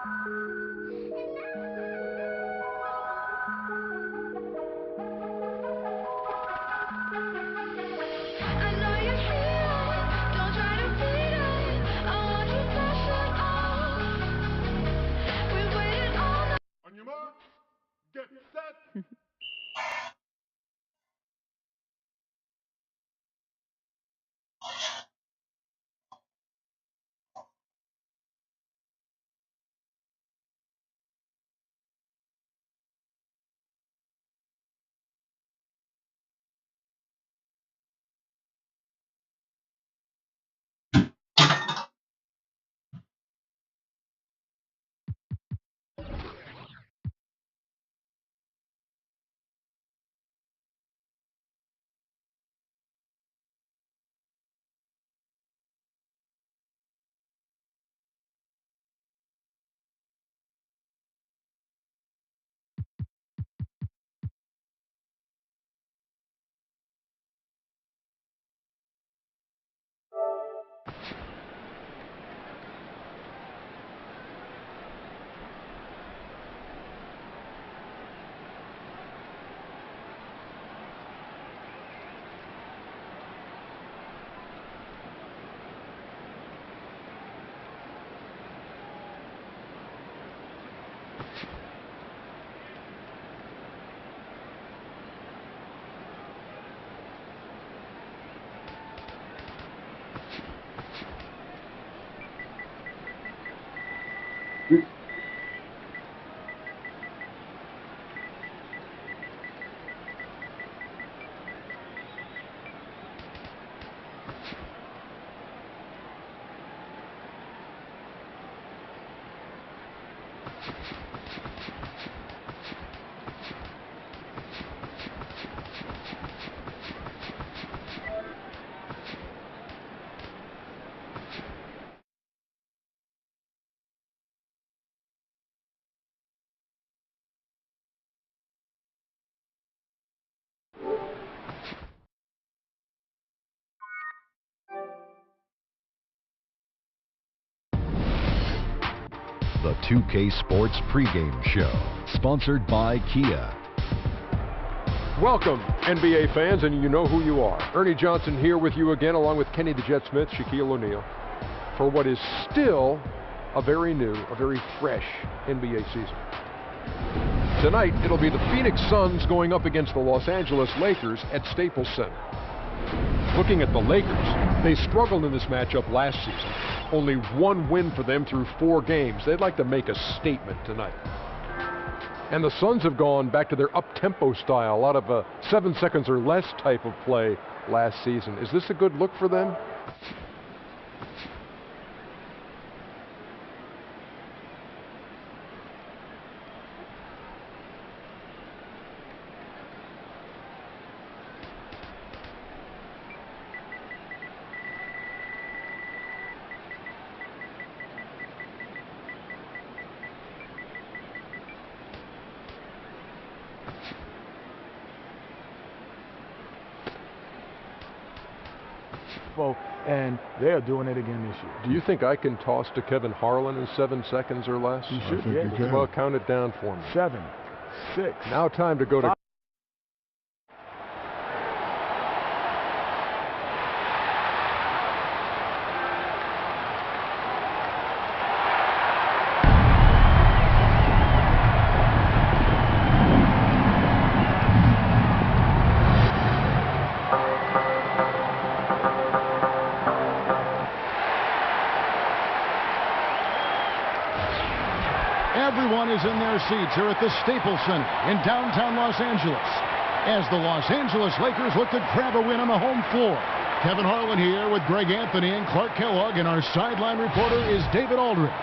On your mark, get set. The 2K Sports pregame show, sponsored by Kia. Welcome, NBA fans, and you know who you are. Ernie Johnson here with you again, along with Kenny the Jet Smith, Shaquille O'Neal, for what is still a very new, a very fresh NBA season. Tonight, it'll be the Phoenix Suns going up against the Los Angeles Lakers at Staples Center. Looking at the Lakers, they struggled in this matchup last season. Only one win for them through 4 games. They'd like to make a statement tonight. And the Suns have gone back to their up-tempo style, a lot of 7 seconds or less type of play last season. Is this a good look for them? And they're doing it again this year. Do you think I can toss to Kevin Harlan in 7 seconds or less? You should, yeah. Well, count it down for me. 7, 6. Now time to go to... Everyone is in their seats here at the Staples Center in downtown Los Angeles as the Los Angeles Lakers look to grab a win on the home floor. Kevin Harlan here with Greg Anthony and Clark Kellogg, and our sideline reporter is David Aldridge.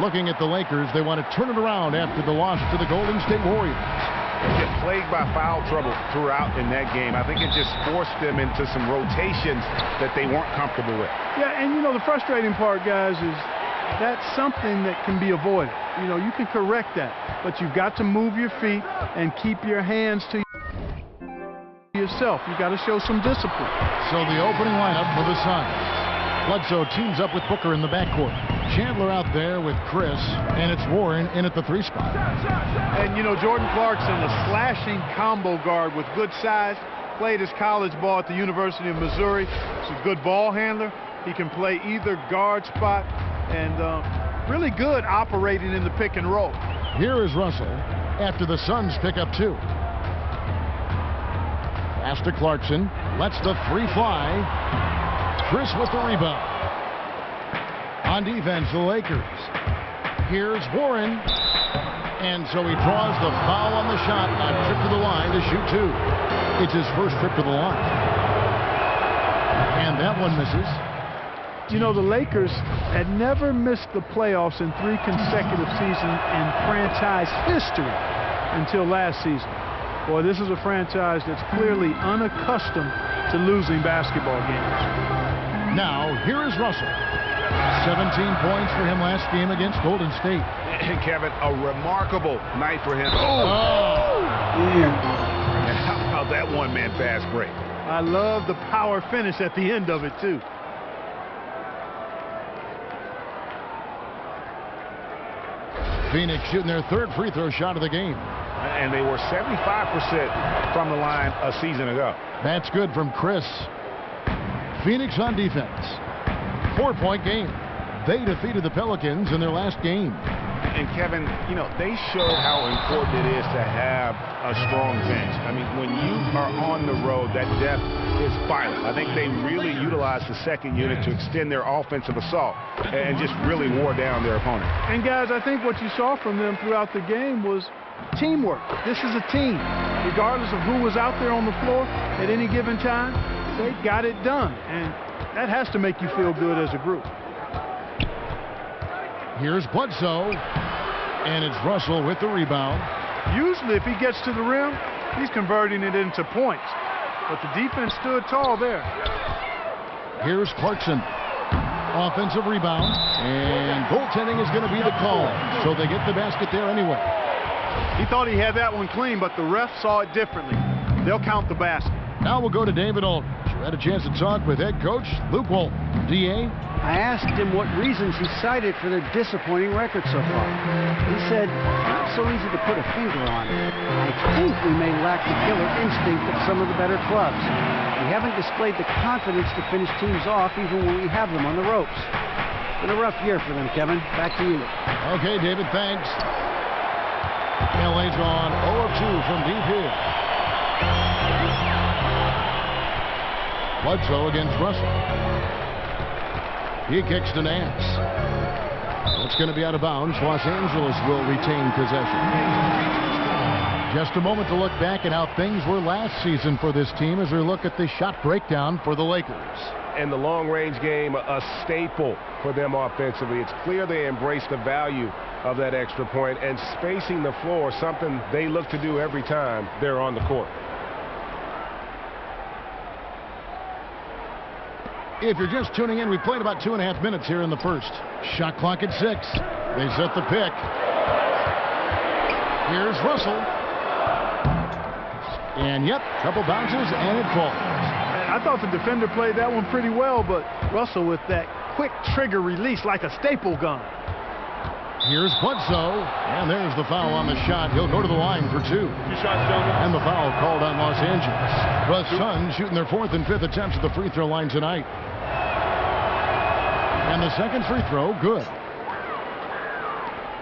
Looking at the Lakers, they want to turn it around after the loss to the Golden State Warriors. Just plagued by foul trouble throughout in that game. I think it just forced them into some rotations that they weren't comfortable with. Yeah, and you know, the frustrating part, guys, is that's something that can be avoided. You know, you can correct that, but you've got to move your feet and keep your hands to yourself. You've got to show some discipline. So the opening lineup for the Suns. Bledsoe teams up with Booker in the backcourt. Chandler out there with Chris, and it's Warren in at the 3 spot. And, you know, Jordan Clarkson, a slashing combo guard with good size, played his college ball at the University of Missouri. He's a good ball handler. He can play either guard spot, and really good operating in the pick and roll. Here is Russell after the Suns pick up 2. Pass to Clarkson, lets the 3 fly. Chris with the rebound. On defense, the Lakers. Here's Warren. And so he draws the foul on the shot on trip to the line to shoot 2. It's his first trip to the line. And that one misses. You know, the Lakers had never missed the playoffs in 3 consecutive seasons in franchise history until last season. Boy, this is a franchise that's clearly unaccustomed to losing basketball games. Now, here is Russell. 17 points for him last game against Golden State. And Kevin, a remarkable night for him. Yeah. And how about that one-man fast break? I love the power finish at the end of it, too. Phoenix shooting their 3rd free throw shot of the game. And they were 75% from the line a season ago. That's good from Chris. Phoenix on defense. 4-point game. They defeated the Pelicans in their last game. And Kevin, you know, they showed how important it is to have a strong bench. I mean, when you are on the road, that depth is vital. I think they really utilized the second unit to extend their offensive assault and just really wore down their opponent. And guys, I think what you saw from them throughout the game was teamwork. This is a team. Regardless of who was out there on the floor at any given time, they got it done. And that has to make you feel good as a group. Here's Bledsoe, and it's Russell with the rebound. Usually if he gets to the rim, he's converting it into points. But the defense stood tall there. Here's Clarkson. Offensive rebound, and goaltending is going to be the call. So they get the basket there anyway. He thought he had that one clean, but the ref saw it differently. They'll count the basket. Now we'll go to David Aldridge. We had a chance to talk with head coach Luke Walton. D.A.? I asked him what reasons he cited for their disappointing record so far. He said, not so easy to put a finger on. I think we may lack the killer instinct of some of the better clubs. We haven't displayed the confidence to finish teams off even when we have them on the ropes. It's been a rough year for them, Kevin. Back to you. Okay, David, thanks. LA's on 0 of 2 from deep here. Bledsoe against Russell. He kicks to Nance. That's going to be out of bounds. Los Angeles will retain possession. Just a moment to look back at how things were last season for this team as we look at the shot breakdown for the Lakers. And the long-range game, a staple for them offensively. It's clear they embrace the value of that extra point, and spacing the floor, something they look to do every time they're on the court. If you're just tuning in, we played about 2.5 minutes here in the first. Shot clock at 6. They set the pick. Here's Russell. And yep, couple bounces and it falls. I thought the defender played that one pretty well, but Russell with that quick trigger release like a staple gun. Here's Bledsoe, and there's the foul on the shot. He'll go to the line for 2. And the foul called on Los Angeles. The Suns shooting their 4th and 5th attempts at the free throw line tonight. And the second free throw, good.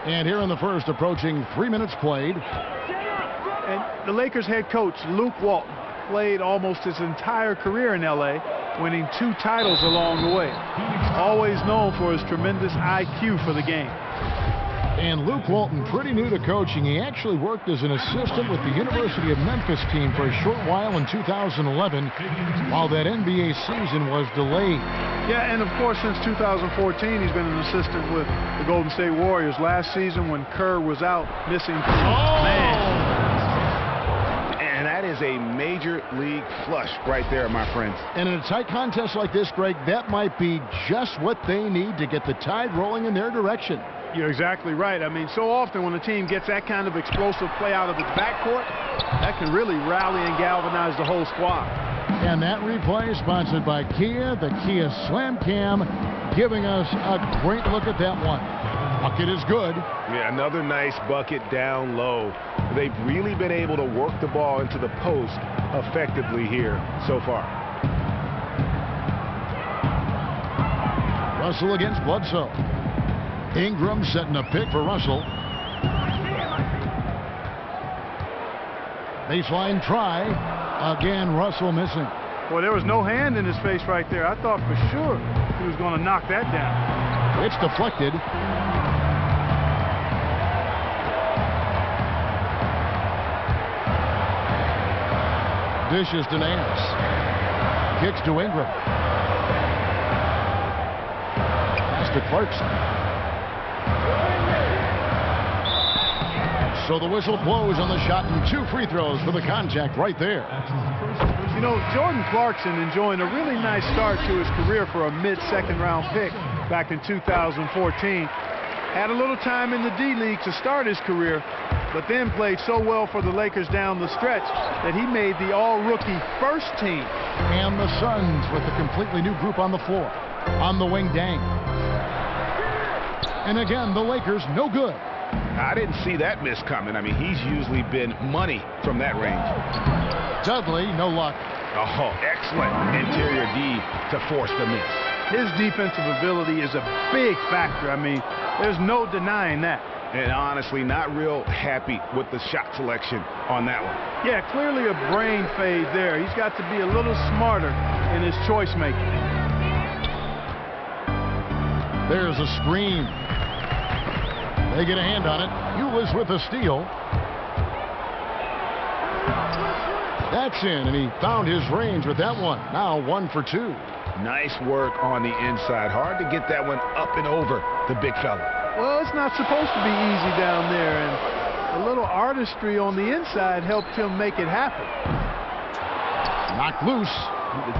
And here in the first, approaching 3 minutes played. And the Lakers head coach, Luke Walton, played almost his entire career in L.A., winning 2 titles along the way. Always known for his tremendous IQ for the game. And Luke Walton, pretty new to coaching. He actually worked as an assistant with the University of Memphis team for a short while in 2011 while that NBA season was delayed. Yeah, and of course, since 2014, he's been an assistant with the Golden State Warriors. Last season when Kerr was out, missing. Man. And that is a major league flush right there, my friends. And in a tight contest like this, Greg, that might be just what they need to get the tide rolling in their direction. You're exactly right. I mean, so often when a team gets that kind of explosive play out of its backcourt, that can really rally and galvanize the whole squad. And that replay sponsored by Kia, the Kia Slam Cam, giving us a great look at that one. Bucket is good. Yeah, another nice bucket down low. They've really been able to work the ball into the post effectively here so far. Russell against Bledsoe. Ingram setting a pick for Russell. Baseline try. Again, Russell missing. Boy, there was no hand in his face right there. I thought for sure he was going to knock that down. It's deflected. Dishes to Nance. Kicks to Ingram. Pass to Clarkson. So the whistle blows on the shot and 2 free throws for the contact right there. You know, Jordan Clarkson enjoying a really nice start to his career for a mid-second round pick back in 2014. Had a little time in the D-League to start his career, but then played so well for the Lakers down the stretch that he made the all-rookie first team. And the Suns with a completely new group on the floor. On the wing, Dang. And again, the Lakers no good. I didn't see that miss coming. I mean, he's usually been money from that range. Dudley, no luck. Oh, excellent interior D to force the miss. His defensive ability is a big factor. I mean, there's no denying that. And honestly, not real happy with the shot selection on that one. Yeah, clearly a brain fade there. He's got to be a little smarter in his choice making. There's a screen. They get a hand on it. Eulis with a steal. That's in, and he found his range with that one. Now 1 for 2. Nice work on the inside. Hard to get that one up and over the big fella. Well, it's not supposed to be easy down there, and a little artistry on the inside helped him make it happen. Knocked loose.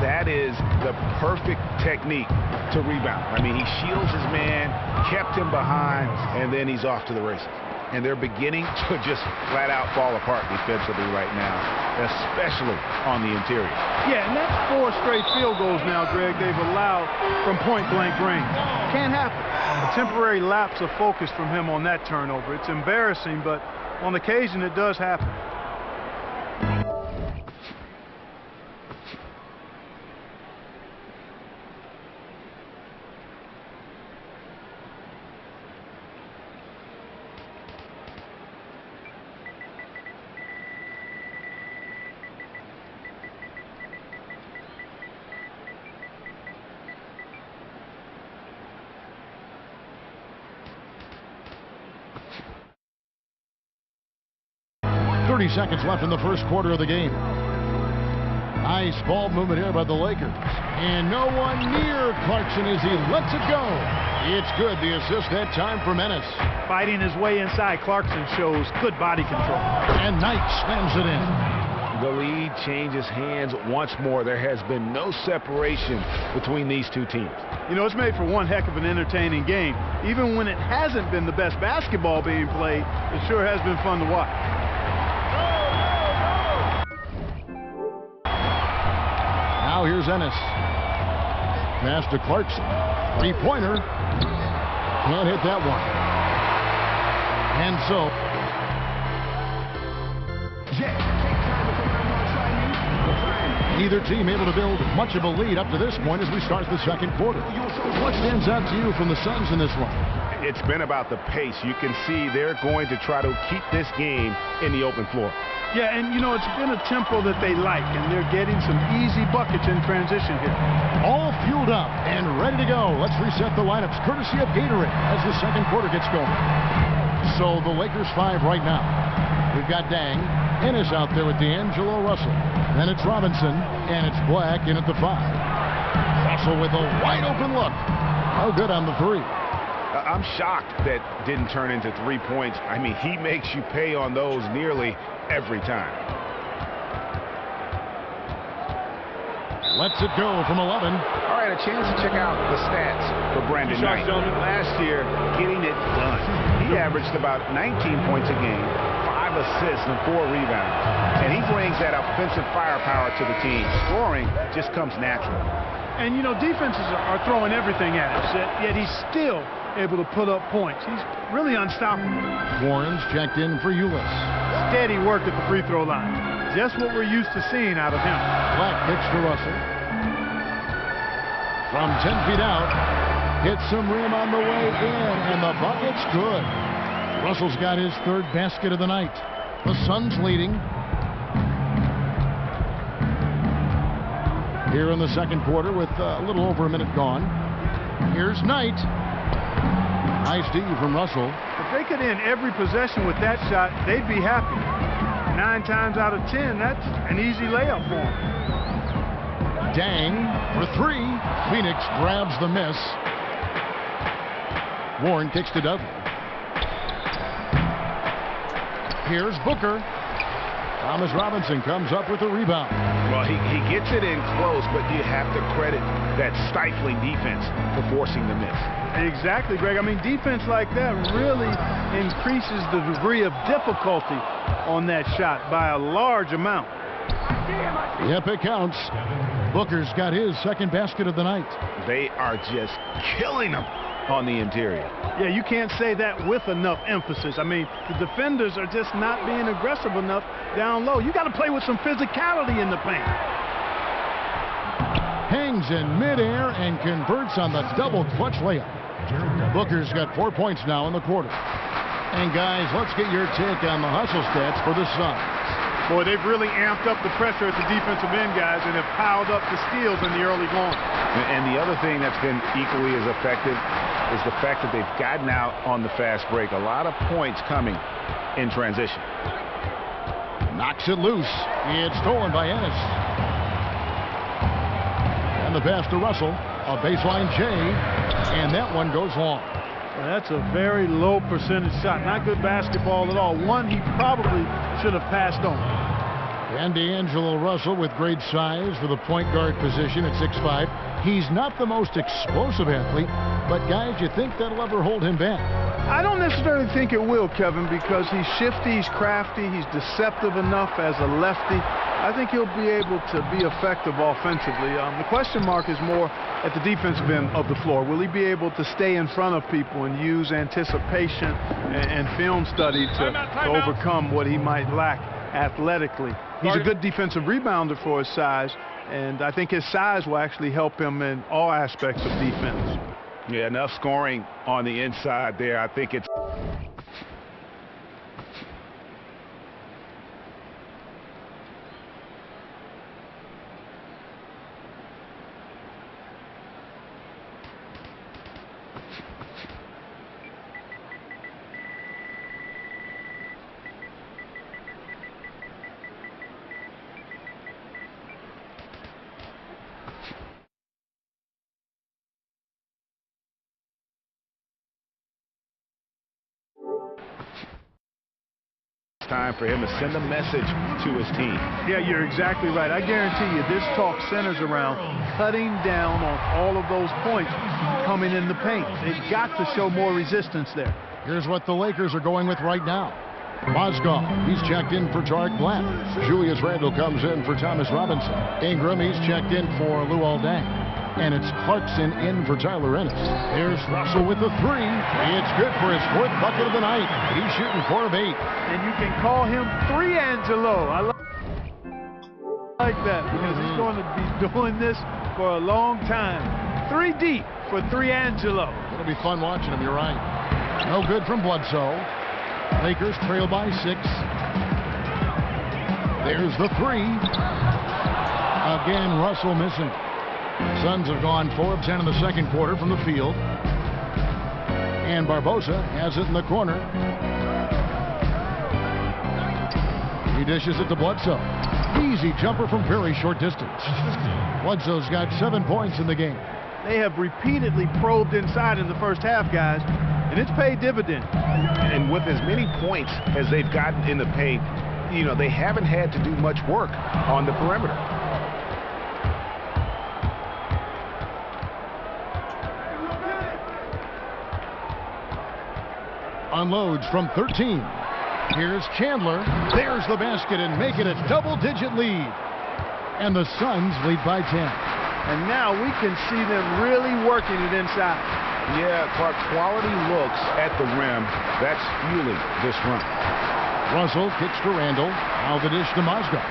That is the perfect technique to rebound. I mean, he shields his man, kept him behind, and then he's off to the races. And they're beginning to just flat out fall apart defensively right now, especially on the interior. Yeah, and that's 4 straight field goals now, Greg, they've allowed from point-blank range. Can't happen. A temporary lapse of focus from him on that turnover. It's embarrassing, but on occasion it does happen. Seconds left in the first quarter of the game. Nice ball movement here by the Lakers. And no one near Clarkson as he lets it go. It's good. The assist that time for Menace. Fighting his way inside, Clarkson shows good body control. And Knight slams it in. The lead changes hands once more. There has been no separation between these two teams. You know, it's made for one heck of an entertaining game. Even when it hasn't been the best basketball being played, it sure has been fun to watch. Now here's Ennis. Pass to Clarkson. 3-pointer. Can't hit that one. And so. Neither team able to build much of a lead up to this point as we start the second quarter. What stands out to you from the Suns in this one? It's been about the pace. You can see they're going to try to keep this game in the open floor. Yeah, and you know, it's been a tempo that they like, and they're getting some easy buckets in transition here. All fueled up and ready to go. Let's reset the lineups courtesy of Gatorade as the second quarter gets going. So the Lakers 5 right now. We've got Dang. Ennis out there with D'Angelo Russell. Then it's Robinson, and it's Black in at the 5. Russell with a wide open look. No good on the 3. I'm shocked that didn't turn into 3 points. I mean, he makes you pay on those nearly every time. Lets it go from 11. All right, a chance to check out the stats for Brandon Knight. Last year, getting it done. He averaged about 19 points a game, 5 assists and 4 rebounds. And he brings that offensive firepower to the team. Scoring just comes natural. And, you know, defenses are throwing everything at us, yet he's still able to put up points. He's really unstoppable. Warren's checked in for Ulis. Steady work at the free throw line. Just what we're used to seeing out of him. Black kicks to Russell. From 10 feet out, hits some rim on the way in, and the bucket's good. Russell's got his 3rd basket of the night. The Suns leading. Here in the second quarter with a little over a minute gone. Here's Knight. Nice D from Russell. If they could end every possession with that shot, they'd be happy. 9 times out of 10, that's an easy layup for them. Dang for 3. Phoinex grabs the miss. Warren kicks to Dudley. Here's Booker. Thomas Robinson comes up with a rebound. Well, he gets it in close, but you have to credit that stifling defense for forcing the miss. Exactly, Greg. I mean, defense like that really increases the degree of difficulty on that shot by a large amount. Yep, it counts. Booker's got his 2nd basket of the night. They are just killing them on the interior. Yeah, you can't say that with enough emphasis. I mean, the defenders are just not being aggressive enough down low. You got to play with some physicality in the paint. Hangs in midair and converts on the double clutch layup. Booker's got 4 points now in the quarter. And guys, let's get your take on the hustle stats for the Suns. Boy, they've really amped up the pressure at the defensive end, guys, and have piled up the steals in the early going. And the other thing that's been equally as effective is the fact that they've gotten out on the fast break. A lot of points coming in transition. Knocks it loose. It's stolen by Ennis. And the pass to Russell. A baseline J. And that one goes long. Well, that's a very low percentage shot. Not good basketball at all. One he probably should have passed on. And D'Angelo Russell with great size for the point guard position at 6'5". He's not the most explosive athlete, but guys, you think that'll ever hold him back? I don't necessarily think it will, Kevin, because he's shifty, he's crafty, he's deceptive enough as a lefty. I think he'll be able to be effective offensively. The question mark is more at the defensive end of the floor. Will he be able to stay in front of people and use anticipation and film study to overcome what he might lack athletically? He's a good defensive rebounder for his size, and I think his size will actually help him in all aspects of defense. Yeah, enough scoring on the inside there. I think it's... time for him to send a message to his team. Yeah, you're exactly right. I guarantee you this talk centers around cutting down on all of those points coming in the paint. They've got to show more resistance there. Here's what the Lakers are going with right now. Mozgov, he's checked in for Tarek Black. Julius Randle comes in for Thomas Robinson. Ingram, he's checked in for Luol Deng. And it's Clarkson in for Tyler Ennis. Here's Russell with the 3. It's good for his 4th bucket of the night. He's shooting 4 of 8. And you can call him 3 Angelo. I like that because he's going to be doing this for a long time. 3 deep for 3 Angelo. It'll be fun watching him, you're right. No good from Bledsoe. Lakers trail by 6. There's the 3. Again, Russell missing. Suns have gone 4 of 10 in the second quarter from the field. And Barbosa has it in the corner. He dishes it to Bledsoe. Easy jumper from very short distance. Bledsoe's got 7 points in the game. They have repeatedly probed inside in the first half, guys, and it's paid dividends. And with as many points as they've gotten in the paint, you know, they haven't had to do much work on the perimeter. Unloads from 13. Here's Chandler. There's the basket and make it a double-digit lead. And the Suns lead by 10. And now we can see them really working it inside. Yeah, Clark, quality looks at the rim. That's fueling this run. Russell kicks to Randall. Now the dish to Mozgov.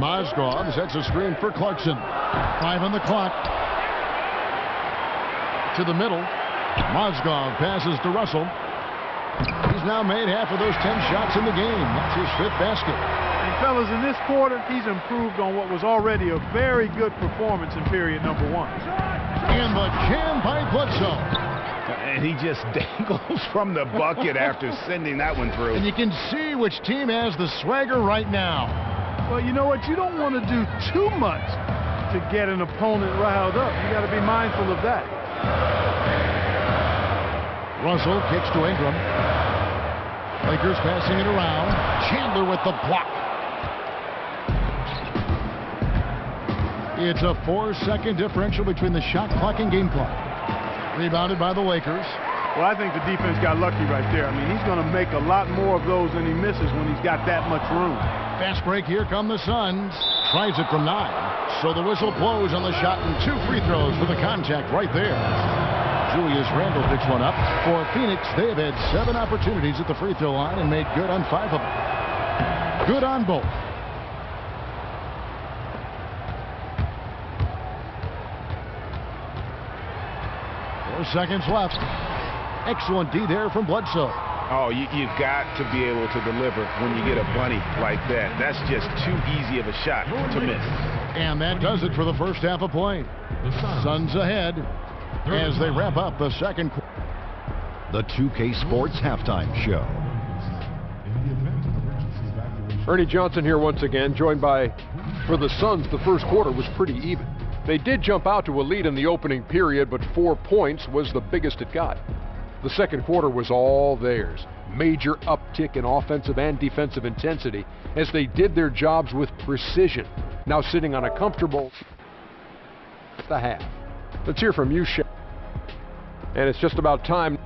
Mozgov sets a screen for Clarkson. 5 on the clock. To the middle. Mozgov passes to Russell. He's now made half of those 10 shots in the game. That's his 5th basket. And fellas, in this quarter, he's improved on what was already a very good performance in period number 1. And the jam by Bledsoe. And he just dangles from the bucket after sending that one through. And you can see which team has the swagger right now. Well, you know what? You don't want to do too much to get an opponent riled up. You got to be mindful of that. Russell kicks to Ingram. Lakers passing it around. Chandler with the block. It's a 4-second differential between the shot clock and game clock. Rebounded by the Lakers. Well, I think the defense got lucky right there. I mean, he's going to make a lot more of those than he misses when he's got that much room. Fast break, here come the Suns. Tries it from 9. So the whistle blows on the shot and 2 free throws for the contact right there. Julius Randle picks one up. For Phoenix, they have had 7 opportunities at the free throw line and made good on 5 of them. Good on both. Seconds left. Excellent D there from Bledsoe. Oh, you've got to be able to deliver when you get a bunny like that. That's just too easy of a shot to miss. And that does it for the first half of play. Suns ahead as they wrap up the second quarter. The 2K Sports Halftime Show. Ernie Johnson here once again, joined by, for the Suns, the first quarter was pretty even. They did jump out to a lead in the opening period, but 4 points was the biggest it got. The second quarter was all theirs. Major uptick in offensive and defensive intensity as they did their jobs with precision. Now sitting on a comfortable the half. Let's hear from you, Shep. And it's just about time.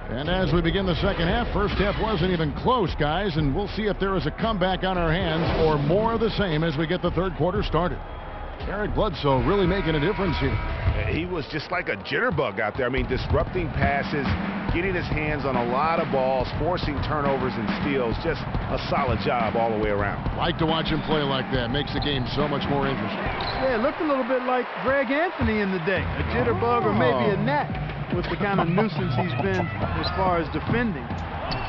And as we begin the second half, first half wasn't even close, guys, and we'll see if there is a comeback on our hands or more of the same as we get the third quarter started. Eric Bledsoe really making a difference here. He was just like a jitterbug out there. I mean, disrupting passes, getting his hands on a lot of balls, forcing turnovers and steals. Just a solid job all the way around. Like to watch him play like that. Makes the game so much more interesting. Yeah, it looked a little bit like Greg Anthony in the day. A jitterbug or maybe a gnat with the kind of nuisance he's been as far as defending.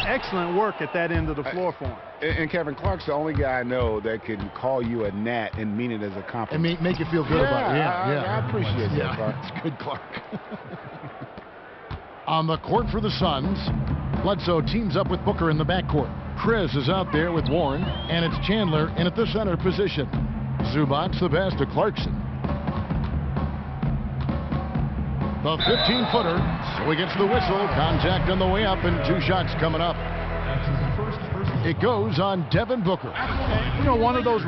Excellent work at that end of the floor for him. And Kevin Clark's the only guy I know that can call you a gnat and mean it as a compliment. And make you feel good about it. I appreciate that, Clark. It's good, Clark. On the court for the Suns, Bledsoe teams up with Booker in the backcourt. Chris is out there with Warren, and it's Chandler in at the center position. Zubac's the pass to Clarkson. The 15-footer, so he gets the whistle. Contact on the way up, and 2 shots coming up. It goes on Devin Booker. You know, one of those...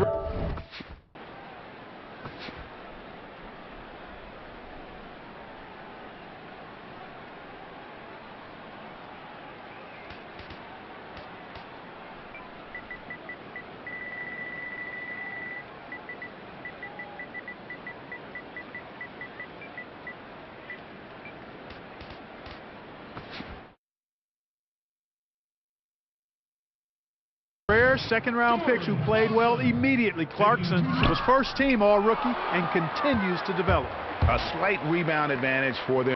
rare second-round picks who played well immediately. Clarkson was first team all-rookie and continues to develop. A slight rebound advantage for them.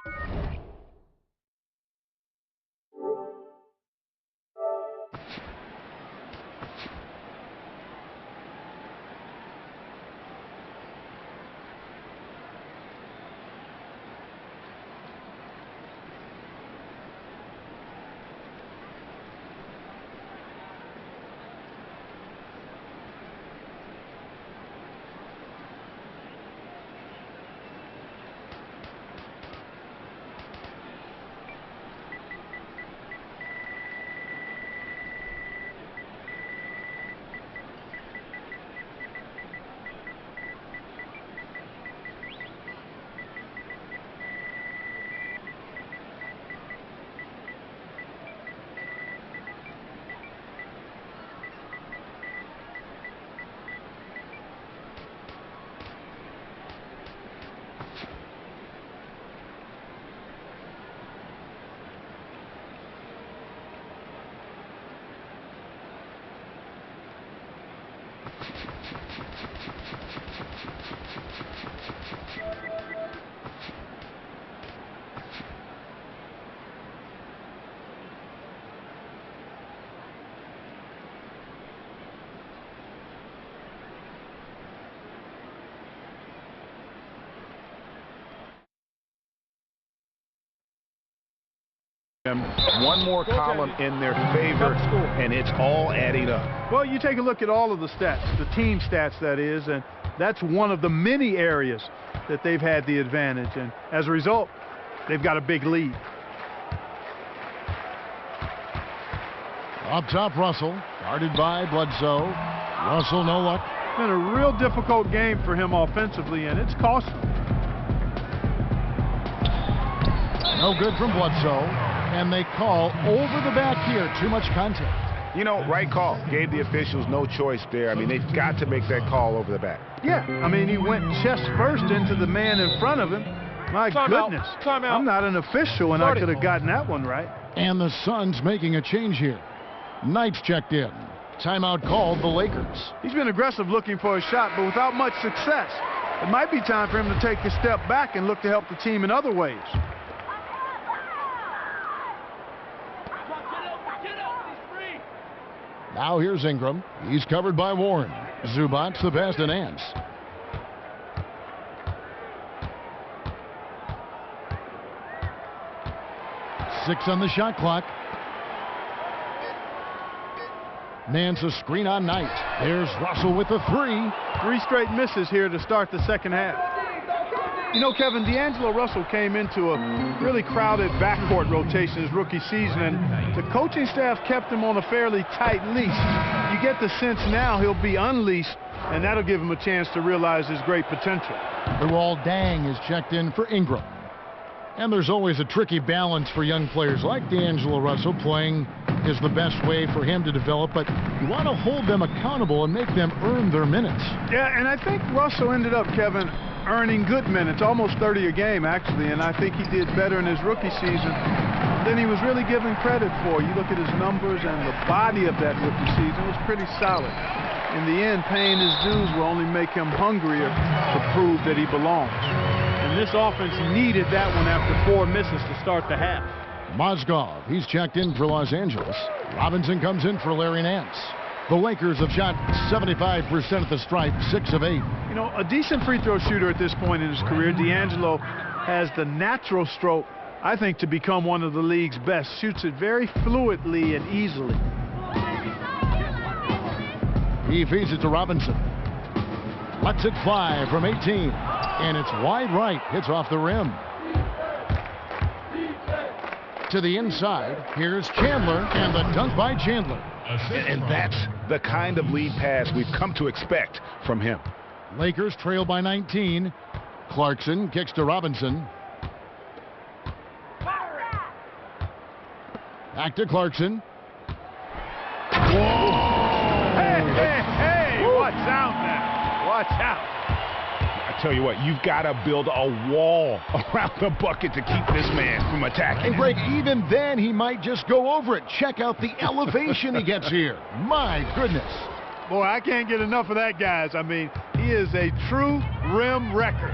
One more column in their favor, and it's all adding up. Well, you take a look at all of the stats, the team stats, that is, and that's one of the many areas that they've had the advantage. And as a result, they've got a big lead. Up top, Russell, guarded by Bledsoe. Russell, no luck. It's been a real difficult game for him offensively, and it's cost him. No good from Bledsoe. And they call over the back here. Too much contact. You know, right call. Gave the officials no choice there. I mean, they've got to make that call over the back. Yeah, I mean, he went chest first into the man in front of him. My goodness. I'm not an official, and I could have gotten that one right. And the Suns making a change here. Knight's checked in. Timeout called the Lakers. He's been aggressive looking for a shot, but without much success. It might be time for him to take a step back and look to help the team in other ways. Now here's Ingram. He's covered by Warren. Zubac's the pass to Nance. Six on the shot clock. Nance a screen on Knight. There's Russell with the three. 3 straight misses here to start the second half. You know, Kevin, D'Angelo Russell came into a really crowded backcourt rotation his rookie season, and the coaching staff kept him on a fairly tight leash. You get the sense now he'll be unleashed, and that'll give him a chance to realize his great potential. Luol Deng is checked in for Ingram. And there's always a tricky balance for young players like D'Angelo Russell. Playing is the best way for him to develop, but you want to hold them accountable and make them earn their minutes. Yeah, and I think Russell ended up, Kevin, earning good minutes, almost 30 a game, actually, and I think he did better in his rookie season than he was really given credit for. You look at his numbers, and the body of that rookie season was pretty solid. In the end, paying his dues will only make him hungrier to prove that he belongs. And this offense needed that one after 4 misses to start the half. Mozgov, he's checked in for Los Angeles. Robinson comes in for Larry Nance. The Lakers have shot 75% at the stripe, 6 of 8. You know, a decent free throw shooter at this point in his career. D'Angelo has the natural stroke, I think, to become one of the league's best. Shoots it very fluidly and easily. He feeds it to Robinson. Lets it fly from 18. And it's wide right. Hits off the rim. To the inside. Here's Chandler, and the dunk by Chandler. And that's the kind of lead pass we've come to expect from him. Lakers trail by 19. Clarkson kicks to Robinson. Back to Clarkson. Whoa! Hey! Watch out now. Watch out. I tell you what, you've got to build a wall around the bucket to keep this man from attacking. And Greg, even then he might just go over it. Check out the elevation he gets here. My goodness. Boy, I can't get enough of that, guys. I mean, he is a true rim wrecker.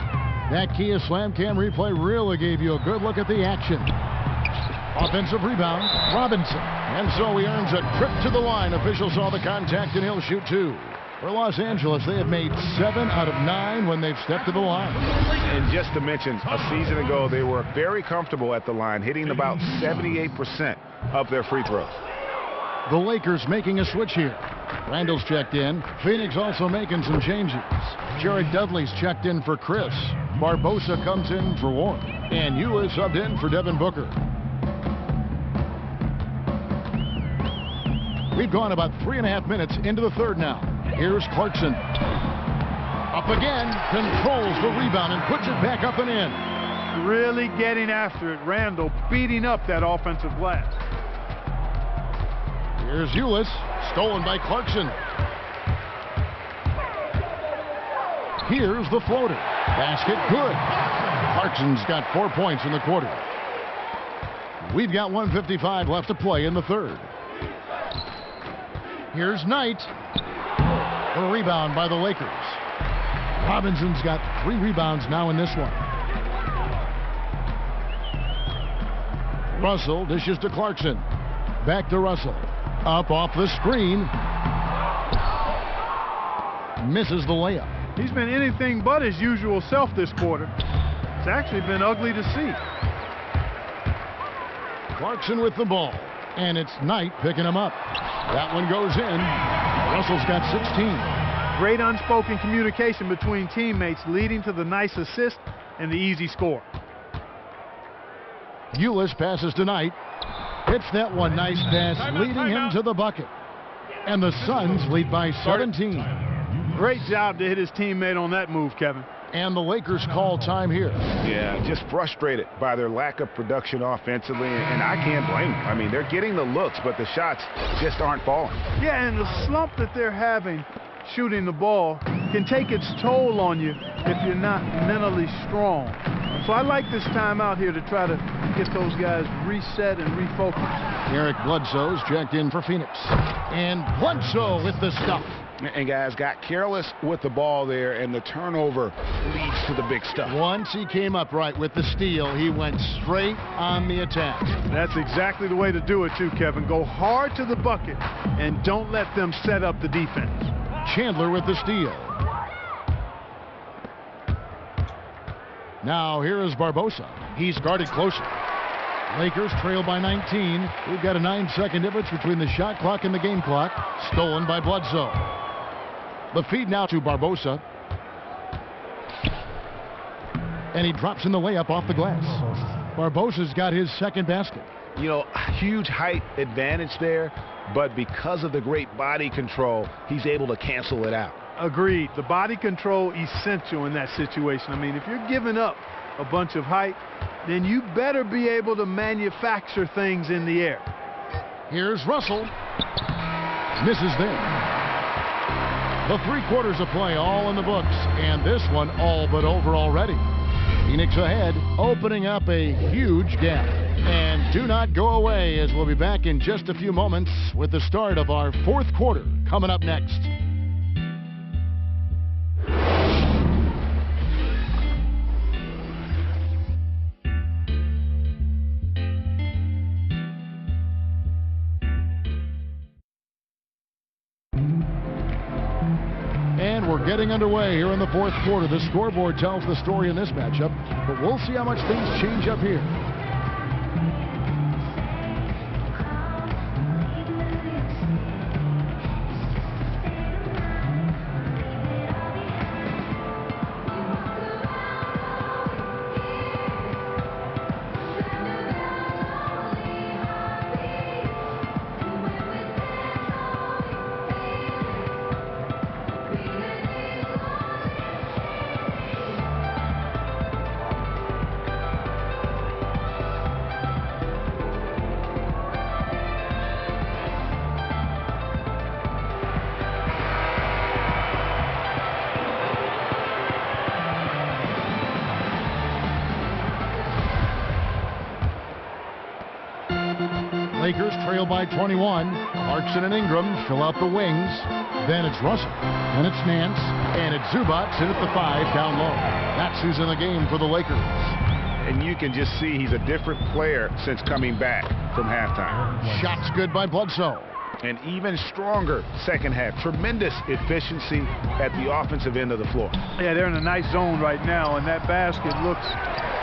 That Kia Slam Cam replay really gave you a good look at the action. Offensive rebound, Robinson. And so he earns a trip to the line. Officials saw the contact, and he'll shoot 2. For Los Angeles, they have made 7 out of 9 when they've stepped to the line. And just to mention, a season ago, they were very comfortable at the line, hitting about 78% of their free throws. The Lakers making a switch here. Randall's checked in. Phoenix also making some changes. Jared Dudley's checked in for Chris. Barbosa comes in for Warren. And Ewell subbed in for Devin Booker. We've gone about 3.5 minutes into the third now. Here's Clarkson. Up again, controls the rebound and puts it back up and in. Really getting after it. Randall beating up that offensive glass. Here's Ulis, stolen by Clarkson. Here's the floater. Basket good. Clarkson's got 4 points in the quarter. We've got 1:55 left to play in the third. Here's Knight. The rebound by the Lakers. Robinson's got 3 rebounds now in this one. Russell dishes to Clarkson. Back to Russell. Up off the screen. Misses the layup. He's been anything but his usual self this quarter. It's actually been ugly to see. Clarkson with the ball. And it's Knight picking him up. That one goes in. Russell's got 16. Great unspoken communication between teammates leading to the nice assist and the easy score. Ulis passes to Knight. Hits that one. Nice pass leading him to the bucket. And the Suns lead by 17. Great job to hit his teammate on that move, Kevin. And the Lakers call time here. Yeah, just frustrated by their lack of production offensively, and I can't blame them. I mean, they're getting the looks, but the shots just aren't falling. Yeah, and the slump that they're having shooting the ball can take its toll on you if you're not mentally strong. So I like this timeout here to try to get those guys reset and refocused. Eric Bledsoe's checked in for Phoenix. And Bledsoe with the stuff. And guys got careless with the ball there, and the turnover leads to the big stuff. Once he came up right with the steal, he went straight on the attack. That's exactly the way to do it too, Kevin. Go hard to the bucket and don't let them set up the defense. Chandler with the steal. Now here is Barbosa. He's guarded closer. Lakers trail by 19. We've got a 9-second difference between the shot clock and the game clock. Stolen by Bledsoe. The feed now to Barbosa. And he drops in the layup off the glass. Barbosa's got his second basket. You know, huge height advantage there, but because of the great body control, he's able to cancel it out. Agreed. The body control essential in that situation. I mean, if you're giving up a bunch of height, then you better be able to manufacture things in the air. Here's Russell. Misses there. The 3 quarters of play all in the books, and this one all but over already. Phoenix ahead, opening up a huge gap. And do not go away, as we'll be back in just a few moments with the start of our 4th quarter coming up next. We're getting underway here in the 4th quarter. The scoreboard tells the story in this matchup, but we'll see how much things change up here. Lakers trail by 21. Clarkson and Ingram fill out the wings. Then it's Russell. Then it's Nance. And it's Zubac in at the 5 down low. That's who's in the game for the Lakers. And you can just see he's a different player since coming back from halftime. Shots good by Bledsoe. And even stronger second half. Tremendous efficiency at the offensive end of the floor. Yeah, they're in a nice zone right now, and that basket looks,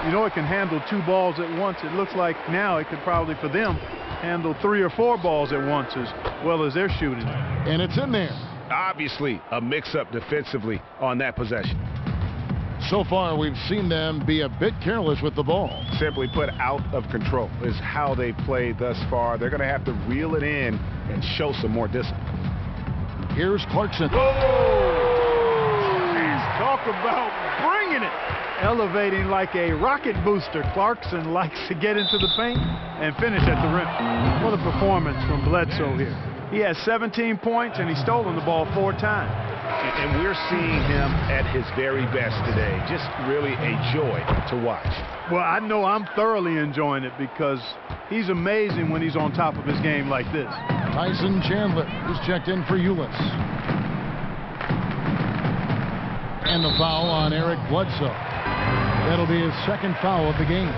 you know, it can handle 2 balls at once. It looks like now it could probably, for them, handle 3 or 4 balls at once as well as they're shooting. And it's in there. Obviously, a mix-up defensively on that possession. So far, we've seen them be a bit careless with the ball. Simply put, out of control is how they played thus far. They're going to have to reel it in and show some more discipline. Here's Clarkson. Talk about bringing it. Elevating like a rocket booster. Clarkson likes to get into the paint and finish at the rim. What a performance from Bledsoe here. He has 17 points and he's stolen the ball 4 times. And we're seeing him at his very best today. Just really a joy to watch. Well, I know I'm thoroughly enjoying it because he's amazing when he's on top of his game like this. Tyson Chandler is checked in for Ulis. And the foul on Eric Bledsoe. That'll be his 2nd foul of the game.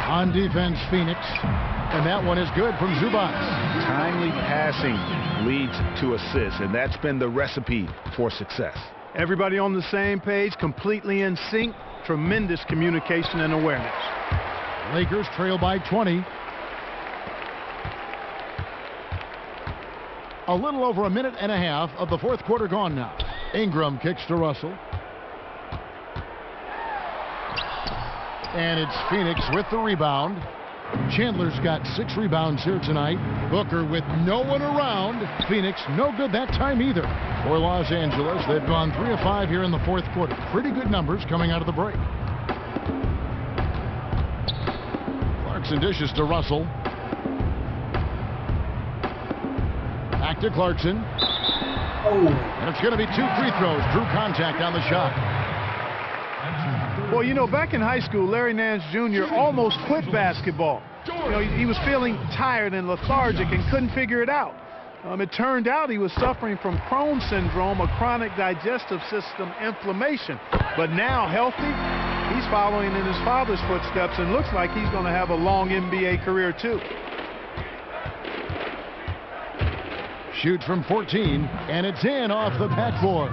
On defense, Phoenix. And that one is good from Zubac. Timely passing leads to assists, and that's been the recipe for success. Everybody on the same page, completely in sync. Tremendous communication and awareness. Lakers trail by 20. A little over a minute and a half of the fourth quarter gone now. Ingram kicks to Russell. And it's Phoenix with the rebound. Chandler's got 6 rebounds here tonight. Booker with no one around. Phoenix no good that time either. For Los Angeles, they've gone 3 of 5 here in the fourth quarter. Pretty good numbers coming out of the break. Clarkson dishes to Russell. Back to Clarkson. And it's going to be 2 free throws. Drew contact on the shot. Well, you know, back in high school, Larry Nance Jr. almost quit basketball. You know, he was feeling tired and lethargic and couldn't figure it out. It turned out he was suffering from Crohn's syndrome, a chronic digestive system inflammation. But now, healthy, he's following in his father's footsteps and looks like he's going to have a long NBA career, too. Shoots from 14, and it's in off the backboard.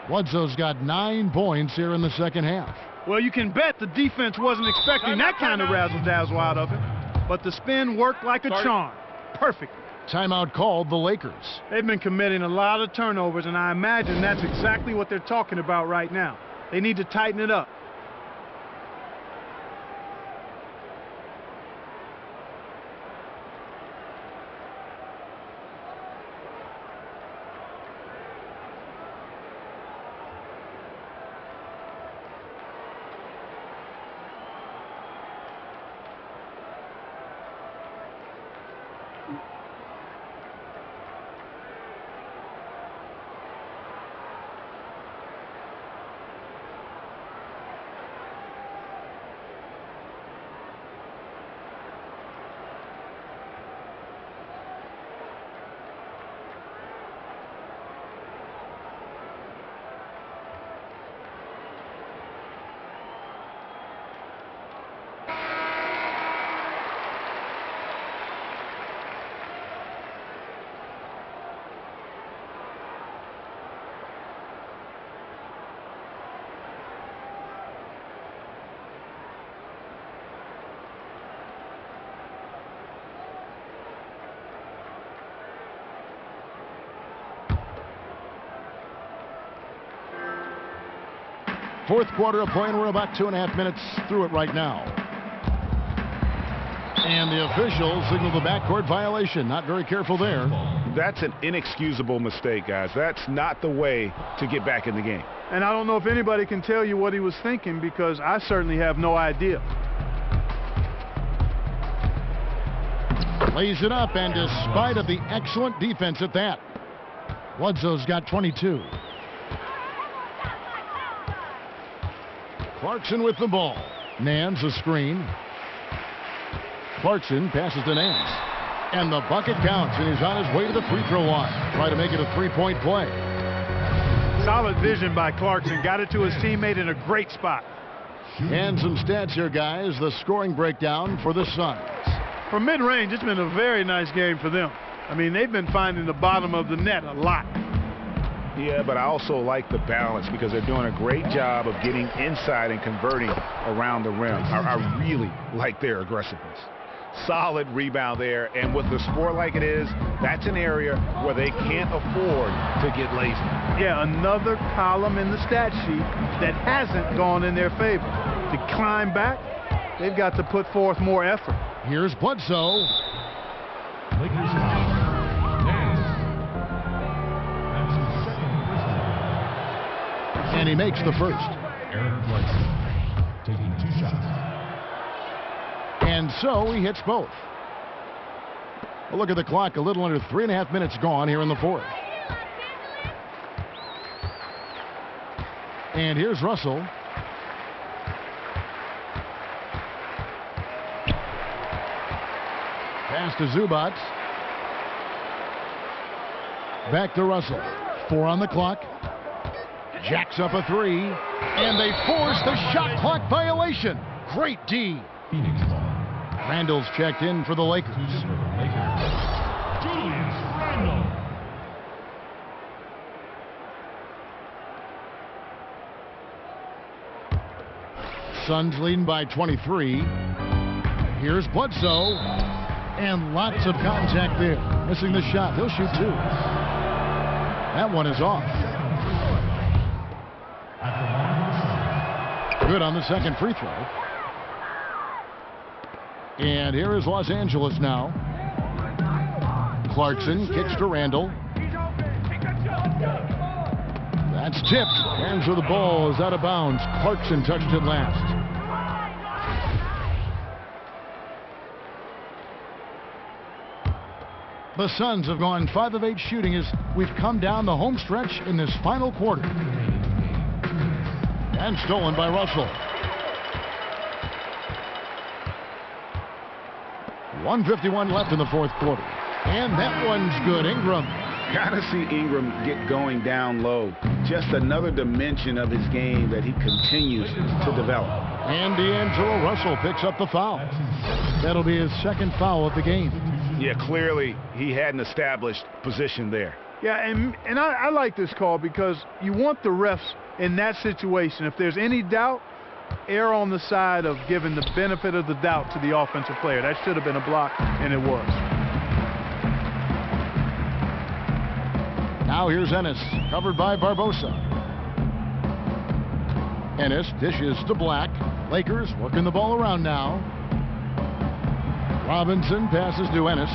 Bledsoe's got 9 points here in the second half. Well, you can bet the defense wasn't expecting that kind of razzle-dazzle out of him. But the spin worked like a charm. Perfect. Timeout called the Lakers. They've been committing a lot of turnovers, and I imagine that's exactly what they're talking about right now. They need to tighten it up. Fourth quarter of play, and we're about 2.5 minutes through it right now. And the officials signal the backcourt violation. Not very careful there. That's an inexcusable mistake, guys. That's not the way to get back in the game. And I don't know if anybody can tell you what he was thinking, because I certainly have no idea. Lays it up, and despite of the excellent defense at that, Bledsoe's got 22. Clarkson with the ball. Nance a screen. Clarkson passes to Nance. And the bucket counts, and he's on his way to the free throw line. Try to make it a 3-point play. Solid vision by Clarkson. Got it to his teammate in a great spot. And some stats here, guys. The scoring breakdown for the Suns. From mid-range, it's been a very nice game for them. I mean, they've been finding the bottom of the net a lot. Yeah, but I also like the balance because they're doing a great job of getting inside and converting around the rim. I really like their aggressiveness. Solid rebound there, and with the score like it is, that's an area where they can't afford to get lazy. Yeah, another column in the stat sheet that hasn't gone in their favor. To climb back, they've got to put forth more effort. Here's Bledsoe. And he makes the first. Taking 2 shots. And so he hits both. Well, look at the clock. A little under 3.5 minutes gone here in the fourth. And here's Russell. Pass to Zubac. Back to Russell. 4 on the clock. Jacks up a 3. And they force the shot clock violation. Great D. Phoenix ball. Randall's checked in for the Lakers. Julius Randle. Suns leading by 23. Here's Bledsoe. And lots of contact there. Missing the shot. He'll shoot two. That one is off. Good on the second free throw. And here is Los Angeles now. Clarkson kicks to Randall. That's tipped. Hands of the ball is out of bounds. Clarkson touched it last. The Suns have gone 5 of 8 shooting as we've come down the home stretch in this final quarter. And stolen by Russell. 1:51 left in the fourth quarter. And that one's good. Ingram. Gotta see Ingram get going down low. Just another dimension of his game that he continues to develop. And D'Angelo Russell picks up the foul. That'll be his second foul of the game. Yeah, clearly he had an established position there. Yeah, and I like this call because you want the refs in that situation. If there's any doubt, err on the side of giving the benefit of the doubt to the offensive player. That should have been a block, and it was. Now here's Ennis, covered by Barbosa. Ennis dishes to Black. Lakers working the ball around now. Robinson passes to Ennis.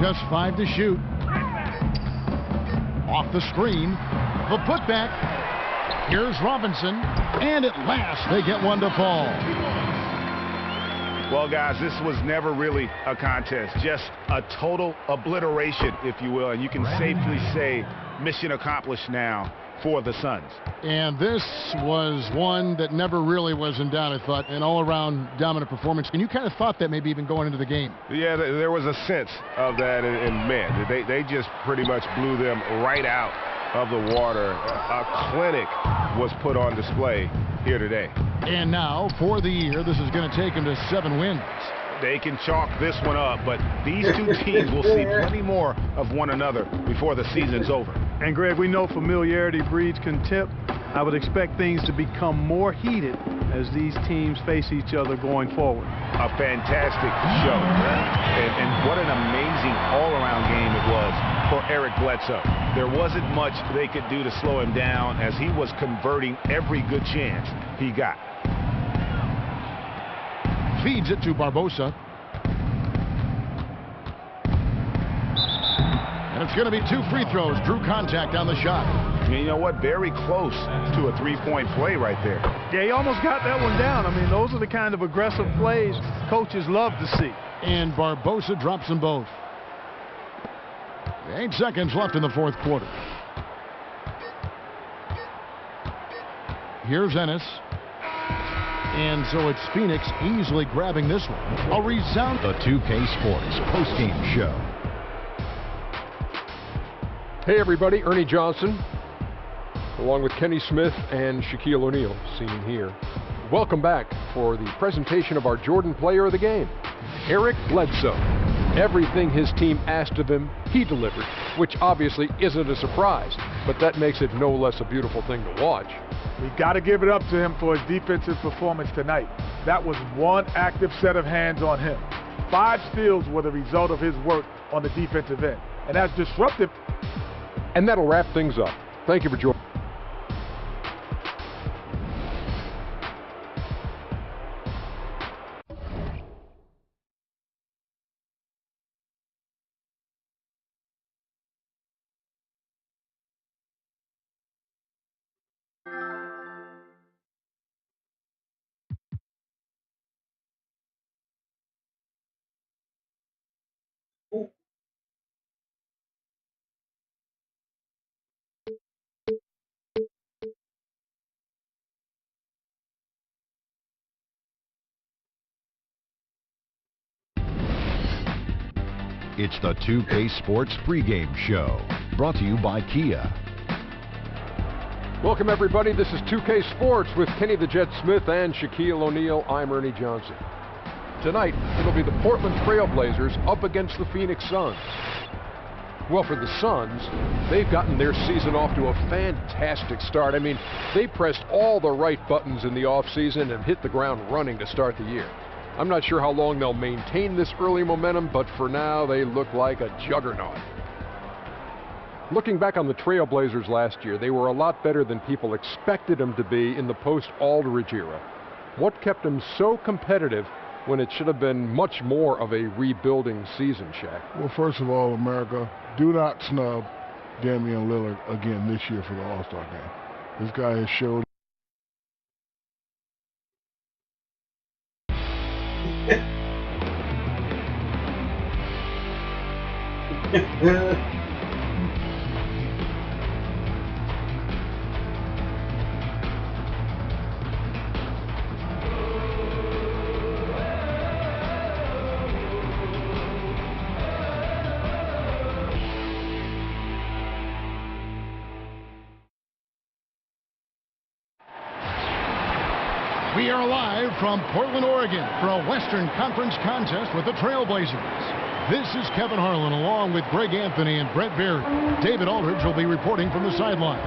Just 5 to shoot. Off the screen. The putback. Here's Robinson. And at last they get one to fall. Well, guys, this was never really a contest. Just a total obliteration, if you will. And you can safely say mission accomplished now for the Suns. And this was one that never really was in doubt, I thought. An all-around dominant performance. And you kind of thought that maybe even going into the game. Yeah, there was a sense of that. And man, they just pretty much blew them right out of the water. A clinic was put on display here today. And now, for the year, this is going to take them to 7 wins. They can chalk this one up, but these two teams will see plenty more of one another before the season's over. And, Greg, we know familiarity breeds contempt. I would expect things to become more heated as these teams face each other going forward. A fantastic show. And what an amazing all-around game it was for Eric Bledsoe. There wasn't much they could do to slow him down as he was converting every good chance he got. Feeds it to Barbosa. And it's going to be 2 free throws. Drew contact on the shot. And you know what? Very close to a three-point play right there. Yeah, he almost got that one down. I mean, those are the kind of aggressive plays coaches love to see. And Barbosa drops them both. 8 seconds left in the fourth quarter. Here's Ennis. And so it's Phoenix easily grabbing this one. A resound. The 2K Sports postgame show. Hey everybody, Ernie Johnson, along with Kenny Smith and Shaquille O'Neal, seen here. Welcome back for the presentation of our Jordan Player of the Game, Eric Bledsoe. Everything his team asked of him, he delivered, which obviously isn't a surprise, but that makes it no less a beautiful thing to watch. We've got to give it up to him for his defensive performance tonight. That was one active set of hands on him. 5 steals were the result of his work on the defensive end. And that's disruptive. And that'll wrap things up. Thank you for joining. It's the 2K Sports pregame show, brought to you by Kia. Welcome everybody, this is 2K Sports with Kenny the Jet Smith and Shaquille O'Neal. I'm Ernie Johnson. Tonight, it'll be the Portland Trail Blazers up against the Phoenix Suns. Well, for the Suns, they've gotten their season off to a fantastic start. I mean, they pressed all the right buttons in the offseason and hit the ground running to start the year. I'm not sure how long they'll maintain this early momentum, but for now, they look like a juggernaut. Looking back on the Trailblazers last year, they were a lot better than people expected them to be in the post-Aldridge era. What kept them so competitive when it should have been much more of a rebuilding season, Shaq? Well, first of all, America, do not snub Damian Lillard again this year for the All-Star game. This guy has showed. We are live from Portland, Oregon for a Western Conference contest with the Trailblazers. This is Kevin Harlan along with Greg Anthony and Brett Berry. David Aldridge will be reporting from the sidelines.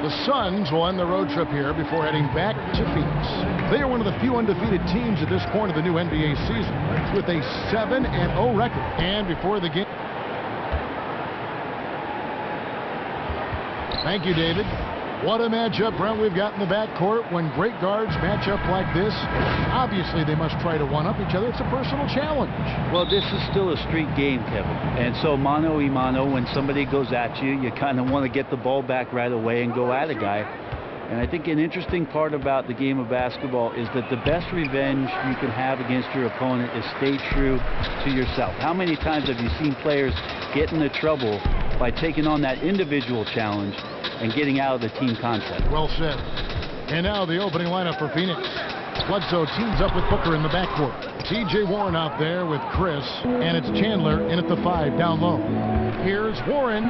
The Suns will end the road trip here before heading back to Phoenix. They are one of the few undefeated teams at this point of the new NBA season with a 7-0 record. And before the game... Thank you, David. What a matchup, Brent, we've got in the backcourt. When great guards match up like this, obviously they must try to one-up each other. It's a personal challenge. Well, this is still a street game, Kevin. And so mano a mano, when somebody goes at you, you kind of want to get the ball back right away and go at a guy. And I think an interesting part about the game of basketball is that the best revenge you can have against your opponent is stay true to yourself. How many times have you seen players get into trouble by taking on that individual challenge and getting out of the team concept? Well said. And now the opening lineup for Phoenix. Bledsoe teams up with Booker in the backcourt. T.J. Warren out there with Chris, and it's Chandler in at the 5 down low. Here's Warren.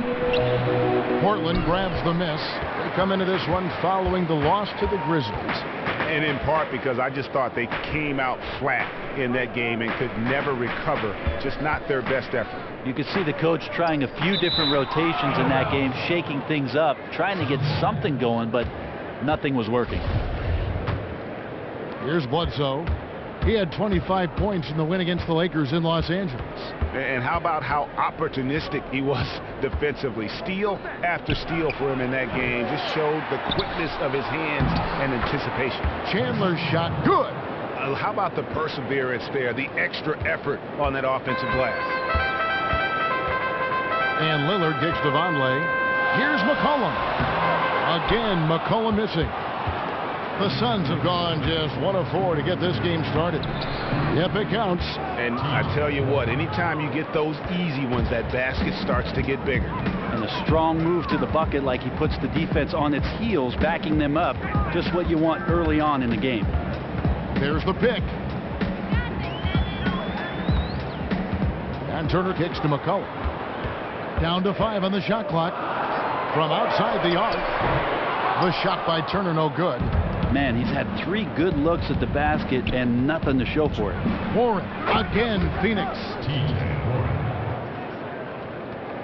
Portland grabs the miss. They come into this one following the loss to the Grizzlies. And in part because I just thought they came out flat in that game and could never recover. Just not their best effort. You could see the coach trying a few different rotations in that game, shaking things up, trying to get something going, but nothing was working. Here's Bledsoe. He had 25 points in the win against the Lakers in Los Angeles. And how about how opportunistic he was defensively? Steal after steal for him in that game just showed the quickness of his hands and anticipation. Chandler's shot, good. How about the perseverance there, the extra effort on that offensive glass? And Lillard kicks to Vonleh. Here's McCollum. Again, McCollum missing. The Suns have gone just 1 of 4 to get this game started. Yep, it counts. And I tell you what, anytime you get those easy ones, that basket starts to get bigger. And a strong move to the bucket, like he puts the defense on its heels, backing them up. Just what you want early on in the game. There's the pick. And Turner kicks to McCollum. Down to 5 on the shot clock. From outside the arc. The shot by Turner, no good. Man, he's had 3 good looks at the basket and nothing to show for it. Warren, again, Phoenix.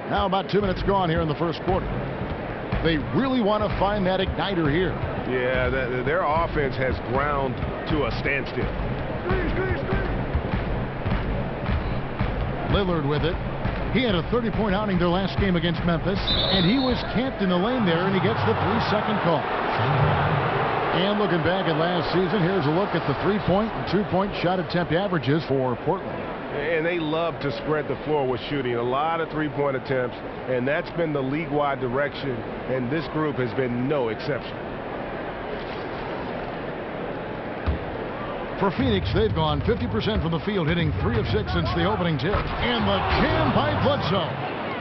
Now about 2 minutes gone here in the first quarter. They really want to find that igniter here. Yeah, their offense has ground to a standstill. Lillard with it. He had a 30-point outing their last game against Memphis, and he was camped in the lane there, and he gets the 3-second call. And looking back at last season, here's a look at the 3-point and 2-point shot attempt averages for Portland. And they love to spread the floor with shooting. A lot of 3-point attempts, and that's been the league-wide direction, and this group has been no exception. For Phoenix, they've gone 50% from the field, hitting 3 of 6 since the opening tip. And the jam by Bledsoe.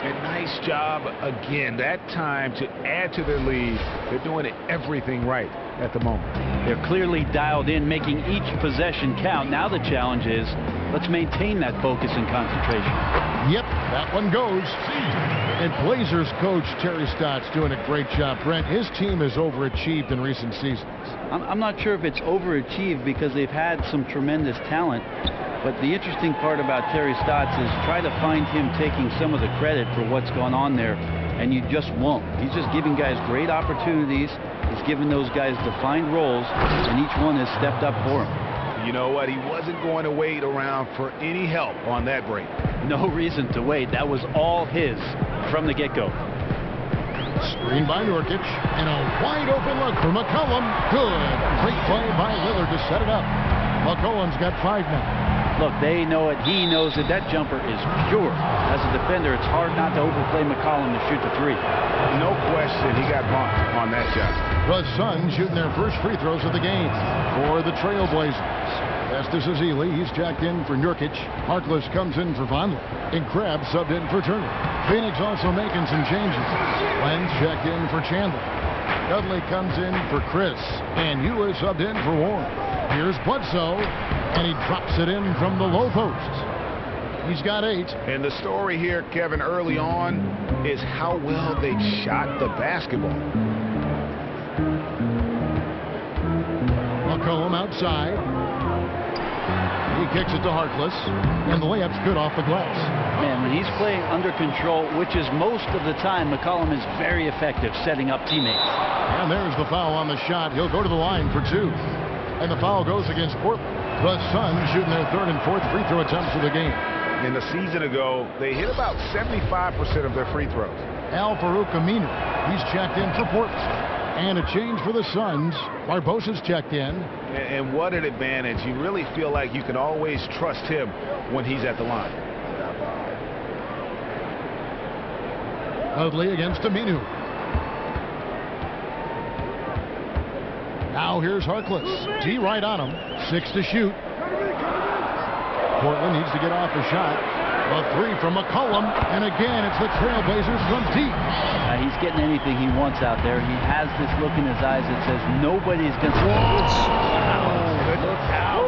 A nice job again, that time to add to their lead. They're doing everything right at the moment. They're clearly dialed in, making each possession count. Now the challenge is, let's maintain that focus and concentration. Yep, that one goes. And Blazers coach Terry Stott's doing a great job. Brent, his team has overachieved in recent seasons. I'm not sure if it's overachieved because they've had some tremendous talent. But the interesting part about Terry Stotts is try to find him taking some of the credit for what's gone on there, and you just won't. He's just giving guys great opportunities. He's given those guys defined roles, and each one has stepped up for him. You know what? He wasn't going to wait around for any help on that break. No reason to wait. That was all his from the get-go. Screen by Nurkic, and a wide open look for McCollum. Good. Great play by Lillard to set it up. McCollum's got 5 now. Look, they know it. He knows it. That jumper is pure. As a defender, it's hard not to overplay McCollum to shoot the 3. No question, he got bumped on that shot. The Suns shooting their first free throws of the game for the Trailblazers. Estes Ezeli, he's jacked in for Nurkic. Harkless comes in for Vonleh. And Krabs subbed in for Turner. Phoenix also making some changes. Lenz checked in for Chandler. Dudley comes in for Chris. And Eula subbed in for Warren. Here's Bledsoe, and he drops it in from the low post. He's got 8. And the story here, Kevin, early on is how well they shot the basketball. McCollum outside. He kicks it to Harkless, and the layup's good off the glass. Man, when he's playing under control, which is most of the time, McCollum is very effective setting up teammates. And there's the foul on the shot. He'll go to the line for 2. And the foul goes against Portland. The Suns shooting their 3rd and 4th free throw attempts of the game. In the season ago, they hit about 75% of their free throws. Al-Farouq Aminu, he's checked in for Portland. And a change for the Suns. Barbosa's checked in. And what an advantage. You really feel like you can always trust him when he's at the line. Dudley against Aminu. Now here's Harkless. D right on him. 6 to shoot. Portland needs to get off a shot. A 3 from McCollum. And again, it's the Trailblazers from deep. He's getting anything he wants out there. He has this look in his eyes that says nobody's going to... Look out.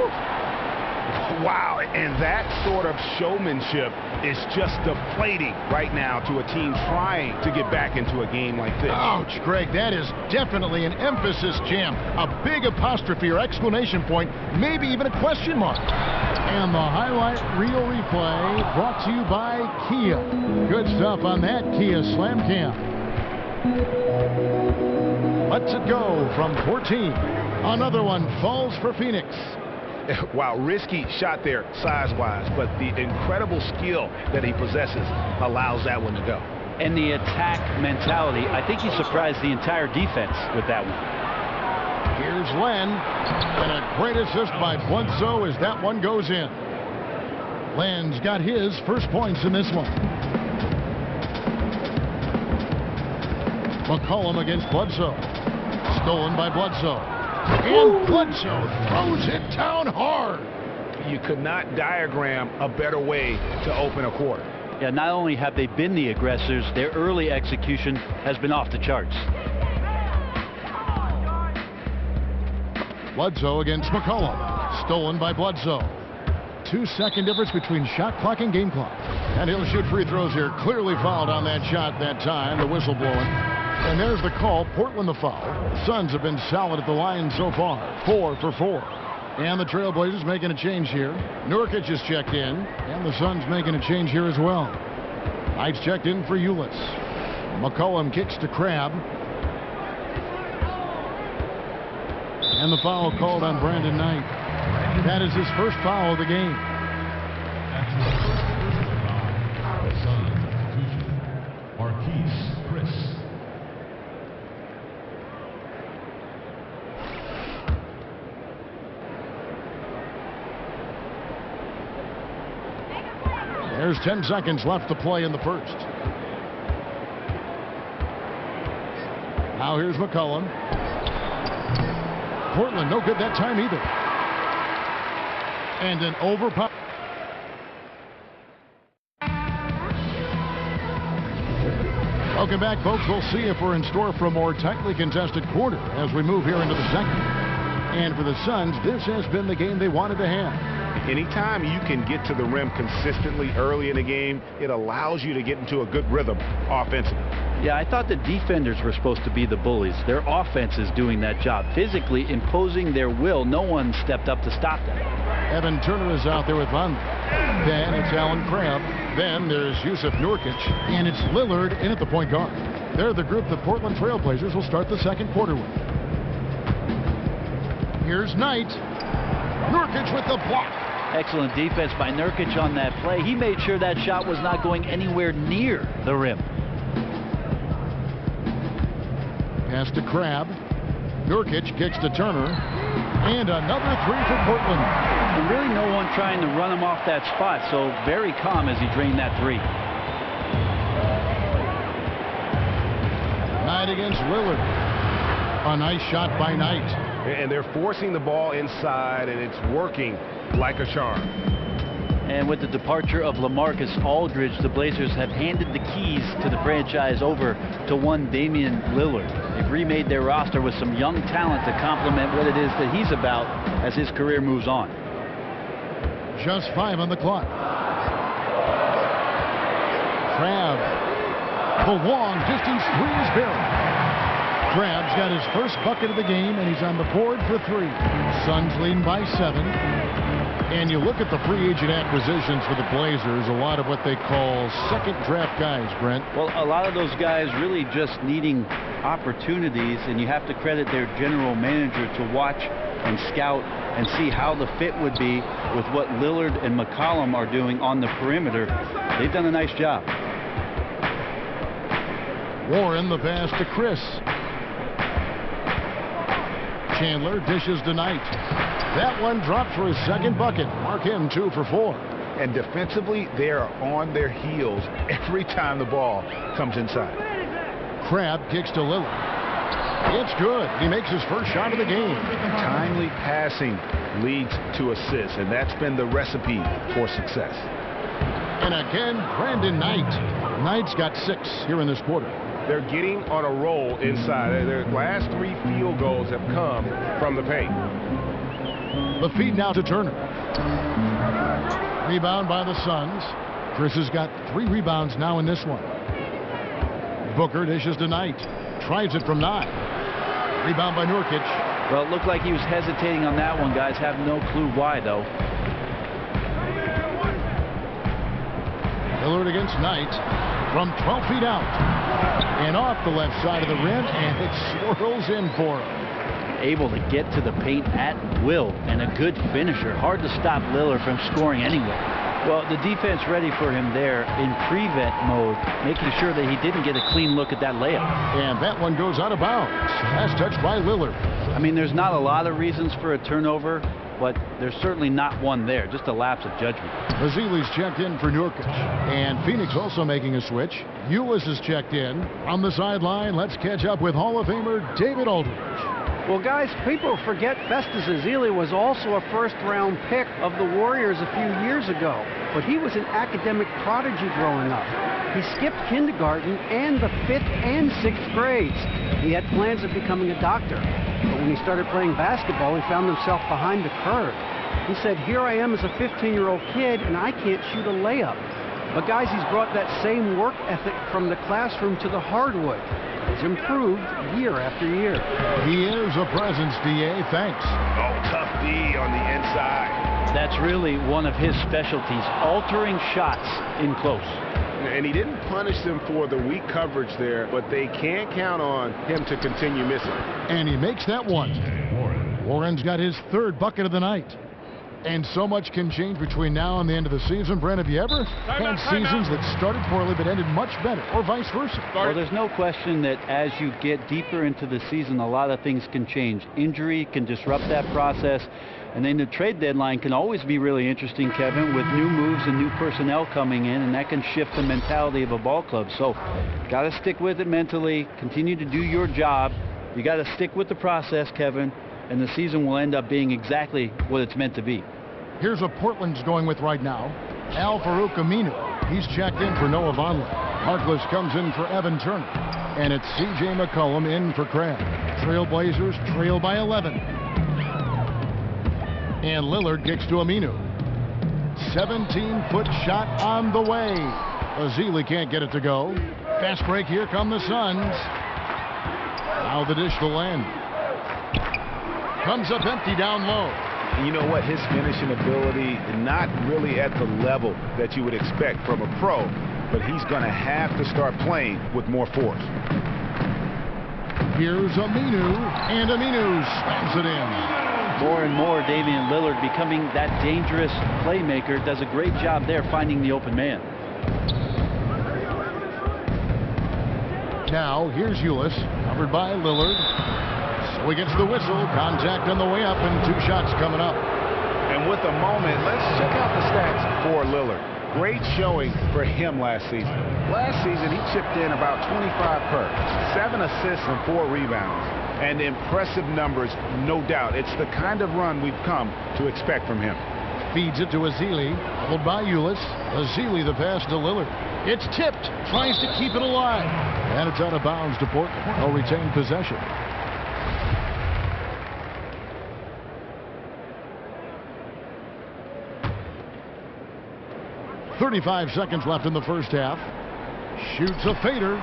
Wow, and that sort of showmanship is just deflating right now to a team trying to get back into a game like this. Ouch, Greg, that is definitely an emphasis jam. A big apostrophe or exclamation point, maybe even a question mark. And the highlight reel replay brought to you by Kia. Good stuff on that Kia Slam Cam. Lets it go from 14. Another one falls for Phoenix. Wow, risky shot there size-wise, but the incredible skill that he possesses allows that one to go. And the attack mentality, I think he surprised the entire defense with that one. Here's Len, and a great assist by Bledsoe as that one goes in. Len's got his first points in this one. McCollum against Bledsoe. Stolen by Bledsoe. And Bledsoe throws it down hard. You could not diagram a better way to open a quarter. Yeah, not only have they been the aggressors, their early execution has been off the charts. Bledsoe against McCollum. Stolen by Bledsoe. 2-second difference between shot clock and game clock. And he'll shoot free throws here. Clearly fouled on that shot that time. The whistle blowing. And there's the call. Portland the foul. The Suns have been solid at the line so far. 4 for 4. And the Trailblazers making a change here. Nurkic is checked in. And the Suns making a change here as well. Knight's checked in for Ulis. McCollum kicks to Crabbe. And the foul called on Brandon Knight. That is his first foul of the game. There's 10 seconds left to play in the first. Now here's McCollum. Portland no good that time either. And an overpower. Welcome back, folks. We'll see if we're in store for a more tightly contested quarter as we move here into the second. And for the Suns, this has been the game they wanted to have. Anytime you can get to the rim consistently early in the game, it allows you to get into a good rhythm offensively. Yeah, I thought the defenders were supposed to be the bullies. Their offense is doing that job, physically imposing their will. No one stepped up to stop them. Evan Turner is out there with Van. Then it's Alan Crabb. Then there's Yusuf Nurkic. And it's Lillard in at the point guard. They're the group the Portland Trailblazers will start the second quarter with. Here's Knight. Nurkic with the block. Excellent defense by Nurkic on that play. He made sure that shot was not going anywhere near the rim. Pass to Crabb. Nurkic kicks to Turner. And another three for Portland. And really no one trying to run him off that spot, so very calm as he drained that three. Knight against Lillard. A nice shot by Knight. And they're forcing the ball inside, and it's working like a charm. And with the departure of LaMarcus Aldridge, the Blazers have handed the keys to the franchise over to one Damian Lillard. They've remade their roster with some young talent to complement what it is that he's about as his career moves on. Just 5 on the clock. Crabb. The long distance three is buried. Crabb's got his first bucket of the game, and he's on the board for 3. Suns leading by 7. And you look at the free agent acquisitions for the Blazers, a lot of what they call second draft guys, Brent. Well, a lot of those guys really just needing opportunities, and you have to credit their general manager to watch and scout and see how the fit would be with what Lillard and McCollum are doing on the perimeter. They've done a nice job. Warren the pass to Chris. Chandler dishes to Knight. That one dropped for his second bucket. Mark him 2 for 4. And defensively, they are on their heels every time the ball comes inside. Crabb kicks to Lillard. It's good. He makes his first shot of the game. Timely passing leads to assists, and that's been the recipe for success. And again, Brandon Knight. Knight's got 6 here in this quarter. They're getting on a roll inside. Their last 3 field goals have come from the paint. The feed now to Turner. Rebound by the Suns. Chris has got 3 rebounds now in this one. Booker dishes to Knight. Tries it from 9. Rebound by Nurkic. Well, it looked like he was hesitating on that one, guys. Have no clue why, though. Lillard against Knight from 12 feet out. And off the left side of the rim, and it swirls in for him. Able to get to the paint at will, and a good finisher. Hard to stop Lillard from scoring anyway. Well, the defense ready for him there in prevent mode, making sure that he didn't get a clean look at that layup. And that one goes out of bounds. Last touch by Lillard. I mean, there's not a lot of reasons for a turnover, but there's certainly not one there. Just a lapse of judgment. Vasili's checked in for Nurkic. And Phoenix also making a switch. Ulis is checked in. On the sideline, let's catch up with Hall of Famer David Aldridge. Well, guys, people forget Festus Ezeli was also a first-round pick of the Warriors a few years ago, but he was an academic prodigy growing up. He skipped kindergarten and the 5th and 6th grades. He had plans of becoming a doctor, but when he started playing basketball, he found himself behind the curve. He said, here I am as a 15-year-old kid, and I can't shoot a layup. But, guys, he's brought that same work ethic from the classroom to the hardwood. He's improved year after year. He is a presence, D.A. Thanks. Oh, tough D on the inside. That's really one of his specialties, altering shots in close. And he didn't punish them for the weak coverage there, but they can't count on him to continue missing. And he makes that one. Warren's got his 3rd bucket of the night. And so much can change between now and the end of the season. Brent, have you ever had seasons that started poorly but ended much better, or vice versa? Well, there's no question that as you get deeper into the season, a lot of things can change. Injury can disrupt that process. And then the trade deadline can always be really interesting, Kevin, with new moves and new personnel coming in, and that can shift the mentality of a ball club. So, got to stick with it mentally, continue to do your job. You got to stick with the process, Kevin, and the season will end up being exactly what it's meant to be. Here's what Portland's going with right now. Al-Farouq Aminu. He's checked in for Noah Vonleh. Harkless comes in for Evan Turner. And it's C.J. McCollum in for Crabb. Trailblazers trail by 11. And Lillard kicks to Aminu. 17-foot shot on the way. Ezeli can't get it to go. Fast break, here come the Suns. Now the dish to Len. Comes up empty down low. You know what? His finishing ability, not really at the level that you would expect from a pro, but he's going to have to start playing with more force. Here's Aminu, and Aminu slams it in. More and more, Damian Lillard becoming that dangerous playmaker. Does a great job there finding the open man. Now, here's Ulis, covered by Lillard. So he gets the whistle. Contact on the way up, and 2 shots coming up. And with a moment, let's check out the stats for Lillard. Great showing for him last season. Last season, he chipped in about 25 per, 7 assists and 4 rebounds. And impressive numbers, no doubt. It's the kind of run we've come to expect from him. Feeds it to Ezeli, followed by Ulis. Ezeli the pass to Lillard. It's tipped, tries to keep it alive. And it's out of bounds to Portland. They'll retain possession. .35 seconds left in the first half. Shoots a fader.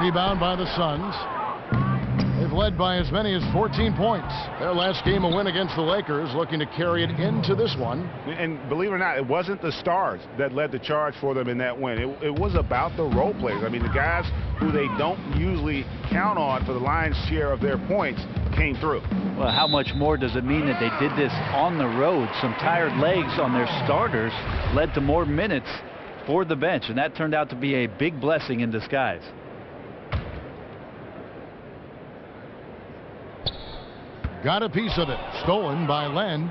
Rebound by the Suns. They've led by as many as 14 points. Their last game, a win against the Lakers, looking to carry it into this one. And believe it or not, it wasn't the stars that led the charge for them in that win. It was about the role players. I mean, the guys who they don't usually count on for the lion's share of their points came through. Well, how much more does it mean that they did this on the road? Some tired legs on their starters led to more minutes for the bench, and that turned out to be a big blessing in disguise. Got a piece of it. Stolen by Len.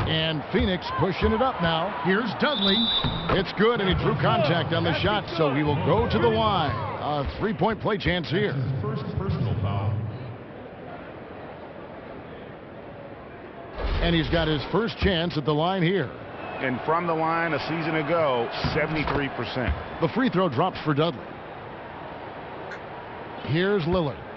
And Phoinex pushing it up now. Here's Dudley. It's good, and he drew contact on the shot, so he will go to the line. A 3-point play chance here. First personal foul. And he's got his first chance at the line here. And from the line a season ago, 73%. The free throw drops for Dudley. Here's Lillard.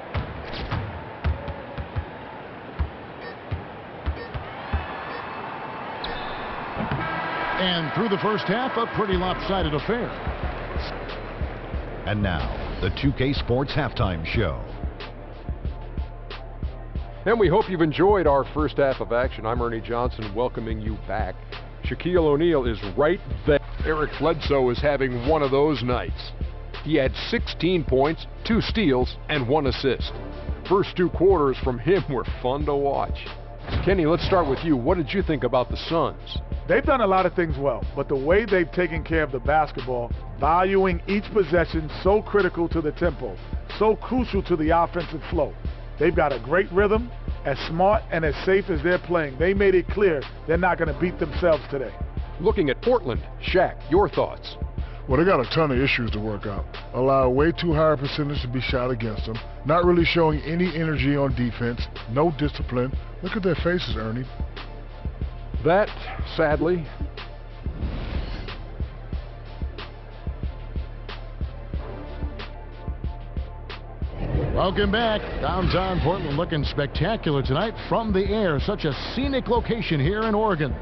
And through the first half, a pretty lopsided affair. And now, the 2K Sports Halftime Show. And we hope you've enjoyed our first half of action. I'm Ernie Johnson, welcoming you back. Shaquille O'Neal is right there. Eric Bledsoe is having one of those nights. He had 16 points, 2 steals, and 1 assist. First 2 quarters from him were fun to watch. Kenny, let's start with you. What did you think about the Suns? They've done a lot of things well, but the way they've taken care of the basketball, valuing each possession, so critical to the tempo, so crucial to the offensive flow. They've got a great rhythm, as smart and as safe as they're playing. They made it clear they're not going to beat themselves today. Looking at Portland, Shaq, your thoughts? Well, they got a ton of issues to work out. Allow way too high a percentage to be shot against them. Not really showing any energy on defense. No discipline. Look at their faces, Ernie. That, sadly, welcome back. Downtown Portland looking spectacular tonight from the air. Such a scenic location here in Oregon.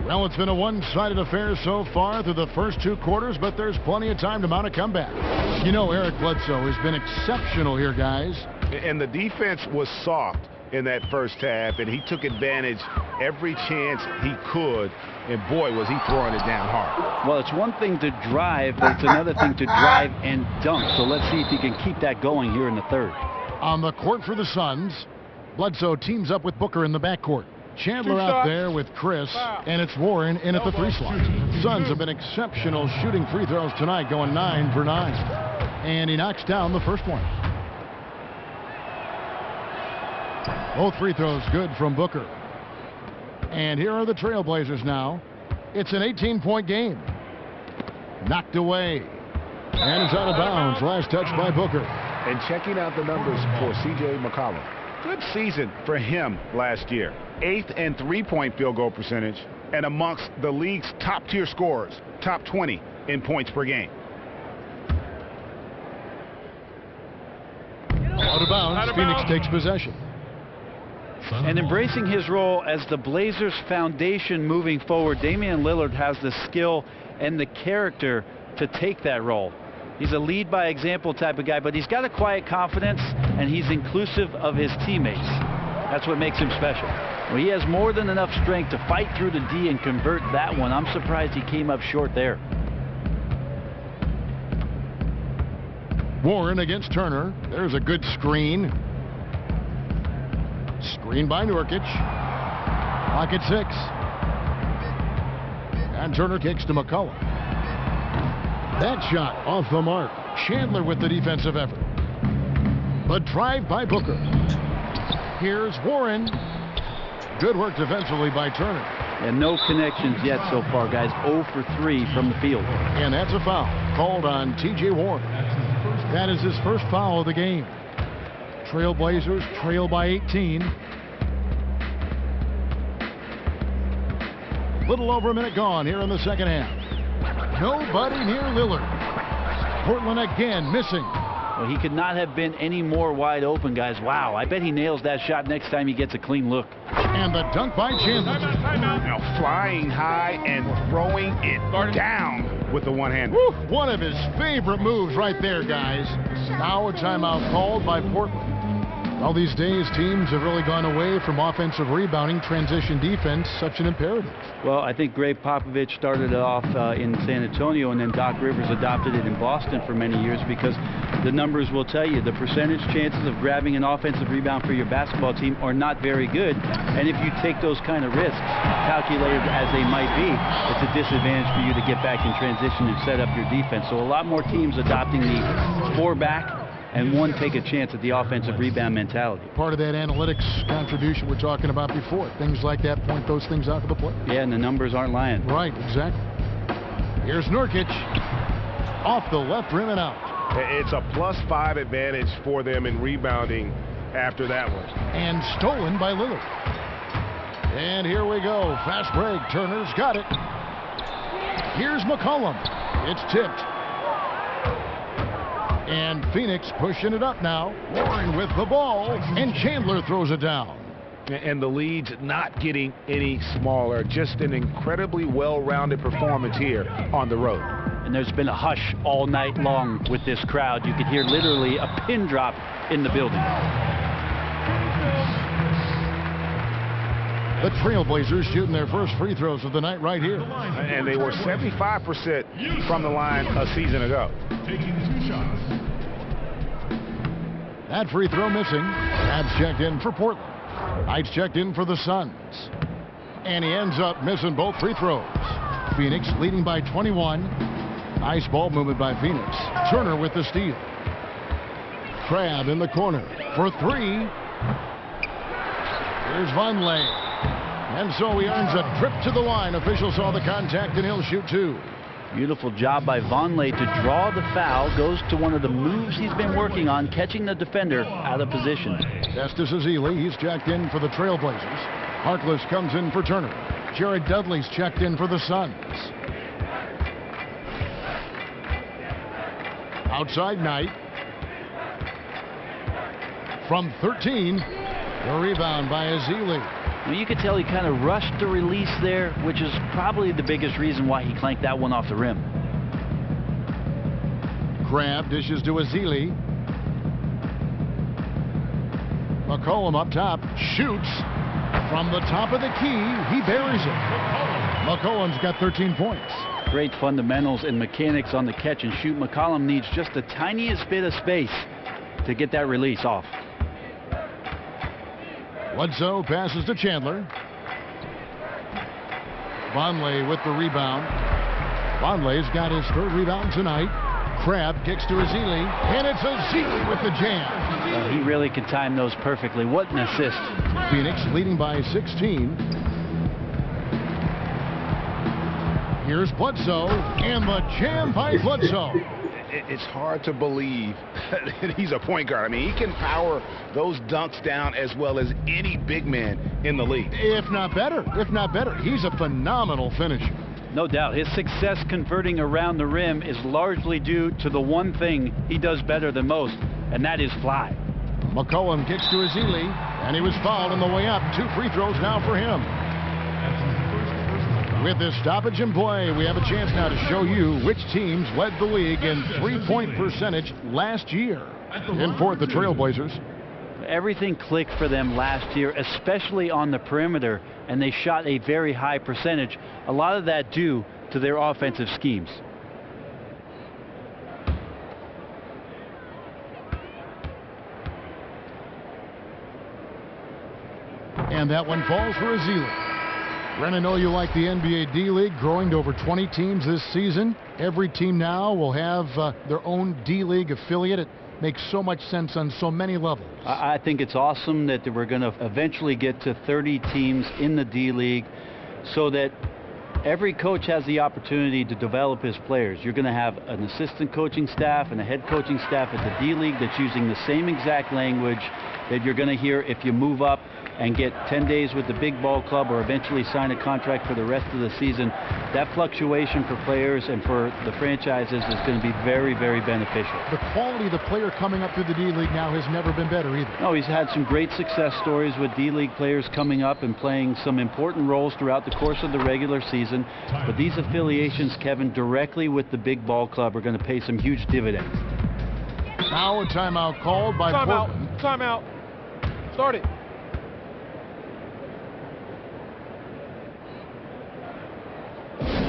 Well, it's been a one-sided affair so far through the first 2 quarters, but there's plenty of time to mount a comeback. You know, Eric Bledsoe has been exceptional here, guys. And the defense was soft in that first half, and he took advantage every chance he could, and boy, was he throwing it down hard. Well, it's one thing to drive, but it's another thing to drive and dunk. So let's see if he can keep that going here in the third. On the court for the Suns, Bledsoe teams up with Booker in the backcourt. Chandler out there with Chris, and it's Warren in at the 3 slot. Suns have been exceptional shooting free throws tonight, going 9 for 9. And he knocks down the first one. Both free throws good from Booker. And here are the Trailblazers now. It's an 18-point game. Knocked away. And it's out of bounds. Last touch by Booker. And checking out the numbers for C.J. McCollum. Good season for him last year. 8th in 3-point field goal percentage and amongst the league's top-tier scorers, top 20 in points per game. Out of bounds. Phoenix takes possession. And embracing his role as the Blazers' foundation moving forward, Damian Lillard has the skill and the character to take that role. He's a lead by example type of guy, but he's got a quiet confidence, and he's inclusive of his teammates. That's what makes him special. Well, he has more than enough strength to fight through the D and convert that one. I'm surprised he came up short there. Warren against Turner. There's a good screen. Screen by Nurkic. Pocket 6. And Turner kicks to McCollum. That shot off the mark. Chandler with the defensive effort. But drive by Booker. Here's Warren. Good work defensively by Turner. And no connections yet so far, guys. 0 for 3 from the field. And that's a foul called on T.J. Warren. That is his first foul of the game. Trailblazers trail by 18. Little over a minute gone here in the second half. Nobody near Lillard. Portland again missing. Well, he could not have been any more wide open, guys. Wow, I bet he nails that shot next time he gets a clean look. And the dunk by Chandler. Now flying high and throwing it down with the one hand. One of his favorite moves right there, guys. Now a timeout called by Portland. All these days, teams have really gone away from offensive rebounding, transition defense, such an imperative. Well, I think Greg Popovich started it off in San Antonio, and then Doc Rivers adopted it in Boston for many years, because the numbers will tell you the percentage chances of grabbing an offensive rebound for your basketball team are not very good. And if you take those kind of risks, calculated as they might be, it's a disadvantage for you to get back in transition and set up your defense. So a lot more teams adopting the 4-back and 1 take a chance at the offensive rebound mentality. Part of that analytics contribution we're talking about before. Things like that point those things out to the play. Yeah, and the numbers aren't lying. Right, exactly. Here's Nurkic. Off the left rim and out. It's a +5 advantage for them in rebounding after that one. And stolen by Lillard. And here we go. Fast break. Turner's got it. Here's McCollum. It's tipped. And Phoenix pushing it up now. Warren with the ball. And Chandler throws it down. And the lead's not getting any smaller. Just an incredibly well-rounded performance here on the road. And there's been a hush all night long with this crowd. You could hear literally a pin drop in the building. The Trailblazers shooting their first free throws of the night right here. And they were 75% from the line a season ago. Taking 2 shots. That free throw missing. That's checked in for Portland. Knight's checked in for the Suns. And he ends up missing both free throws. Phoenix leading by 21. Nice ball movement by Phoenix. Turner with the steal. Crabbe in the corner for 3. Here's Vonleh. And so he earns a trip to the line. Officials saw the contact and he'll shoot 2. Beautiful job by Vonleh to draw the foul. Goes to one of the moves he's been working on, catching the defender out of position. Festus Ezeli, he's checked in for the Trailblazers. Harkless comes in for Turner. Jared Dudley's checked in for the Suns. Outside Knight. From 13, the rebound by Ezeli. Well, you could tell he kind of rushed the release there, which is probably the biggest reason why he clanked that one off the rim. Crabbe dishes to Ezeli. McCollum up top, shoots from the top of the key. He buries it. McCollum's got 13 points. Great fundamentals and mechanics on the catch and shoot. McCollum needs just the tiniest bit of space to get that release off. Bledsoe passes to Chandler. Vonleh with the rebound. Vonleh's got his 3rd rebound tonight. Crabbe kicks to Ezeli, and it's Ezeli with the jam. He really can time those perfectly. What an assist. Phoenix leading by 16. Here's Bledsoe, and the jam by Bledsoe. It's hard to believe that he's a point guard. I mean, he can power those dunks down as well as any big man in the league. If not better. If not better. He's a phenomenal finisher. No doubt. His success converting around the rim is largely due to the one thing he does better than most, and that is fly. McCollum kicks to Azili, and he was fouled on the way up. 2 free throws now for him. With this stoppage in play, we have a chance now to show you which teams led the league in three-point percentage last year. In fourth, the Trailblazers. Everything clicked for them last year, especially on the perimeter, and they shot a very high percentage. A lot of that due to their offensive schemes. And that one falls for Azili. Ren, I know you like the NBA D-League growing to over 20 teams this season. Every team now will have their own D-League affiliate. It makes so much sense on so many levels. I think it's awesome that we're going to eventually get to 30 teams in the D-League so that every coach has the opportunity to develop his players. You're going to have an assistant coaching staff and a head coaching staff at the D-League that's using the same exact language that you're going to hear if you move up and get 10 days with the big ball club or eventually sign a contract for the rest of the season. That fluctuation for players and for the franchises is going to be very, very beneficial. The quality of the player coming up through the D-League now has never been better either. No, he's had some great success stories with D-League players coming up and playing some important roles throughout the course of the regular season. But these affiliations, Kevin, directly with the big ball club are going to pay some huge dividends. Now a timeout called by Portland. Timeout. Start it.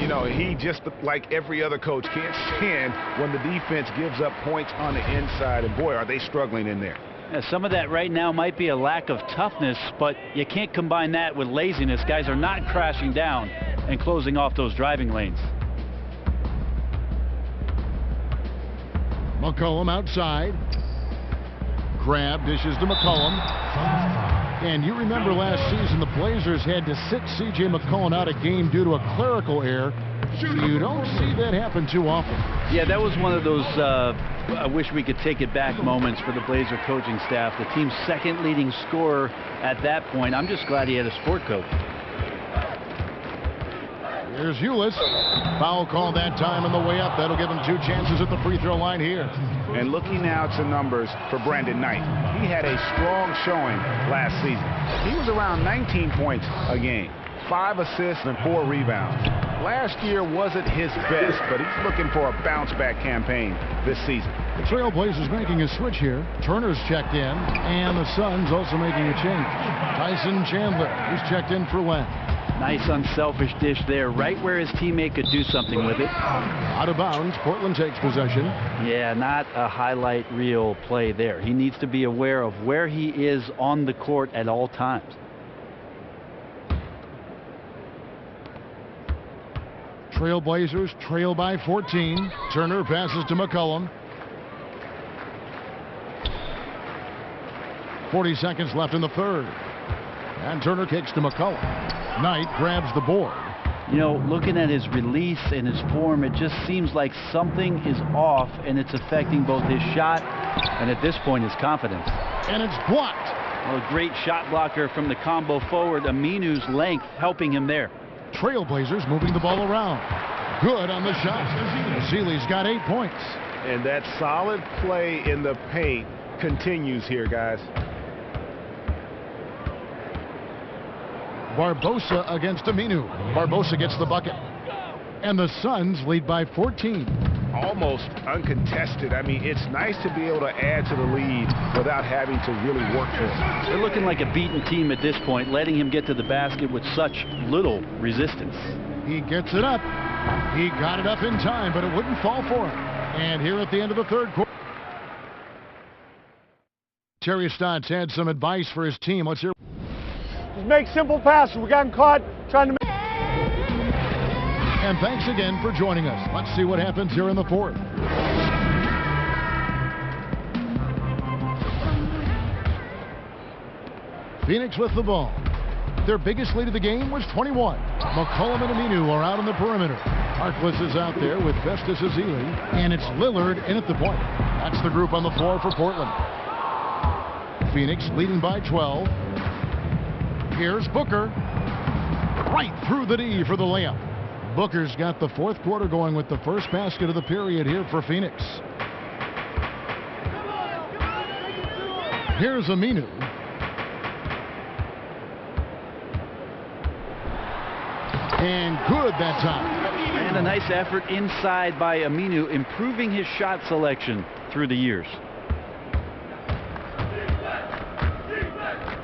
You know, he just, like every other coach, can't stand when the defense gives up points on the inside. And boy, are they struggling in there. Yeah, some of that right now might be a lack of toughness, but you can't combine that with laziness. Guys are not crashing down and closing off those driving lanes. McCollum outside. Grab, dishes to McCollum. And you remember last season the Blazers had to sit C.J. McCollum out a game due to a clerical error. You don't see that happen too often. Yeah, that was one of those I wish we could take it back moments for the Blazer coaching staff. The team's second leading scorer at that point. I'm just glad he had a sport coach. Here's Ulis. Foul call that time on the way up. That'll give him 2 chances at the free throw line here. And looking now to numbers for Brandon Knight. He had a strong showing last season. He was around 19 points a game, 5 assists and 4 rebounds. Last year wasn't his best, but he's looking for a bounce-back campaign this season. The Trailblazers making a switch here. Turner's checked in, and the Suns also making a change. Tyson Chandler, he's checked in for Len. Nice unselfish dish there, right where his teammate could do something with it. Out of bounds, Portland takes possession. Yeah, not a highlight reel play there. He needs to be aware of where he is on the court at all times. Trailblazers trail by 14. Turner passes to McCollum. 40 seconds left in the third. And Turner kicks to McCollum. Knight grabs the board. You know, looking at his release and his form, it just seems like something is off, and it's affecting both his shot and, at this point, his confidence. And it's blocked. Well, a great shot blocker from the combo forward. Aminu's length helping him there. Trailblazers moving the ball around. Good on the shot. Seeley's got 8 points. And that solid play in the paint continues here, guys. Barbosa against Aminu. Barbosa gets the bucket. And the Suns lead by 14. Almost uncontested. I mean, it's nice to be able to add to the lead without having to really work for it. They're looking like a beaten team at this point, letting him get to the basket with such little resistance. He gets it up. He got it up in time, but it wouldn't fall for him. And here at the end of the third quarter, Terry Stotts had some advice for his team. Let's hear. Just make simple passes. We got caught trying to make. And thanks again for joining us. Let's see what happens here in the fourth. Phoenix with the ball. Their biggest lead of the game was 21. McCollum and Aminu are out on the perimeter. Harkless is out there with Festus Ezeli, and it's Lillard in at the point. That's the group on the floor for Portland. Phoenix leading by 12. Here's Booker. Right through the D for the layup. Booker's got the fourth quarter going with the first basket of the period here for Phoenix. Here's Aminu. And good that time. And a nice effort inside by Aminu, improving his shot selection through the years.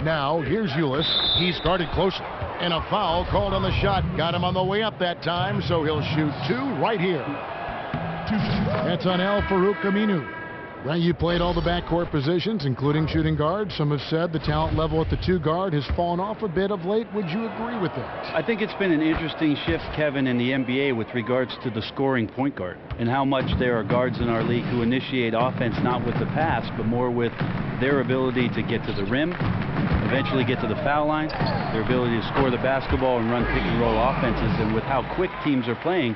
Now, here's Ulis. He's guarded closely. And a foul called on the shot. Got him on the way up that time, so he'll shoot 2 right here. That's on Al-Farouq Aminu. Well, you played all the backcourt positions, including shooting guard. Some have said the talent level at the 2 guard has fallen off a bit of late. Would you agree with that? I think it's been an interesting shift, Kevin, in the NBA with regards to the scoring point guard and how much there are guards in our league who initiate offense not with the pass, but more with their ability to get to the rim, eventually get to the foul line, their ability to score the basketball and run pick and roll offenses. And with how quick teams are playing,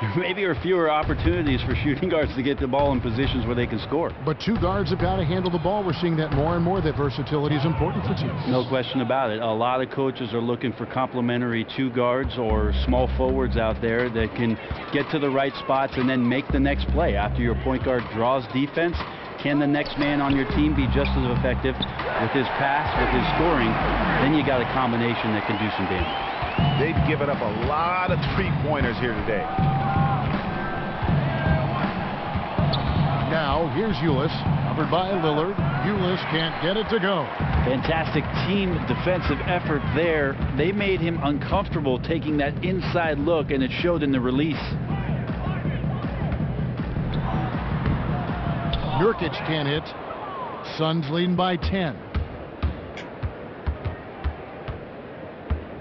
there maybe are fewer opportunities for shooting guards to get the ball in positions where they can score. But 2 guards have got to handle the ball. We're seeing that more and more, that versatility is important for teams. No question about it. A lot of coaches are looking for complementary 2 guards or small forwards out there that can get to the right spots and then make the next play. After your point guard draws defense, can the next man on your team be just as effective with his pass, with his scoring? Then you got a combination that can do some damage. They've given up a lot of three-pointers here today. Now, here's Ulis, covered by Lillard. Ulis can't get it to go. Fantastic team defensive effort there. They made him uncomfortable taking that inside look, and it showed in the release. Nurkic can't hit. Suns leading by 10.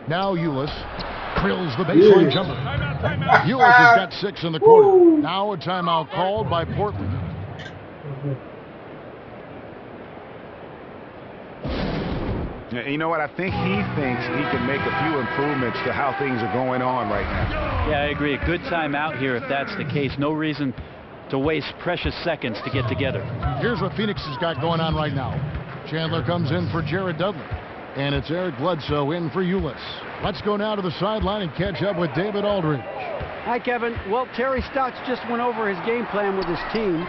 Now Ulis drills the baseline jumper. Ulis has got 6 in the quarter. Now a timeout called by Portland. You know what? I think he thinks he can make a few improvements to how things are going on right now. Yeah, I agree. A good timeout here if that's the case. No reason to waste precious seconds to get together. Here's what Phoenix has got going on right now. Chandler comes in for Jared Dudley. And it's Eric Bledsoe in for Ulis. Let's go now to the sideline and catch up with David Aldridge. Hi, Kevin. Well, Terry Stotts just went over his game plan with his team.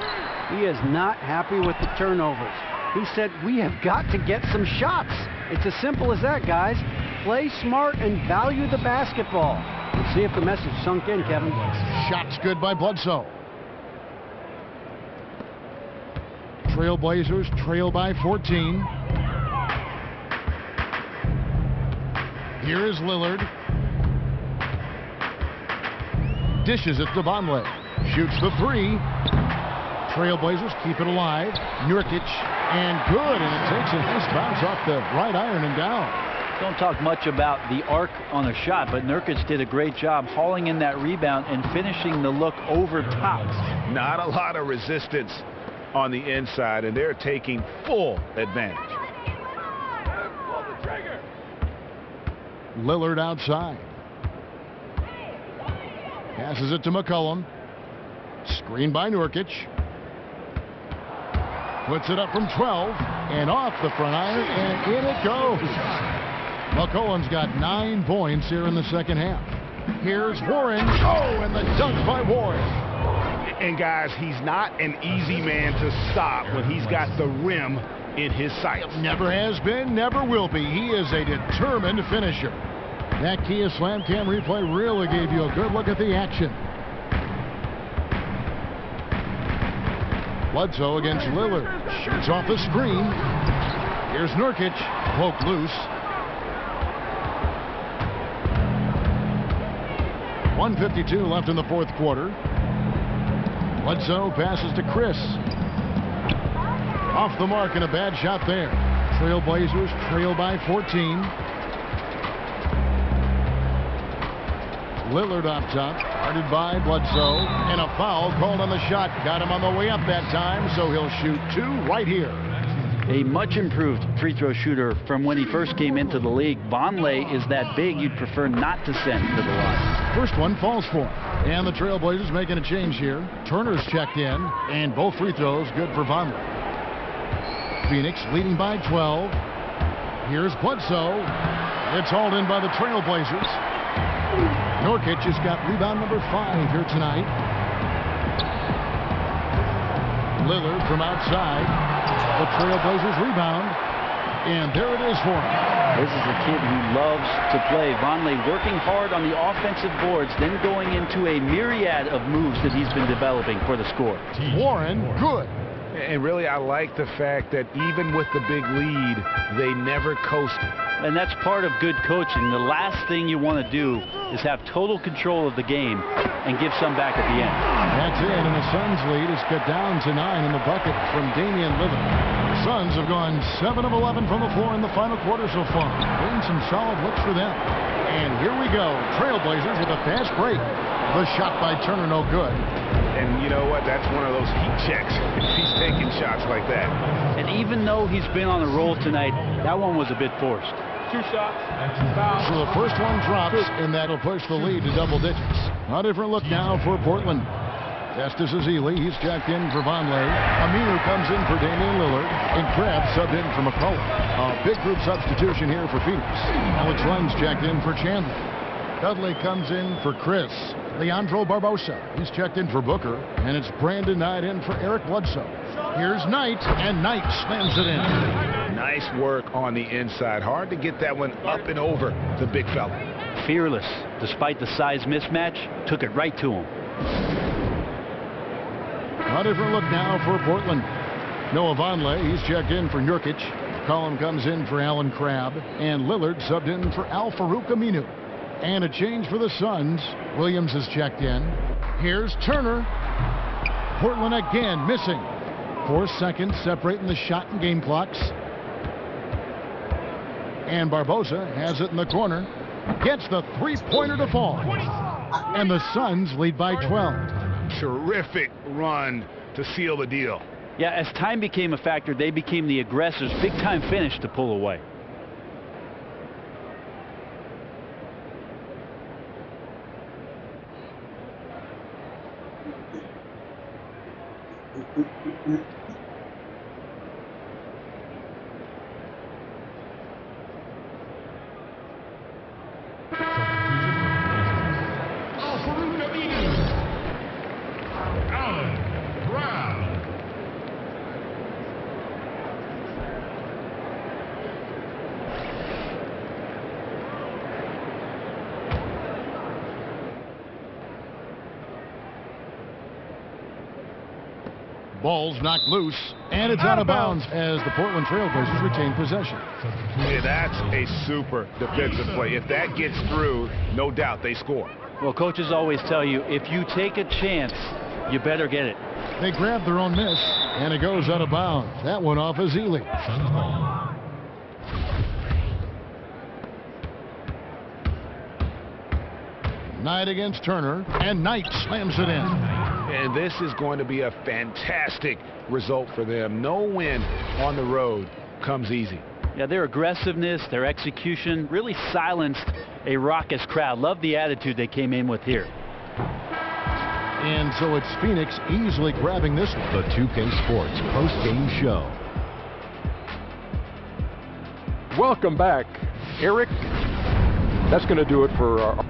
He is not happy with the turnovers. He said, we have got to get some shots. It's as simple as that, guys. Play smart and value the basketball. Let's see if the message sunk in, Kevin. Shots good by Bledsoe. Trailblazers trail by 14. Here is Lillard. Dishes it to Vonleh. Shoots the 3. Trailblazers keep it alive. Nurkic, and good, and it takes a nice bounce off the right iron and down. Don't talk much about the arc on a shot, but Nurkic did a great job hauling in that rebound and finishing the look over top. Not a lot of resistance on the inside, and they're taking full advantage. Lillard outside. Passes it to McCollum. Screen by Nurkic. Puts it up from 12 and off the front iron, and in it goes. McCollum's got 9 points here in the second half. Here's Warren. Oh, and the dunk by Warren. And guys, he's not an easy man to stop when he's got the rim in his sights. Never has been, never will be. He is a determined finisher. That Kia Slam Cam replay really gave you a good look at the action. Bledsoe against Lillard. Shoots off the screen. Here's Nurkic. Poke loose. 1:52 left in the fourth quarter. Bledsoe passes to Chris. Off the mark and a bad shot there. Trailblazers trail by 14. Lillard up top, guarded by Bledsoe, and a foul called on the shot. Got him on the way up that time, so he'll shoot 2 right here. A much improved free throw shooter from when he first came into the league. Vonleh is that big you'd prefer not to send to the line. First one falls for him. And the Trailblazers making a change here. Turner's checked in, and both free throws good for Vonleh. Phoenix leading by 12. Here's Bledsoe. It's hauled in by the Trailblazers. Nurkic has got rebound number 5 here tonight. Lillard from outside. The Trailblazers rebound. And there it is for him. This is a kid who loves to play. Vonleh working hard on the offensive boards, then going into a myriad of moves that he's been developing for the score. Warren, good. And really, I like the fact that even with the big lead, they never coasted. And that's part of good coaching. The last thing you want to do is have total control of the game and give some back at the end. That's it, and the Suns lead is cut down to 9 in the bucket from Damian Lillard. The Suns have gone 7 of 11 from the floor in the final quarter so far. Doing some solid looks for them. And here we go. Trailblazers with a fast break. The shot by Turner, no good. And you know what? That's one of those heat checks if he's taking shots like that. And even though he's been on a roll tonight, that one was a bit forced. 2 shots. So the first one drops, and that'll push the lead to double digits. A different look now for Portland. Estes Ezeli, he's checked in for Vonleh. Aminu comes in for Damian Lillard, and Krabs subbed in for McCullough. A big group substitution here for Phoenix. Alex Len's checked in for Chandler. Dudley comes in for Chris. Leandro Barbosa, he's checked in for Booker, and it's Brandon Knight in for Eric Bledsoe. Here's Knight, and Knight slams it in. Nice work on the inside. Hard to get that one up and over the big fella. Fearless, despite the size mismatch, took it right to him. A different look now for Portland. Noah Vonleh, he's checked in for Nurkic. Collin comes in for Alan Crabb, and Lillard subbed in for Al-Farouq Aminu. And a change for the Suns. Williams is checked in. Here's Turner. Portland again missing. 4 seconds separating the shot and game clocks. And Barbosa has it in the corner. Gets the three-pointer to fall. And the Suns lead by 12. Terrific run to seal the deal. Yeah, as time became a factor, they became the aggressors. Big time finish to pull away. Ball's knocked loose, and it's out of bounds as the Portland Trailblazers retain possession. Yeah, that's a super defensive play. If that gets through, no doubt they score. Well, coaches always tell you, if you take a chance, you better get it. They grab their own miss, and it goes out of bounds. That one off Ezeli. Knight against Turner, and Knight slams it in. And this is going to be a fantastic result for them. No win on the road comes easy. Yeah, their aggressiveness, their execution really silenced a raucous crowd. Love the attitude they came in with here. And so it's Phoenix easily grabbing this one. The 2K Sports post-game show. Welcome back, Eric. That's going to do it for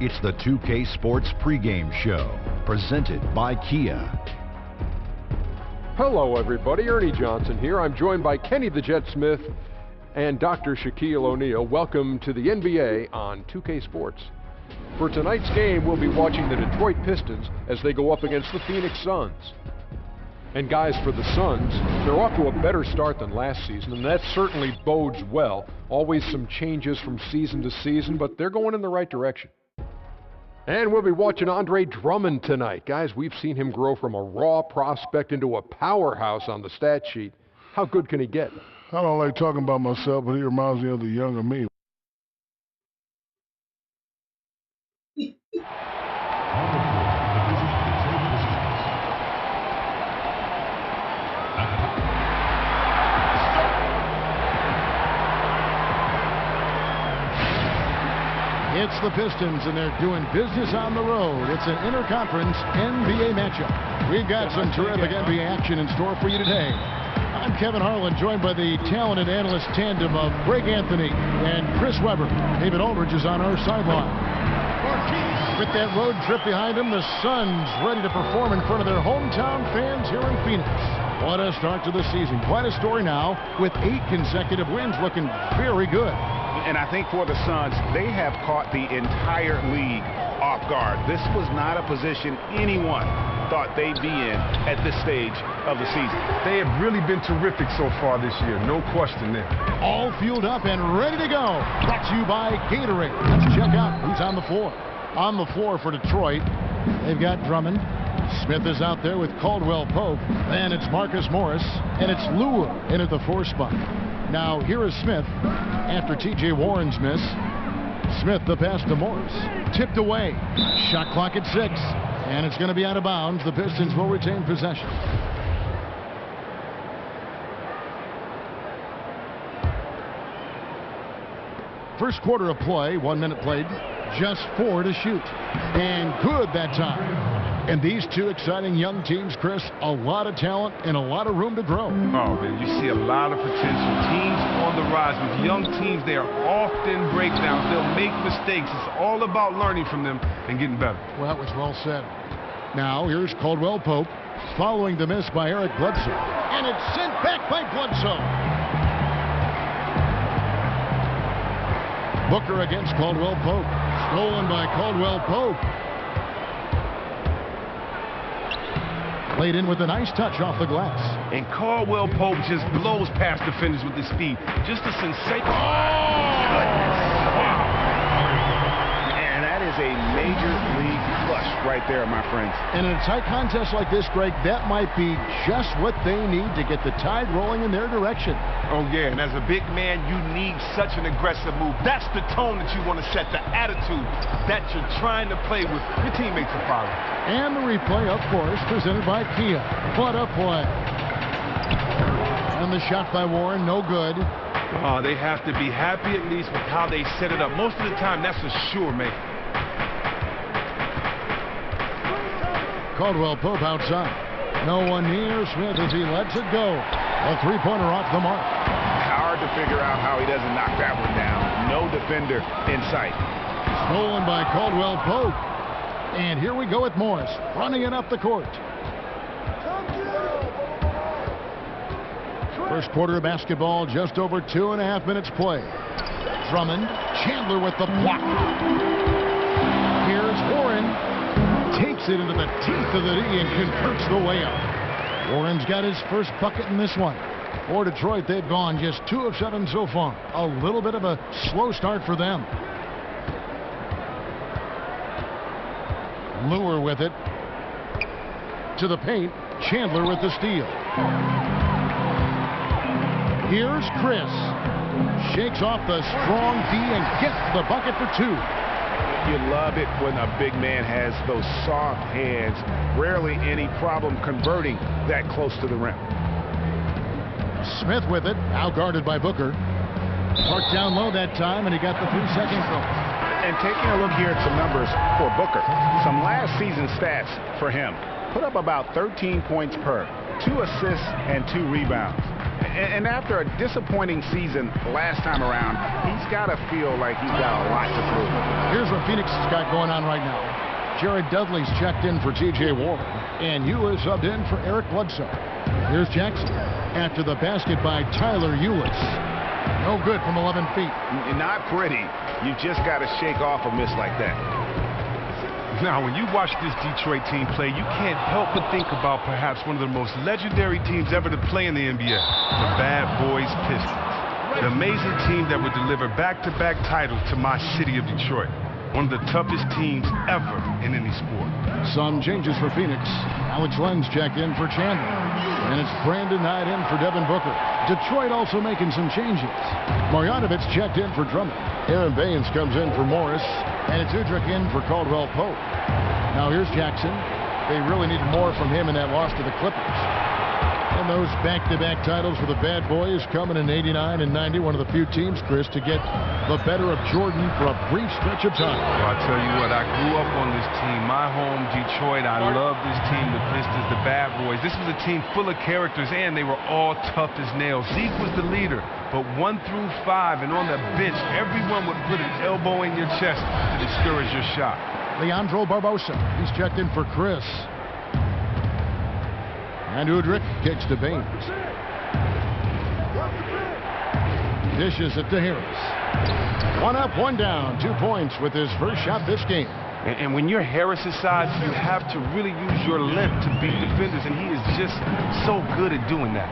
It's the 2K Sports pregame show, presented by Kia. Hello, everybody. Ernie Johnson here. I'm joined by Kenny the Jet Smith and Dr. Shaquille O'Neal. Welcome to the NBA on 2K Sports. For tonight's game, we'll be watching the Detroit Pistons as they go up against the Phoenix Suns. And guys, for the Suns, they're off to a better start than last season, and that certainly bodes well. Always some changes from season to season, but they're going in the right direction. And we'll be watching Andre Drummond tonight. Guys, we've seen him grow from a raw prospect into a powerhouse on the stat sheet. How good can he get? I don't like talking about myself, but he reminds me of the younger me. It's the Pistons, and they're doing business on the road. It's an interconference NBA matchup. We've got some terrific NBA action in store for you today. I'm Kevin Harlan, joined by the talented analyst tandem of Greg Anthony and Chris Webber. David Aldridge is on our sideline. With that road trip behind them, the Suns ready to perform in front of their hometown fans here in Phoenix. What a start to the season. Quite a story now, with 8 consecutive wins, looking very good. And I think for the Suns, they have caught the entire league off guard. This was not a position anyone thought they'd be in at this stage of the season. They have really been terrific so far this year, no question there. All fueled up and ready to go. Brought to you by Gatorade. Let's check out who's on the floor. On the floor for Detroit, they've got Drummond. Smith is out there with Caldwell Pope. Then it's Marcus Morris, and it's Lure in at the 4 spot. Now, here is Smith after T.J. Warren's miss. Smith, the pass to Morris. Tipped away. Shot clock at 6. And it's going to be out of bounds. The Pistons will retain possession. First quarter of play, 1 minute played. Just 4 to shoot. And good that time. And these two exciting young teams, Chris, a lot of talent and a lot of room to grow. Oh, man, you see a lot of potential. Teams on the rise. With young teams, they are often breakdowns. They'll make mistakes. It's all about learning from them and getting better. Well, that was well said. Now, here's Caldwell Pope following the miss by Eric Bledsoe. And it's sent back by Bledsoe. Booker against Caldwell Pope. Stolen by Caldwell Pope. Played in with a nice touch off the glass. And Caldwell Pope just blows past defenders with his speed. Just a sensation. Oh! Goodness. Wow. And that is a major league flush right there, my friends. And in a tight contest like this, Greg, that might be just what they need to get the tide rolling in their direction. Oh, yeah, and as a big man, you need such an aggressive move. That's the tone that you want to set, the attitude that you're trying to play with your teammates to follow. And the replay, of course, presented by Kia. What a play. And the shot by Warren, no good. Oh, they have to be happy at least with how they set it up. Most of the time, that's a sure make. Caldwell Pope outside. No one near Smith as he lets it go. A three-pointer off the mark. Hard to figure out how he doesn't knock that one down. No defender in sight. Stolen by Caldwell Pope. And here we go with Morris, running it up the court. First quarter of basketball, just over 2.5 minutes play. Drummond, Chandler with the block. Here's Warren. Takes it into the teeth of the D and converts the layup. Warren's got his first bucket in this one. For Detroit, they've gone just 2 of 7 so far. A little bit of a slow start for them. Lure with it. To the paint. Chandler with the steal. Here's Chris. Shakes off the strong D and gets the bucket for 2. You love it when a big man has those soft hands. Rarely any problem converting that close to the rim. Smith with it. Now guarded by Booker. Parked down low that time, and he got the 3-second goal. And taking a look here at some numbers for Booker. Some last season stats for him. Put up about 13 points per, 2 assists and 2 rebounds. And after a disappointing season last time around, he's got to feel like he's got a lot to prove. Here's what Phoenix has got going on right now. Jared Dudley's checked in for T.J. Warren, and Eula subbed in for Eric Bledsoe. Here's Jackson after the basket by Tyler Eulis. No good from 11 feet. Not pretty. You just got to shake off a miss like that. Now, when you watch this Detroit team play, you can't help but think about perhaps one of the most legendary teams ever to play in the NBA, the Bad Boys Pistons. The amazing team that would deliver back-to-back titles to my city of Detroit. One of the toughest teams ever in any sport. Some changes for Phoenix. Alex Len's checked in for Chandler. And it's Brandon Knight in for Devin Booker. Detroit also making some changes. Marjanovic checked in for Drummond. Aaron Baines comes in for Morris. And it's Udrich in for Caldwell Pope. Now here's Jackson. They really needed more from him in that loss to the Clippers. And those back-to-back titles for the Bad Boys coming in 89 and 90. One of the few teams, Chris, to get the better of Jordan for a brief stretch of time. Well, I tell you what, I grew up on this team. My home, Detroit. I love this team, the Pistons, the Bad Boys. This was a team full of characters, and they were all tough as nails. Zeke was the leader, but 1 through 5, and on the bench, everyone would put an elbow in your chest to discourage your shot. Leandro Barbosa, he's checked in for Chris. And Udrich kicks to Baines. Dishes it to Harris. 1 up, 1 down. 2 points with his first shot this game. And when you're Harris's side, you have to really use your length to beat defenders, and he is just so good at doing that.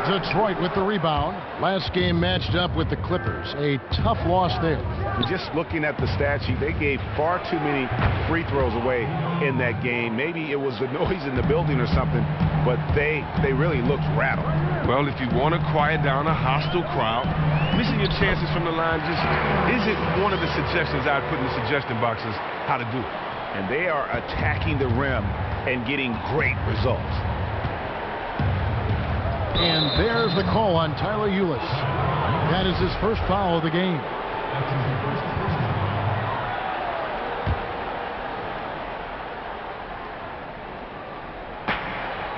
Detroit with the rebound. Last game matched up with the Clippers. A tough loss there. Just looking at the stat sheet, they gave far too many free throws away in that game. Maybe it was the noise in the building or something, but they really looked rattled. Well, if you want to quiet down a hostile crowd, missing your chances from the line just isn't one of the suggestions I'd put in the suggestion boxes how to do it. And they are attacking the rim and getting great results. And there's the call on Tyler Eulis. That is his first foul of the game.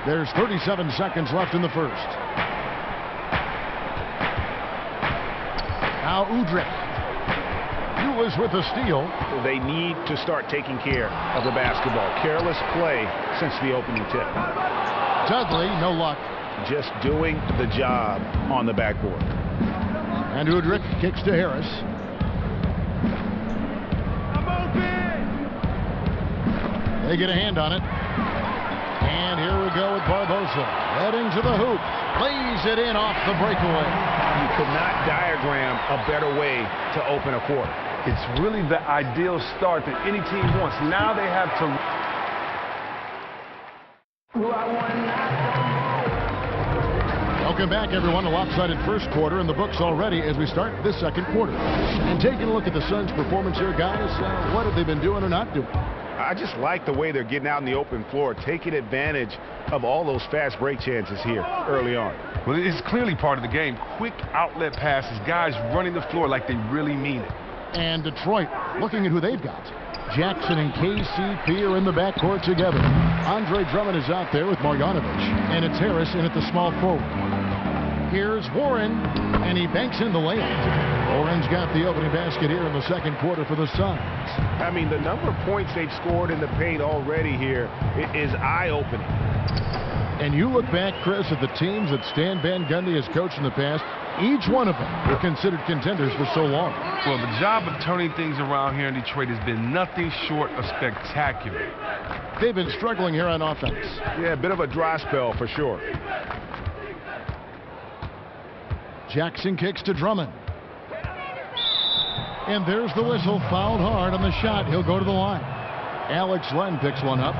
There's 37 seconds left in the first. Now Udrich. Eulis with the steal. They need to start taking care of the basketball. Careless play since the opening tip. Dudley, no luck. Just doing the job on the backboard. And Udrich kicks to Harris. They get a hand on it. And here we go with Barbosa. Heading to the hoop. Plays it in off the breakaway. You could not diagram a better way to open a quarter. It's really the ideal start that any team wants. Now they have to... Welcome back, everyone. A lopsided first quarter in the books already as we start this second quarter. And taking a look at the Suns' performance here, guys, what have they been doing or not doing? I just like the way they're getting out in the open floor, taking advantage of all those fast break chances here early on. Well, it's clearly part of the game. Quick outlet passes, guys running the floor like they really mean it. And Detroit, looking at who they've got. Jackson and KCP are in the backcourt together. Andre Drummond is out there with Marjanovic. And it's Harris in at the small forward. Here's Warren, and he banks in the layup. Warren's got the opening basket here in the second quarter for the Suns. I mean, the number of points they've scored in the paint already here is eye-opening. And you look back, Chris, at the teams that Stan Van Gundy has coached in the past, each one of them were considered contenders for so long. Well, the job of turning things around here in Detroit has been nothing short of spectacular. They've been struggling here on offense. Yeah, a bit of a dry spell for sure. Jackson kicks to Drummond. And there's the whistle, fouled hard on the shot. He'll go to the line. Alex Len picks one up.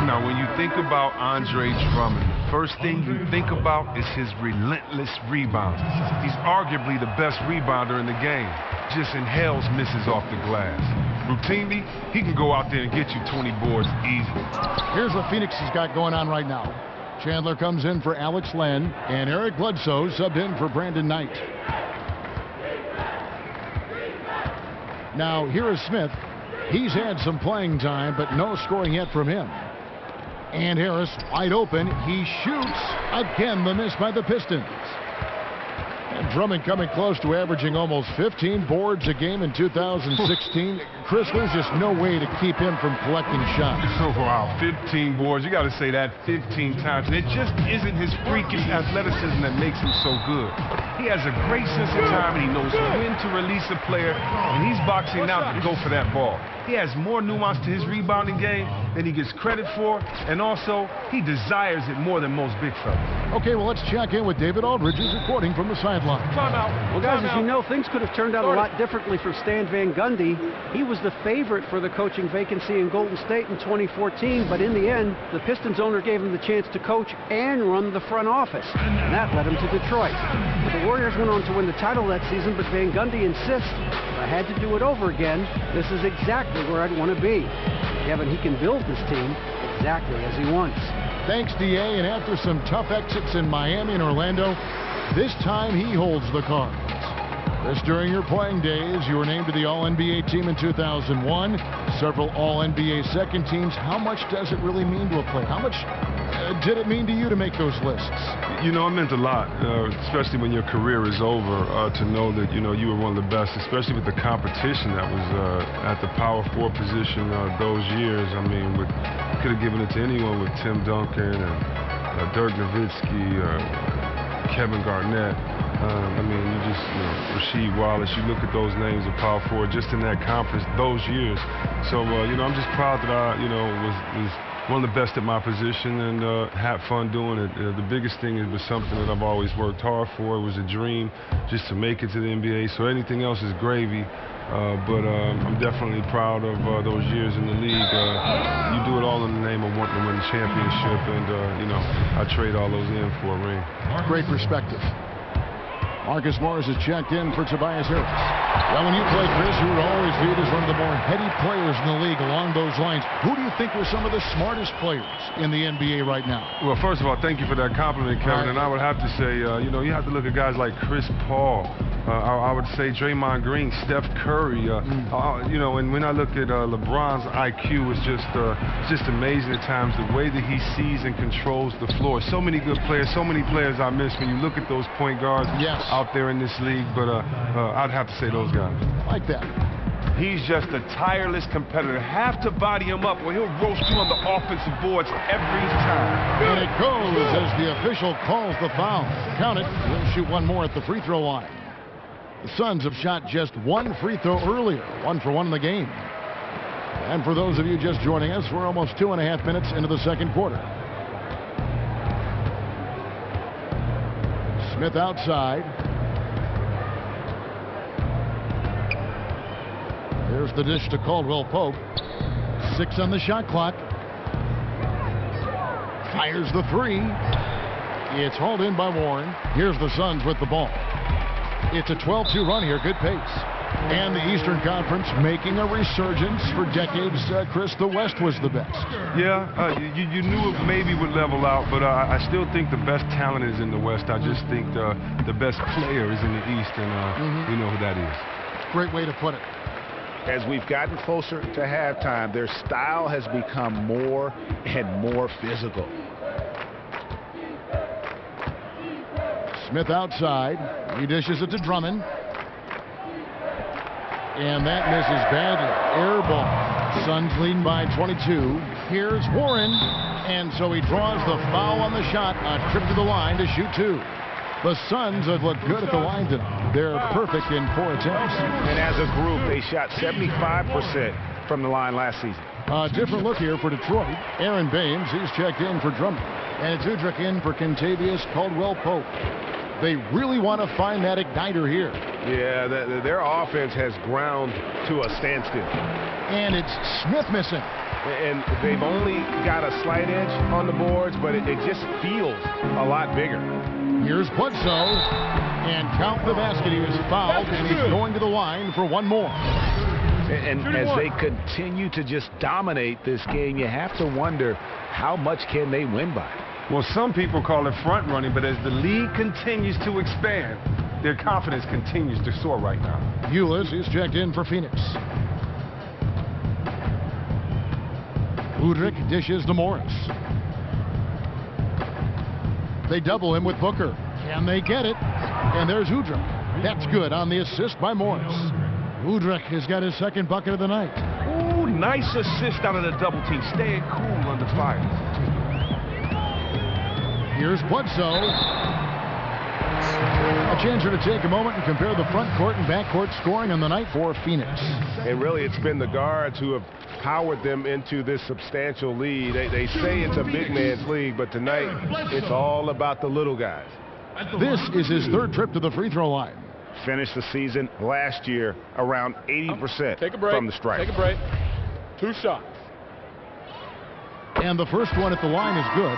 Now, when you think about Andre Drummond, the first thing you think about is his relentless rebounds. He's arguably the best rebounder in the game. Just inhales misses off the glass. Routinely, he can go out there and get you 20 boards easy. Here's what Phoenix has got going on right now. Chandler comes in for Alex Len, and Eric Bledsoe subbed in for Brandon Knight. Now, here is Smith. He's had some playing time, but no scoring yet from him. And Harris wide open. He shoots. Again, the miss by the Pistons. And Drummond coming close to averaging almost 15 boards a game in 2016. Chris, there's just no way to keep him from collecting shots. Oh, wow, 15 boards. You got to say that 15 times. And it just isn't his freakish athleticism that makes him so good. He has a great sense of time, and he knows when to release a player, and he's boxing out to go for that ball. He has more nuance to his rebounding game than he gets credit for, and also he desires it more than most big fellas. Okay, well, let's check in with David Aldridge, who's reporting from the sideline. Well, guys, as you know, things could have turned out a lot differently for Stan Van Gundy. He was the favorite for the coaching vacancy in Golden State in 2014, but in the end, the Pistons owner gave him the chance to coach and run the front office, and that led him to Detroit. But the Warriors went on to win the title that season, but Van Gundy insists, if I had to do it over again, this is exactly where I'd want to be. Kevin, he can build this team exactly as he wants. Thanks, D.A., and after some tough exits in Miami and Orlando, this time he holds the cards. Chris, during your playing days, you were named to the All-NBA team in 2001, several All-NBA second teams. How much does it really mean to a player? How much did it mean to you to make those lists? You know, it meant a lot, especially when your career is over, to know that, you know, you were one of the best, especially with the competition that was at the power forward position those years. I mean, could have given it to anyone with Tim Duncan and Dirk Nowitzki, Kevin Garnett. I mean, Rasheed Wallace, you look at those names of power forward just in that conference those years. So, you know, I'm just proud that I, you know, was one of the best at my position and had fun doing it. The biggest thing was something that I've always worked hard for. It was a dream just to make it to the NBA. So anything else is gravy. But I'm definitely proud of those years in the league. You do it all in the name of wanting to win the championship, and you know, I trade all those in for a ring. Great perspective. Marcus Morris has checked in for Tobias Harris. Well, when you played, Chris, you were always viewed as one of the more heady players in the league along those lines. Who do you think were some of the smartest players in the NBA right now? Well, first of all, thank you for that compliment, Kevin. And I would have to say, you know, you have to look at guys like Chris Paul. I would say Draymond Green, Steph Curry. You know, and when I look at LeBron's IQ, it's just amazing at times the way that he sees and controls the floor. So many good players, so many players I miss when you look at those point guards out there in this league. But I'd have to say those guys. Like that. He's just a tireless competitor. Have to body him up or he'll roast you on the offensive boards every time. And it goes as the official calls the foul. Count it. He'll shoot one more at the free throw line. The Suns have shot just one free throw earlier, 1 for 1 in the game. And for those of you just joining us, we're almost 2.5 minutes into the second quarter. Smith outside. Here's the dish to Caldwell Pope. 6 on the shot clock. Fires the three. It's hauled in by Warren. Here's the Suns with the ball. It's a 12-2 run here. Good pace. And the Eastern Conference making a resurgence. For decades, Chris, the West was the best. Yeah, you knew it maybe would level out, but I still think the best talent is in the West. I just think the best player is in the East, and we know who that is. Great way to put it. As we've gotten closer to halftime, their style has become more and more physical. Smith outside. He dishes it to Drummond. And that misses badly. Air ball. Suns leading by 22. Here's Warren. And so he draws the foul on the shot. A trip to the line to shoot 2. The Suns have looked good at the line tonight. They're perfect in 4 attempts. And as a group, they shot 75% from the line last season. A different look here for Detroit. Aaron Baines, he's checked in for Drummond. And it's Udrich in for Kentavious Caldwell-Pope. They really want to find that igniter here. Yeah, their offense has ground to a standstill. And it's Smith missing. And they've only got a slight edge on the boards, but it just feels a lot bigger. Here's Bledsoe. And count the basket. He was fouled, and he's going to the line for one more. And as they continue to just dominate this game, you have to wonder, how much can they win by? Well, some people call it front running, but as the league continues to expand, their confidence continues to soar right now. Ulis is checked in for Phoenix. Udrich dishes to Morris. They double him with Booker. Can they get it? And there's Udrih. That's good on the assist by Morris. Udrih has got his second bucket of the night. Ooh, nice assist out of the double team. Staying cool under fire. Here's Bledsoe. A chance here to take a moment and compare the front court and back court scoring on the night for Phoenix. And really, it's been the guards who have powered them into this substantial lead. They say it's a big man's league, but tonight it's all about the little guys. This is his third trip to the free throw line. Finished the season last year around 80% from the stripe. Take a break. 2 shots. And the first one at the line is good.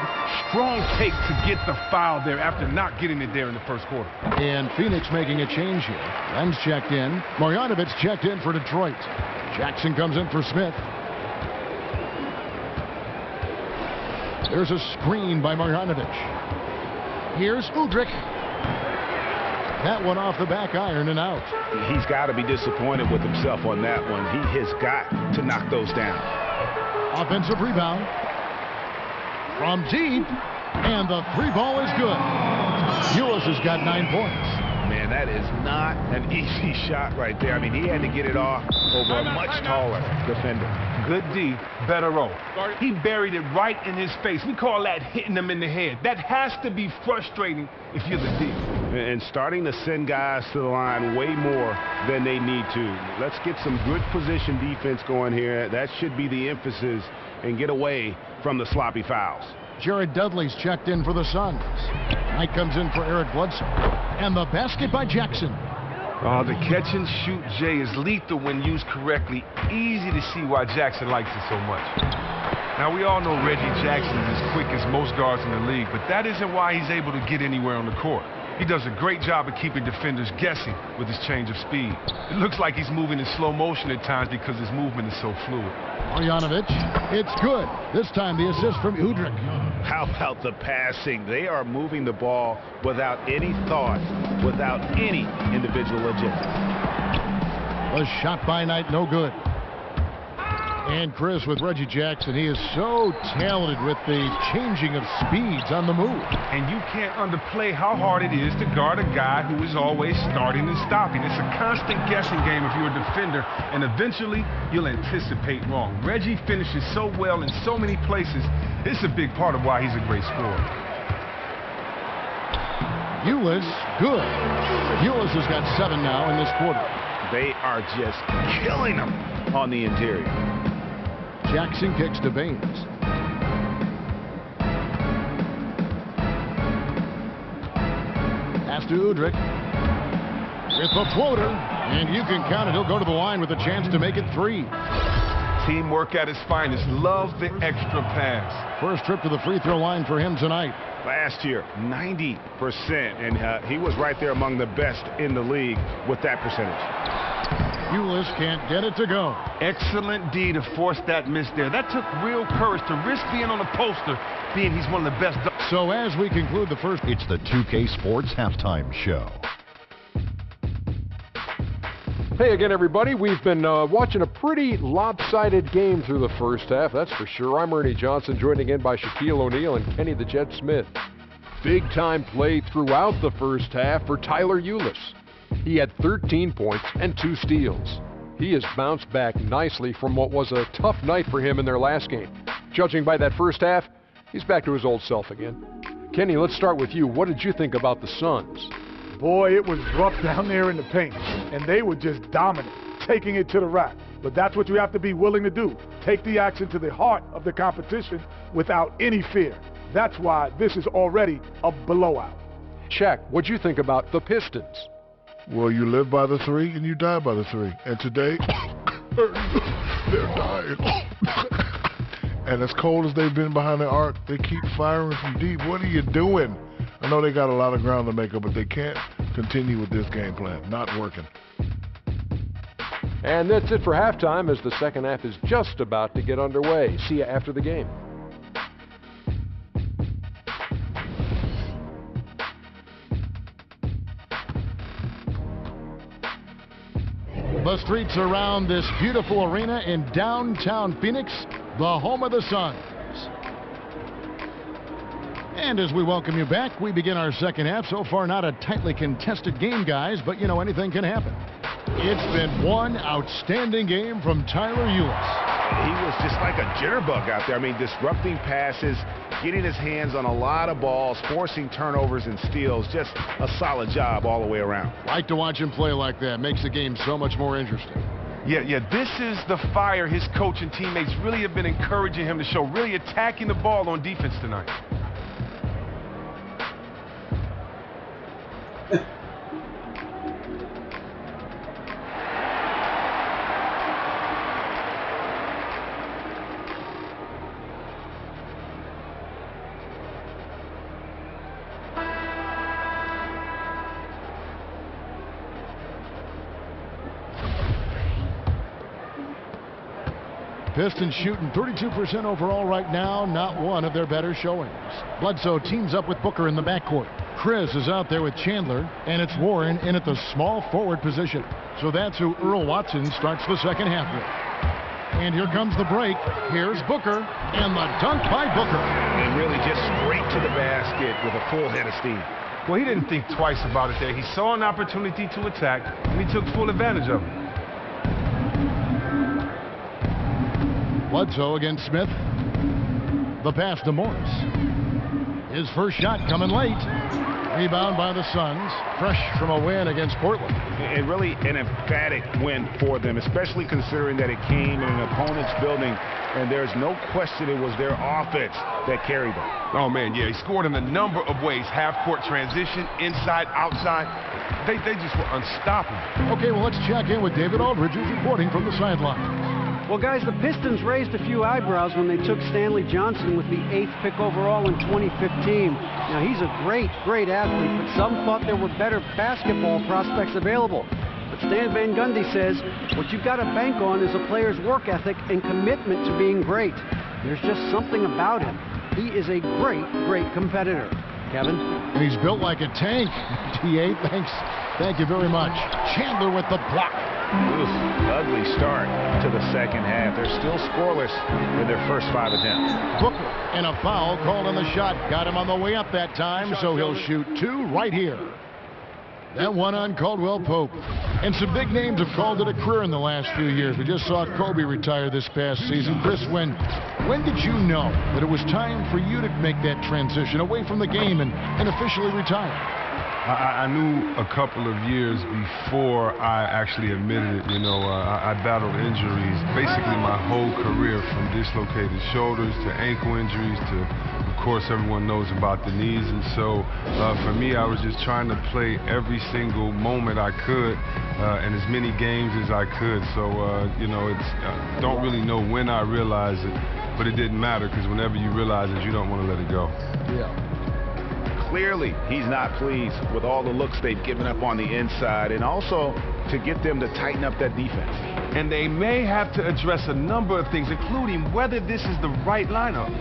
Strong take to get the foul there after not getting it there in the first quarter. And Phoenix making a change here. Len's checked in. Marjanovic checked in for Detroit. Jackson comes in for Smith. There's a screen by Marjanovic. Here's Udrih. That one off the back iron and out. He's got to be disappointed with himself on that one. He has got to knock those down. Offensive rebound. From deep. And the 3 ball is good. Ulis has got 9 points. Man, that is not an easy shot right there. I mean, he had to get it off over a much taller defender. Good D, better O. He buried it right in his face. We call that hitting him in the head. That has to be frustrating if you're the D. And starting to send guys to the line way more than they need to. Let's get some good position defense going here. That should be the emphasis, and get away from the sloppy fouls. Jared Dudley's checked in for the Suns. Knight comes in for Eric Bledsoe. And the basket by Jackson. Oh, the catch and shoot, Jay, is lethal when used correctly. Easy to see why Jackson likes it so much. Now, we all know Reggie Jackson is as quick as most guards in the league, but that isn't why he's able to get anywhere on the court. He does a great job of keeping defenders guessing with his change of speed. It looks like he's moving in slow motion at times because his movement is so fluid. Marjanovic, it's good. This time the assist from Udrih. How about the passing? They are moving the ball without any thought, without any individual agenda. A shot by Knight, no good. And Chris with Reggie Jackson, he is so talented with the changing of speeds on the move. And you can't underplay how hard it is to guard a guy who is always starting and stopping. It's a constant guessing game if you're a defender, and eventually you'll anticipate wrong. Reggie finishes so well in so many places. It's a big part of why he's a great scorer. Ulis, good. Ulis has got 7 now in this quarter. They are just killing them on the interior. Jackson kicks to Baines. Pass to Udrih. With a floater. And you can count it. He'll go to the line with a chance to make it 3. Teamwork at its finest. Love the extra pass. First trip to the free throw line for him tonight. Last year, 90%. And he was right there among the best in the league with that percentage. Ulis can't get it to go. Excellent D to force that miss there. That took real courage to risk being on the poster, being he's one of the best. So as we conclude the first... It's the 2K Sports Halftime Show. Hey again, everybody. We've been watching a pretty lopsided game through the first half, that's for sure. I'm Ernie Johnson, joined again by Shaquille O'Neal and Kenny the Jet Smith. Big-time play throughout the first half for Tyler Ulis. He had 13 points and 2 steals. He has bounced back nicely from what was a tough night for him in their last game. Judging by that first half, he's back to his old self again. Kenny, let's start with you. What did you think about the Suns? Boy, it was rough down there in the paint, and they were just dominant, taking it to the rack. But that's what you have to be willing to do. Take the action to the heart of the competition without any fear. That's why this is already a blowout. Shaq, what'd you think about the Pistons? Well, you live by the 3 and you die by the 3. And today, they're dying. And as cold as they've been behind the arc, they keep firing from deep. What are you doing? I know they got a lot of ground to make up, but they can't continue with this game plan. Not working. And that's it for halftime, as the second half is just about to get underway. See you after the game. The streets around this beautiful arena in downtown Phoenix, the home of the Suns. And as we welcome you back, we begin our second half. So far, not a tightly contested game, guys, but you know, anything can happen. It's been one outstanding game from Tyler Eulis. He was just like a jitterbug out there. I mean, disrupting passes, getting his hands on a lot of balls, forcing turnovers and steals. Just a solid job all the way around. Like to watch him play like that. Makes the game so much more interesting. Yeah, this is the fire his coach and teammates really have been encouraging him to show, really attacking the ball on defense tonight. Pistons shooting 32% overall right now, not one of their better showings. Bledsoe teams up with Booker in the backcourt. Chris is out there with Chandler, and it's Warren in at the small forward position. So that's who Earl Watson starts the second half with. And here comes the break. Here's Booker, and the dunk by Booker. And really just straight to the basket with a full head of steam. Well, he didn't think twice about it there. He saw an opportunity to attack, and he took full advantage of it. Bledsoe against Smith. The pass to Morris. His first shot coming late. Rebound by the Suns. Fresh from a win against Portland. And really an emphatic win for them, especially considering that it came in an opponent's building, and there's no question it was their offense that carried them. Oh, man, yeah, he scored in a number of ways. Half-court transition, inside, outside. They just were unstoppable. Okay, well, let's check in with David Aldridge, who's reporting from the sideline. Well, guys, the Pistons raised a few eyebrows when they took Stanley Johnson with the 8th pick overall in 2015. Now, he's a great athlete, but some thought there were better basketball prospects available. But Stan Van Gundy says what you've got to bank on is a player's work ethic and commitment to being great. There's just something about him. He is a great competitor. Kevin? And he's built like a tank. TA, thanks. Thank you very much. Chandler with the block. Oof, ugly start to the second half. They're still scoreless in their first 5 attempts. Booker and a foul called on the shot. Got him on the way up that time, so he'll shoot 2 right here. That one on Caldwell Pope. And some big names have called it a career in the last few years. We just saw Kobe retire this past season. Chris, when did you know that it was time for you to make that transition away from the game and officially retire? I knew a couple of years before I actually admitted it. You know, I battled injuries basically my whole career, from dislocated shoulders to ankle injuries to, of course, everyone knows about the knees. And so for me, I was just trying to play every single moment I could and as many games as I could. So, you know, don't really know when I realized it, but it didn't matter, because whenever you realize it, you don't want to let it go. Yeah. Clearly, he's not pleased with all the looks they've given up on the inside, and also to get them to tighten up that defense. And they may have to address a number of things, including whether this is the right lineup.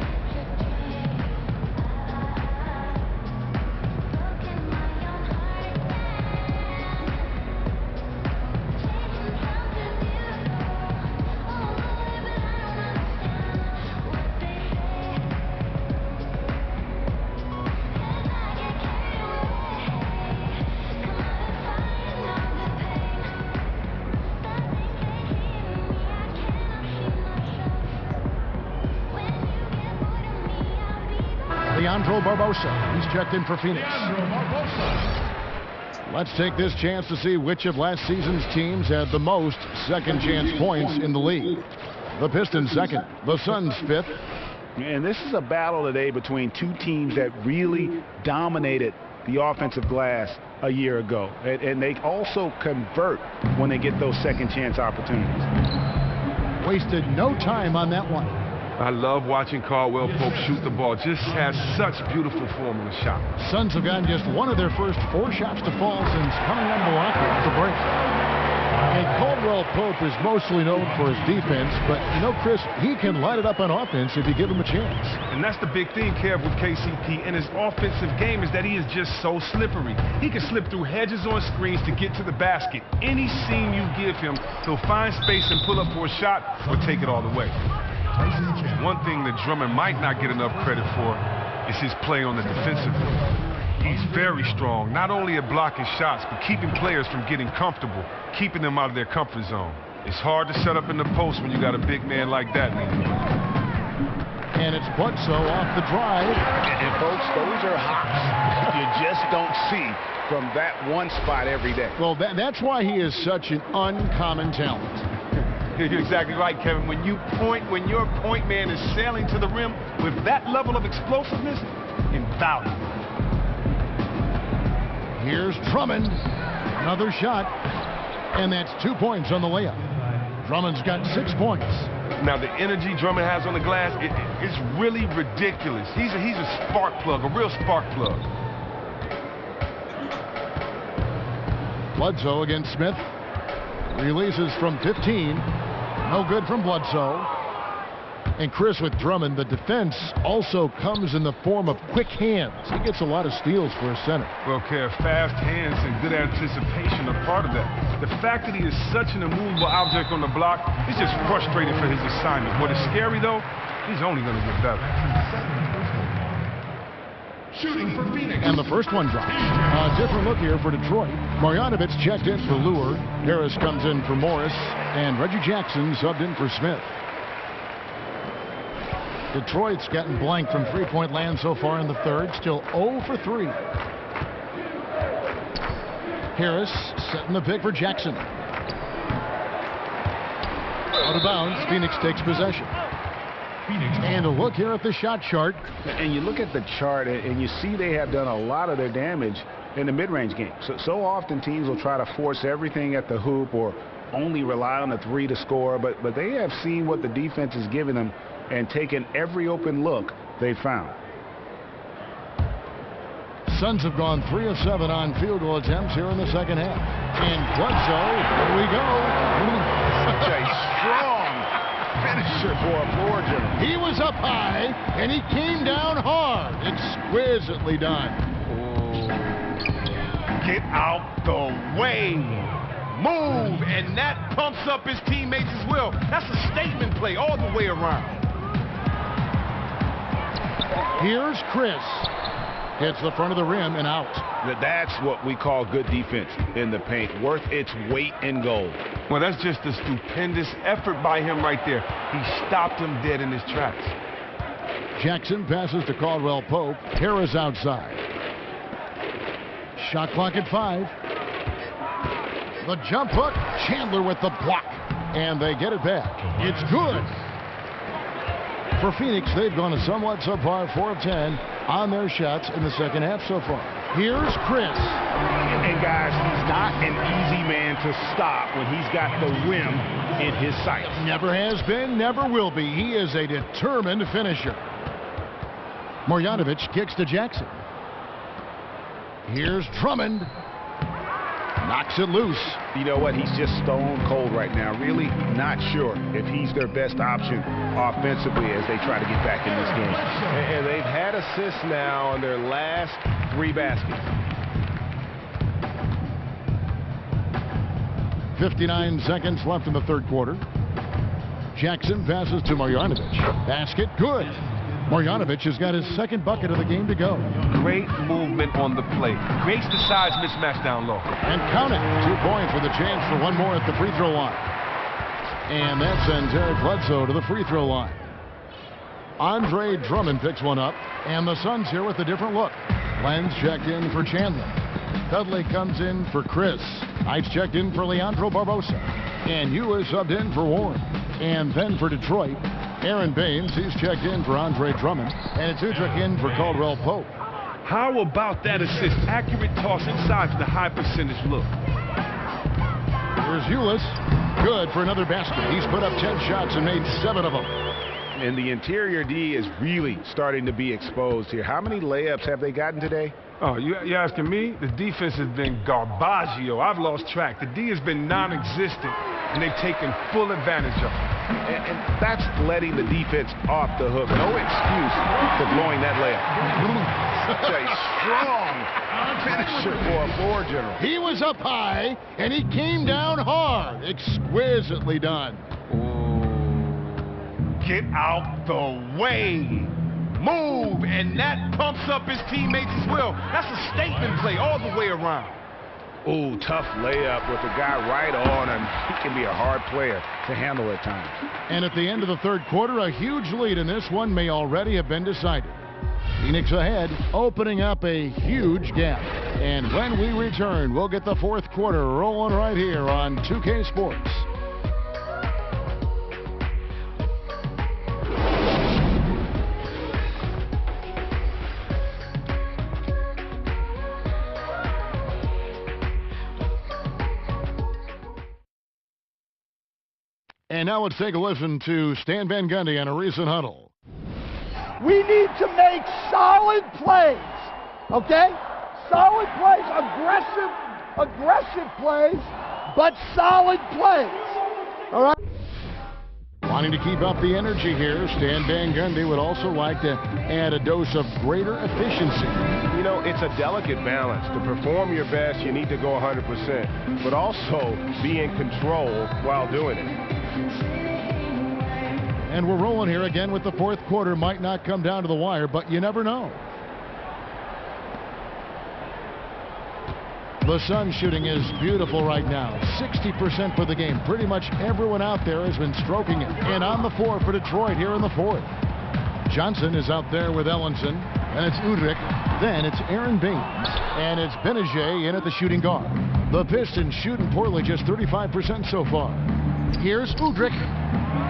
Leandro Barbosa. He's checked in for Phoenix. Let's take this chance to see which of last season's teams had the most second chance points in the league. The Pistons second, the Suns fifth. And this is a battle today between two teams that really dominated the offensive glass a year ago. And they also convert when they get those second chance opportunities. Wasted no time on that one. I love watching Caldwell Pope shoot the ball. Just has such beautiful form on the shot. Suns have gotten just one of their first 4 shots to fall since coming on Milwaukee at the break. And Caldwell Pope is mostly known for his defense, but you know, Chris, he can light it up on offense if you give him a chance. And that's the big thing, Kev, with KCP and his offensive game, is that he is just so slippery. He can slip through hedges on screens to get to the basket. Any seam you give him, he'll find space and pull up for a shot or take it all the way. One thing that Drummond might not get enough credit for is his play on the defensive end. He's very strong, not only at blocking shots, but keeping players from getting comfortable, keeping them out of their comfort zone. It's hard to set up in the post when you got a big man like that. And it's Bledsoe off the drive. And folks, those are hops you just don't see from that one spot every day. Well, that's why he is such an uncommon talent. You're exactly right, Kevin. When your point man is sailing to the rim with that level of explosiveness, invaluable. Here's Drummond. Another shot. And that's 2 points on the layup. Drummond's got 6 points. Now, the energy Drummond has on the glass, it's really ridiculous. He's a spark plug, a real spark plug. Bledsoe against Smith. Releases from 15. No good from Bledsoe. And Chris, with Drummond, the defense also comes in the form of quick hands. He gets a lot of steals for a center. Well, Kev, fast hands and good anticipation are part of that. The fact that he is such an immovable object on the block is just frustrating for his assignment. What is scary, though, he's only going to get better. Shooting for Phoenix. And the first one drops. A different look here for Detroit. Marjanovic checked in for Lure. Harris comes in for Morris. And Reggie Jackson subbed in for Smith. Detroit's gotten blank from three-point land so far in the third. Still 0 for 3. Harris setting the pick for Jackson. Out of bounds. Phoenix takes possession. And a look here at the shot chart. And you look at the chart and you see they have done a lot of their damage in the mid-range game. So often teams will try to force everything at the hoop or only rely on the three to score. But they have seen what the defense is giving them and taken every open look they found. Suns have gone 3 of 7 on field goal attempts here in the second half. And Bledsoe, here we go. Such a strong finisher for a floor general. He was up high, and he came down hard. Exquisitely done. Get out the way. Move, and that pumps up his teammates as well. That's a statement play all the way around. Here's Chris. Hits the front of the rim and out. That's what we call good defense in the paint. Worth its weight in gold. Well, that's just a stupendous effort by him right there. He stopped him dead in his tracks. Jackson passes to Caldwell Pope. Harris outside. Shot clock at 5. The jump hook. Chandler with the block. And they get it back. It's good. For Phoenix, they've gone a somewhat subpar 4 of 10 on their shots in the second half so far. Here's Chris. And guys, he's not an easy man to stop when he's got the rim in his sights. Never has been, never will be. He is a determined finisher. Marjanovic kicks to Jackson. Here's Drummond. Knocks it loose. You know what? He's just stone cold right now. Really not sure if he's their best option offensively as they try to get back in this game. And they've had assists now on their last 3 baskets. 59 seconds left in the third quarter. Jackson passes to Marjanovic. Basket good. Marjanovic has got his second bucket of the game to go. Great movement on the play. Creates the size mismatch down low. And count it. 2 points with a chance for one more at the free throw line. And that sends Eric Bledsoe to the free throw line. Andre Drummond picks one up. And the Suns here with a different look. Lenz checked in for Chandler. Dudley comes in for Chris. Knights checked in for Leandro Barbosa. And Hugh is subbed in for Warren. And then for Detroit, Aaron Baines, he's checked in for Andre Drummond, and it's Udrich in for Caldwell Pope. How about that assist? Accurate toss inside for the high percentage look. Here's Ulis. Good for another basket. He's put up 10 shots and made 7 of them. And the interior D is really starting to be exposed here. How many layups have they gotten today? Oh, you're asking me? The defense has been garbaggio. I've lost track. The D has been non-existent, and they've taken full advantage of it. And that's letting the defense off the hook. No excuse for blowing that layup. Such a strong finisher for a floor general. He was up high, and he came down hard. Exquisitely done. Get out the way. move, and that pumps up his teammates as well. That's a statement play all the way around. Ooh, tough layup with the guy right on him. He can be a hard player to handle at times. And at the end of the third quarter, a huge lead in this one may already have been decided. Phoenix ahead, opening up a huge gap. And when we return, we'll get the fourth quarter rolling right here on 2K Sports. And now let's take a listen to Stan Van Gundy on a recent huddle. We need to make solid plays, okay? Solid plays, aggressive plays, but solid plays, all right? Wanting to keep up the energy here, Stan Van Gundy would also like to add a dose of greater efficiency. You know, it's a delicate balance. To perform your best, you need to go 100%, but also be in control while doing it. And we're rolling here again with the fourth quarter. Might not come down to the wire, but you never know. The sun shooting is beautiful right now. 60% for the game. Pretty much everyone out there has been stroking it. And on the floor for Detroit here in the fourth. Johnson is out there with Ellenson. And it's Udrich. Then it's Aaron Baines. And it's Benajay in at the shooting guard. The Pistons shooting poorly, just 35% so far. Here's Udrich.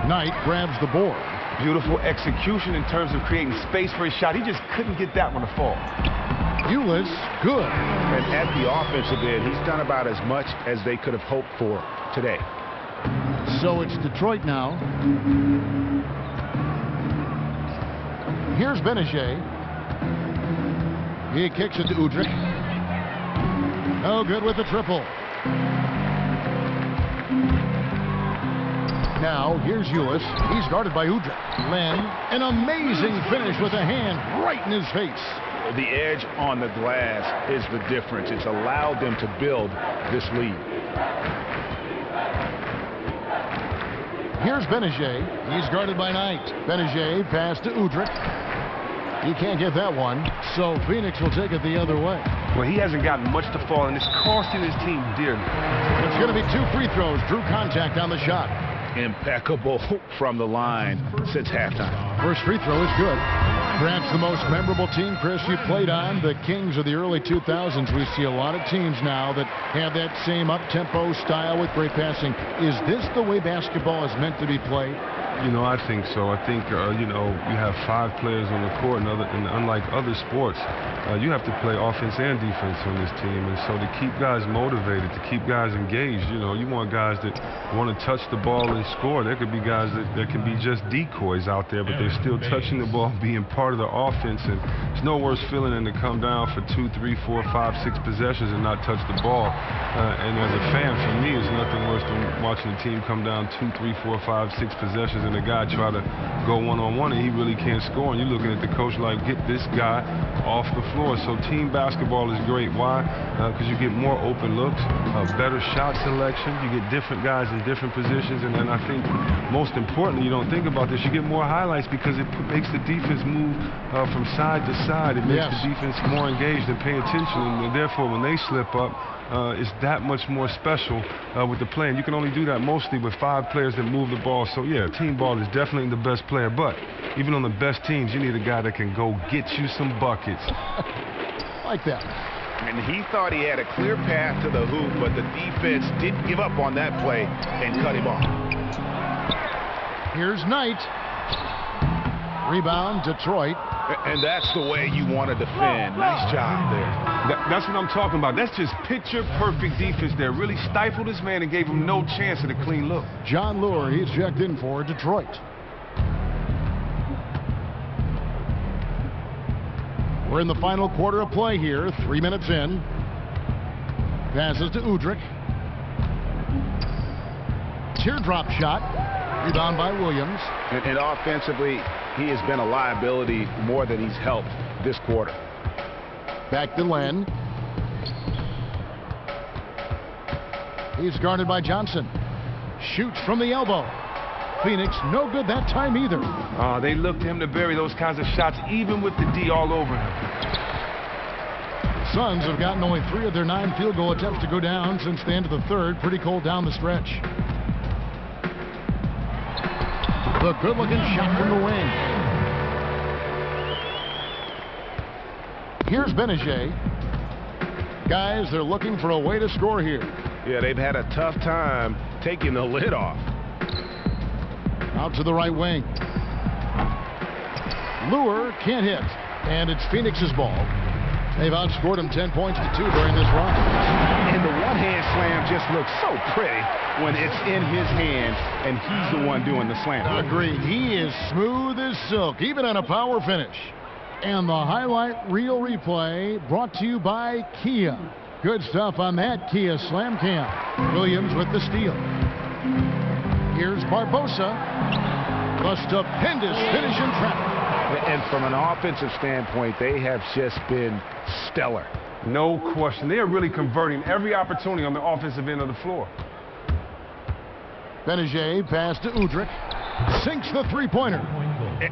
Knight grabs the board. Beautiful execution in terms of creating space for his shot. He just couldn't get that one to fall. Ulis, good. And at the offensive end, he's done about as much as they could have hoped for today. So it's Detroit now. Here's Benajay. He kicks it to Udrich. No good with the triple. Now, here's Ulis. He's guarded by Udrich. Len, an amazing finish with a hand right in his face. The edge on the glass is the difference. It's allowed them to build this lead. Here's Benajay. He's guarded by Knight. Benajay pass to Udrich. He can't get that one, so Phoenix will take it the other way. Well, he hasn't gotten much to fall, and it's costing his team dearly. It's going to be 2 free throws. Drew contact on the shot. Impeccable from the line since halftime. First free throw is good. Perhaps the most memorable team, Chris, you played on, the Kings of the early 2000s. We see a lot of teams now that have that same up-tempo style with great passing. Is this the way basketball is meant to be played? You know, I think so. I think, you know, you have 5 players on the court, and unlike other sports, you have to play offense and defense on this team. And so to keep guys motivated, to keep guys engaged, you know, you want guys that want to touch the ball and score. There could be guys that can be just decoys out there, but they're still touching the ball, being part of the offense. And it's no worse feeling than to come down for 2, 3, 4, 5, 6 possessions and not touch the ball. And as a fan, for me, it's nothing worse than watching the team come down 2, 3, 4, 5, 6 possessions and the guy try to go one-on-one and he really can't score, and you're looking at the coach like, get this guy off the floor. So team basketball is great. Why? Because you get more open looks, better shot selection, you get different guys in different positions, and then I think most importantly, you don't think about this, you get more highlights because it makes the defense move from side to side. It makes the defense more engaged and pay attention, and therefore when they slip up, it's that much more special with the play. And you can only do that mostly with 5 players that move the ball. So yeah, team ball is definitely the best player, but even on the best teams, you need a guy that can go get you some buckets. Like that. And he thought he had a clear path to the hoop, but the defense didn't give up on that play and cut him off. Here's Knight. Rebound, Detroit. And that's the way you want to defend. Nice job there. That's what I'm talking about. That's just picture-perfect defense there. Really stifled this man and gave him no chance at a clean look. John Lure, he's checked in for Detroit. We're in the final quarter of play here. 3 minutes in. Passes to Udrich. Teardrop shot. Rebound by Williams. And offensively, he has been a liability more than he's helped this quarter. Back to Len. He's guarded by Johnson. Shoots from the elbow. Phoinex, no good that time either. They look to him to bury those kinds of shots, even with the D all over him. Suns have gotten only 3 of their 9 field goal attempts to go down since the end of the third. Pretty cold down the stretch. The good-looking shot from the wing. Here's Benajay. Guys, they're looking for a way to score here. Yeah, they've had a tough time taking the lid off. Out to the right wing. Lure can't hit. And it's Phoenix's ball. They've outscored him 10 points to 2 during this run. And the one-hand slam just looks so pretty when it's in his hands and he's the one doing the slam. Agreed. He is smooth as silk, even on a power finish. And the highlight reel replay brought to you by Kia. Good stuff on that Kia Slam Cam. Williams with the steal. Here's Barbosa. The stupendous finish in traffic. And from an offensive standpoint, they have just been stellar. No question. They are really converting every opportunity on the offensive end of the floor. Benajay pass to Udrich. Sinks the three-pointer.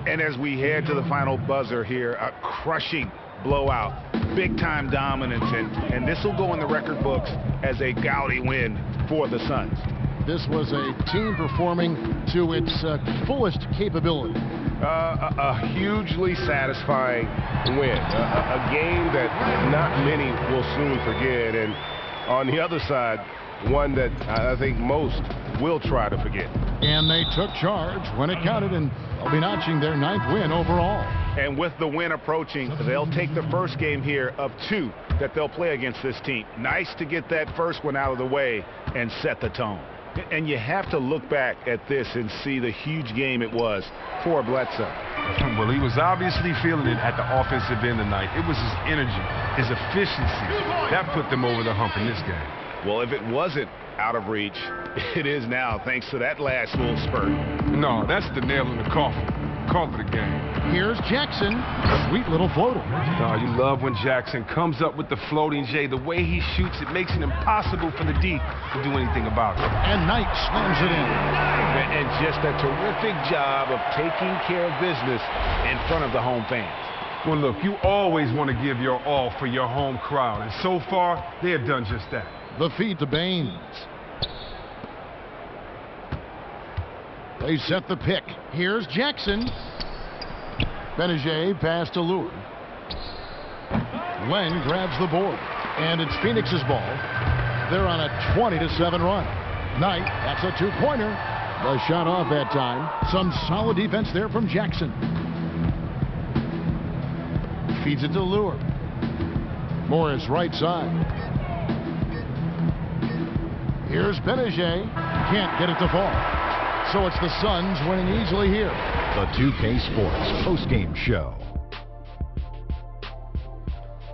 And as we head to the final buzzer here, a crushing blowout, big-time dominance, and this will go in the record books as a gaudy win for the Suns. This was a team performing to its fullest capability. A hugely satisfying win. A game that not many will soon forget. And on the other side, one that I think most will try to forget. And they took charge when it counted, and they'll be notching their 9th win overall. And with the win approaching, they'll take the first game here of 2 that they'll play against this team. Nice to get that first one out of the way and set the tone. And you have to look back at this and see the huge game it was for Bledsoe. Well, he was obviously feeling it at the offensive end tonight. It was his energy, his efficiency. That put them over the hump in this game. Well, if it wasn't out of reach, it is now, thanks to that last little spurt. No, that's the nail in the coffin. Call it a game. Here's Jackson. Sweet little floater. Oh, you love when Jackson comes up with the floating J. The way he shoots, it makes it impossible for the D to do anything about it. And Knight slams it in. And just a terrific job of taking care of business in front of the home fans. Well, look, you always want to give your all for your home crowd. And so far, they have done just that. The feed to Baines. They set the pick. Here's Jackson. Benajay pass to Lure. Len grabs the board. And it's Phoenix's ball. They're on a 20-7 run. Knight, that's a 2-pointer. The shot off that time. Some solid defense there from Jackson. Feeds it to Lure. Morris right side. Here's Benajay. Can't get it to fall. So it's the Suns winning easily here. The 2K Sports post-game show.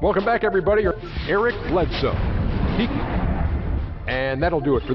Welcome back, everybody. Eric Bledsoe. And that'll do it for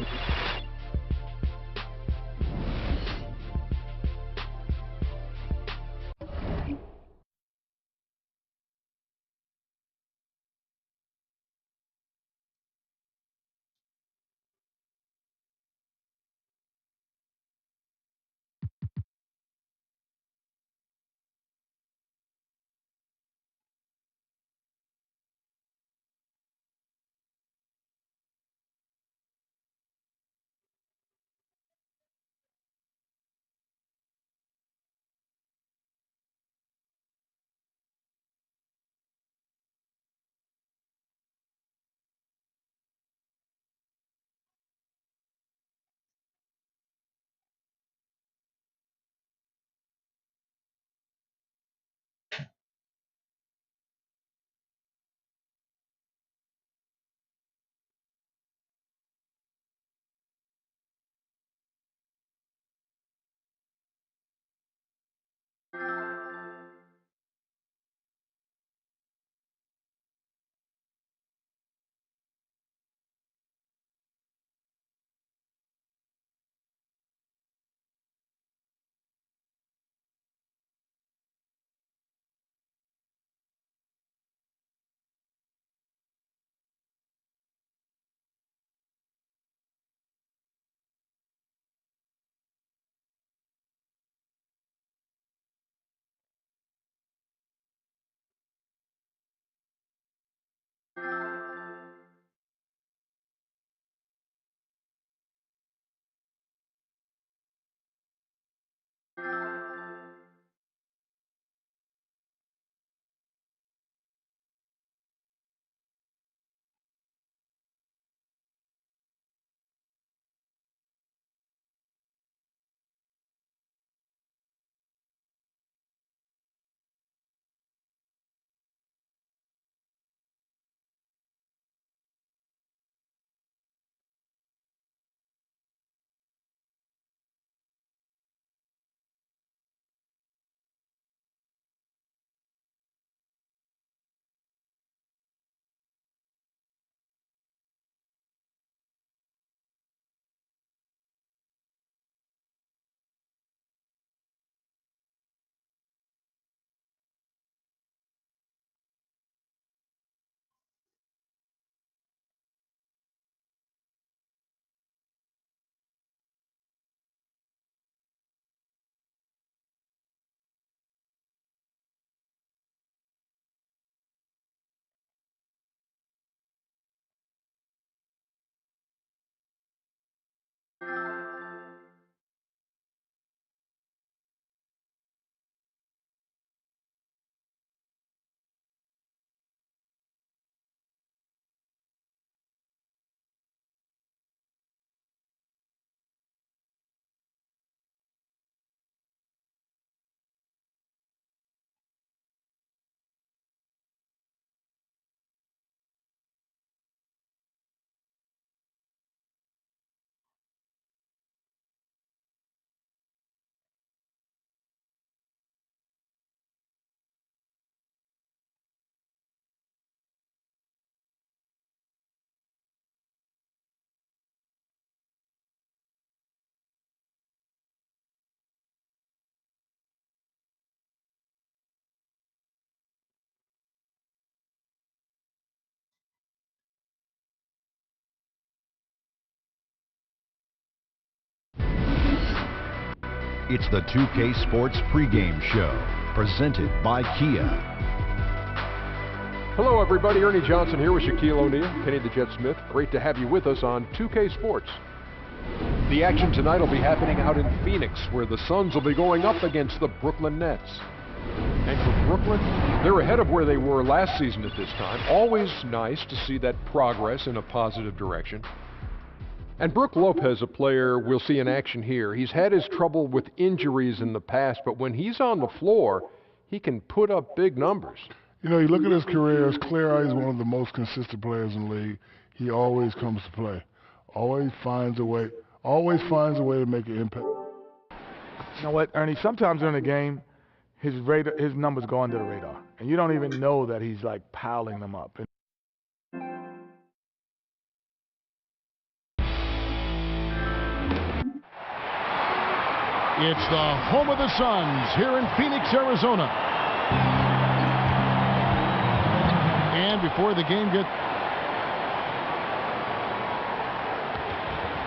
It's the 2K Sports pregame show, presented by Kia. Hello, everybody. Ernie Johnson here with Shaquille O'Neal, Kenny the Jet Smith. Great to have you with us on 2K Sports. The action tonight will be happening out in Phoenix, where the Suns will be going up against the Brooklyn Nets. And for Brooklyn, they're ahead of where they were last season at this time. Always nice to see that progress in a positive direction. And Brook Lopez, a player we'll see in action here, he's had his trouble with injuries in the past, but when he's on the floor, he can put up big numbers. You know, you look at his career, it's clear he's one of the most consistent players in the league. He always comes to play. Always finds a way to make an impact. You know what, Ernie, sometimes during the game, his numbers go under the radar, and you don't even know that he's like piling them up. It's the home of the Suns here in Phoenix, Arizona. And before the game gets...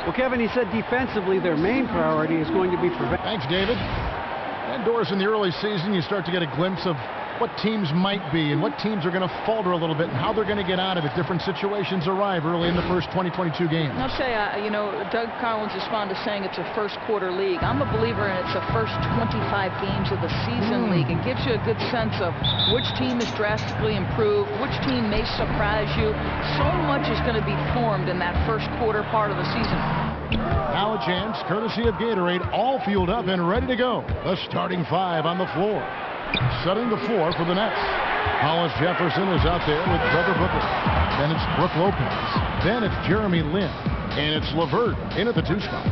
Well, Kevin, he said defensively their main priority is going to be prevention. Thanks, David. Indoors in the early season, you start to get a glimpse of what teams might be and what teams are going to falter a little bit and how they're going to get out of it. Different situations arrive early in the first 20-22 games. I'll say, you know, Doug Collins is fond of saying it's a first quarter league. I'm a believer in it's a first 25 games of the season league. It gives you a good sense of which team is drastically improved, which team may surprise you. So much is going to be formed in that first quarter part of the season. Now a chance, courtesy of Gatorade, all fueled up and ready to go. The starting five on the floor. Setting the floor for the Nets. Hollis Jefferson is out there with Trevor Booker. Then it's Brook Lopez. Then it's Jeremy Lin. And it's LeVert in at the 2 spot.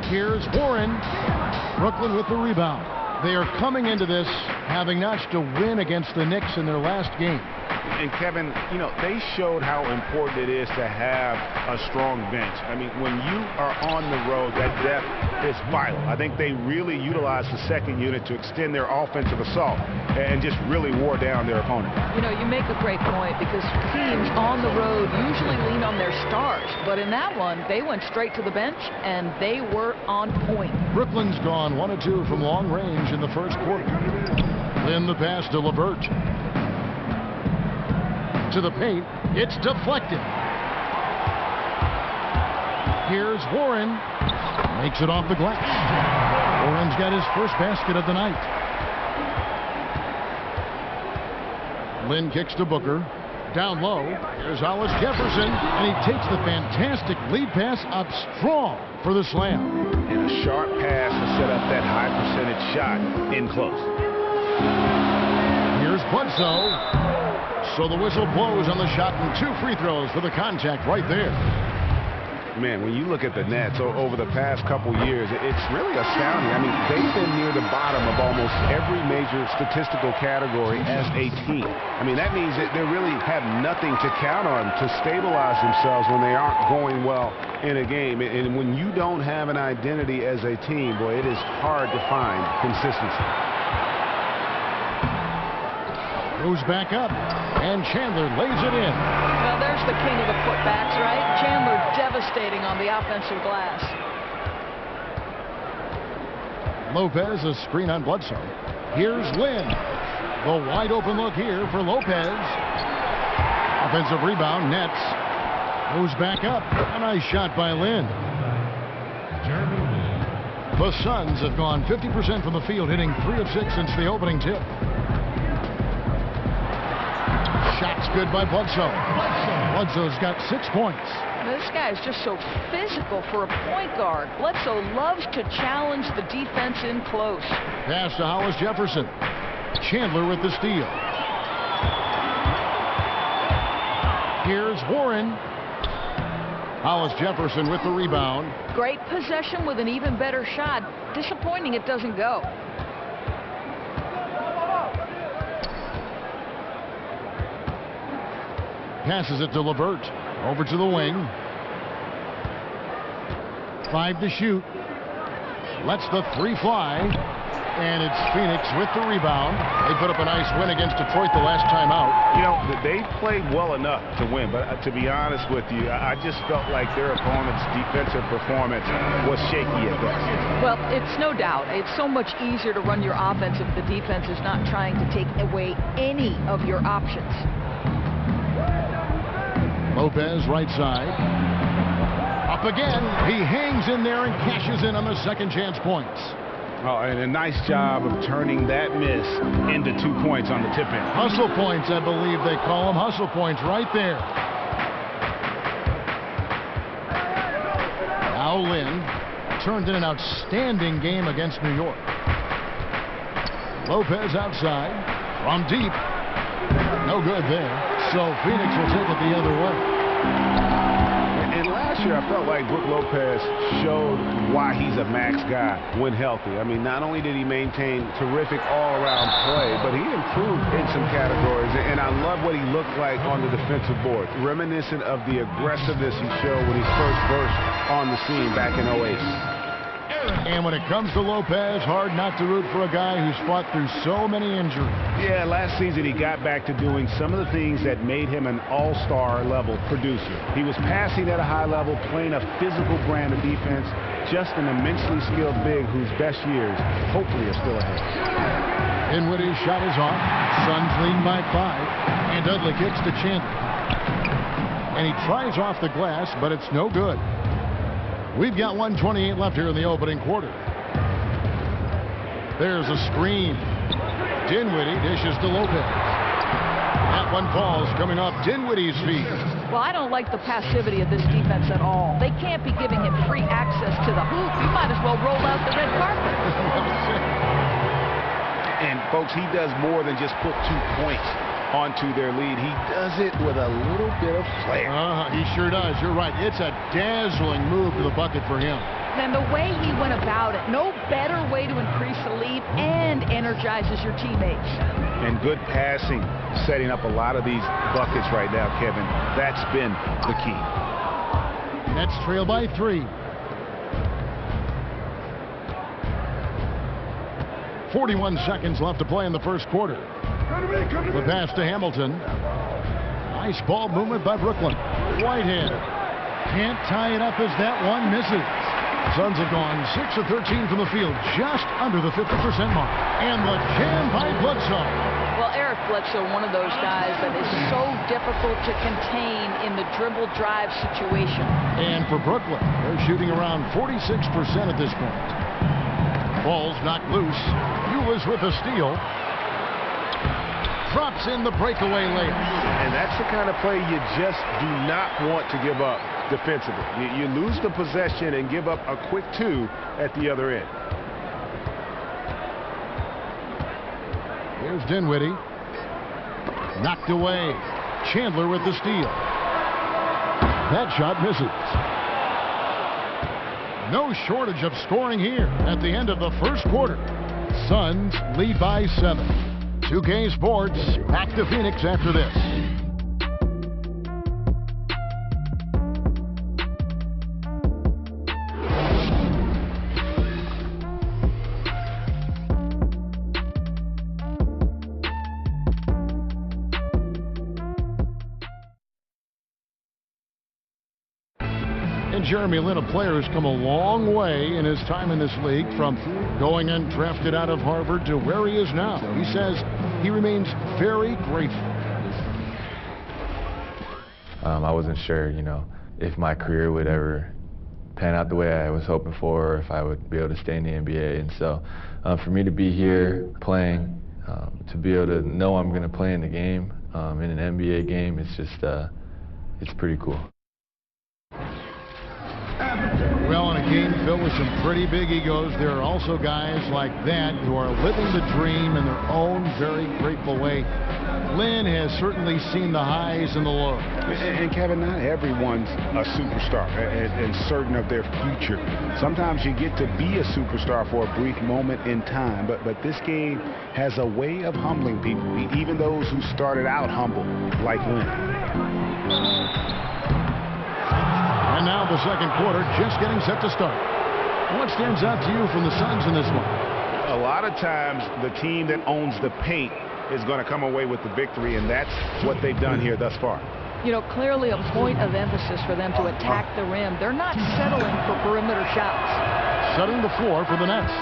Here's Warren. Brooklyn with the rebound. They are coming into this having notched a win against the Knicks in their last game. And Kevin, you know, they showed how important it is to have a strong bench. I mean, when you are on the road, that depth is vital. I think they really utilized the second unit to extend their offensive assault and just really wore down their opponent. You know, you make a great point because teams on the road usually lean on their stars. But in that one, they went straight to the bench, and they were on point. Brooklyn's gone 1 of 2 from long range in the first quarter. Then the pass to LeVert. To the paint, it's deflected. Here's Warren, makes it off the glass. Warren's got his first basket of the night. Lin kicks to Booker, down low. Here's Hollis Jefferson, and he takes the fantastic lead pass up strong for the slam. And a sharp pass to set up that high percentage shot in close. Here's Bledsoe. So the whistle blows on the shot and 2 free throws for the contact right there. Man, when you look at the Nets over the past couple years, it's really astounding. I mean, they've been near the bottom of almost every major statistical category as a team. I mean, that means that they really have nothing to count on to stabilize themselves when they aren't going well in a game. And when you don't have an identity as a team, boy, it is hard to find consistency. Goes back up, and Chandler lays it in. Well, there's the king of the putbacks, right? Chandler devastating on the offensive glass. Lopez, a screen on Bledsoe. Here's Lin. The wide open look here for Lopez. Offensive rebound, Nets. Goes back up. A nice shot by Lin. The Suns have gone 50% from the field, hitting 3 of 6 since the opening tip. Shot's good by Bledsoe. Bledsoe's got 6 points. This guy is just so physical for a point guard. Bledsoe loves to challenge the defense in close. Pass to Hollis Jefferson. Chandler with the steal. Here's Warren. Hollis Jefferson with the rebound. Great possession with an even better shot. Disappointing it doesn't go. Passes it to LeVert. Over to the wing. 5 to shoot. Lets the 3 fly. And it's Phoenix with the rebound. They put up a nice win against Detroit the last time out. You know, they played well enough to win, but to be honest with you, I just felt like their opponent's defensive performance was shaky at best. Well, it's no doubt. It's so much easier to run your offense if the defense is not trying to take away any of your options. Lopez, right side. Up again. He hangs in there and cashes in on the second chance points. Oh, and a nice job of turning that miss into 2 points on the tip-in. Hustle points, I believe they call them. Hustle points right there. Now Lynn turned in an outstanding game against New York. Lopez outside. From deep. No good there. So Phoenix will take it the other way. And last year, I felt like Brook Lopez showed why he's a max guy when healthy. I mean, not only did he maintain terrific all-around play, but he improved in some categories. And I love what he looked like on the defensive board, reminiscent of the aggressiveness he showed when he first burst on the scene back in 08. And when it comes to Lopez, hard not to root for a guy who's fought through so many injuries. Yeah, last season he got back to doing some of the things that made him an all-star level producer. He was passing at a high level, playing a physical brand of defense, just an immensely skilled big whose best years hopefully are still ahead. Dinwiddie's shot is off. Suns lead by 5. And Dudley kicks to Chandler. And he tries off the glass, but it's no good. We've got 1:28 left here in the opening quarter. There's a screen. Dinwiddie dishes to Lopez. That one falls coming off Dinwiddie's feet. Well, I don't like the passivity of this defense at all. They can't be giving him free access to the hoop. You might as well roll out the red carpet. And, folks, he does more than just put 2 points onto their lead. He does it with a little bit of flair. He sure does. You're right. It's a dazzling move to the bucket for him. And the way he went about it, no better way to increase the lead and energizes your teammates. And good passing, setting up a lot of these buckets right now, Kevin. That's been the key. Nets trail by 3. 41 seconds left to play in the first quarter. The pass to Hamilton. Nice ball movement by Brooklyn. Whitehead can't tie it up as that one misses. Suns have gone 6 of 13 from the field, just under the 50% mark. And the jam by Bledsoe. Well, Eric Bledsoe, one of those guys that is so difficult to contain in the dribble drive situation. And for Brooklyn, they're shooting around 46% at this point. Ball's knocked loose. Eulis with a steal. Drops in the breakaway layup. And that's the kind of play you just do not want to give up defensively. You lose the possession and give up a quick 2 at the other end. Here's Dinwiddie. Knocked away. Chandler with the steal. That shot misses. No shortage of scoring here at the end of the first quarter. Suns lead by 7. 2K Sports, back to Phoenix after this. And Jeremy Lin, a player who's come a long way in his time in this league, from going undrafted out of Harvard to where he is now. He says he remains very grateful. I wasn't sure, if my career would ever pan out the way I was hoping for, or if I would be able to stay in the NBA. And so for me to be here playing, to be able to know I'm going to play in the game, in an NBA game, it's just, it's pretty cool. Well, in a game filled with some pretty big egos, there are also guys like that who are living the dream in their own very grateful way. Lynn has certainly seen the highs and the lows. And Kevin, not everyone's a superstar and certain of their future. Sometimes you get to be a superstar for a brief moment in time, but this game has a way of humbling people, even those who started out humble, like Lynn. And now the second quarter just getting set to start. What stands out to you from the Suns in this one? a lot of times the team that owns the paint is going to come away with the victory, and that's what they've done here thus far. You know, clearly a point of emphasis for them to attack the rim. They're not settling for perimeter shots. Setting the floor for the Nets.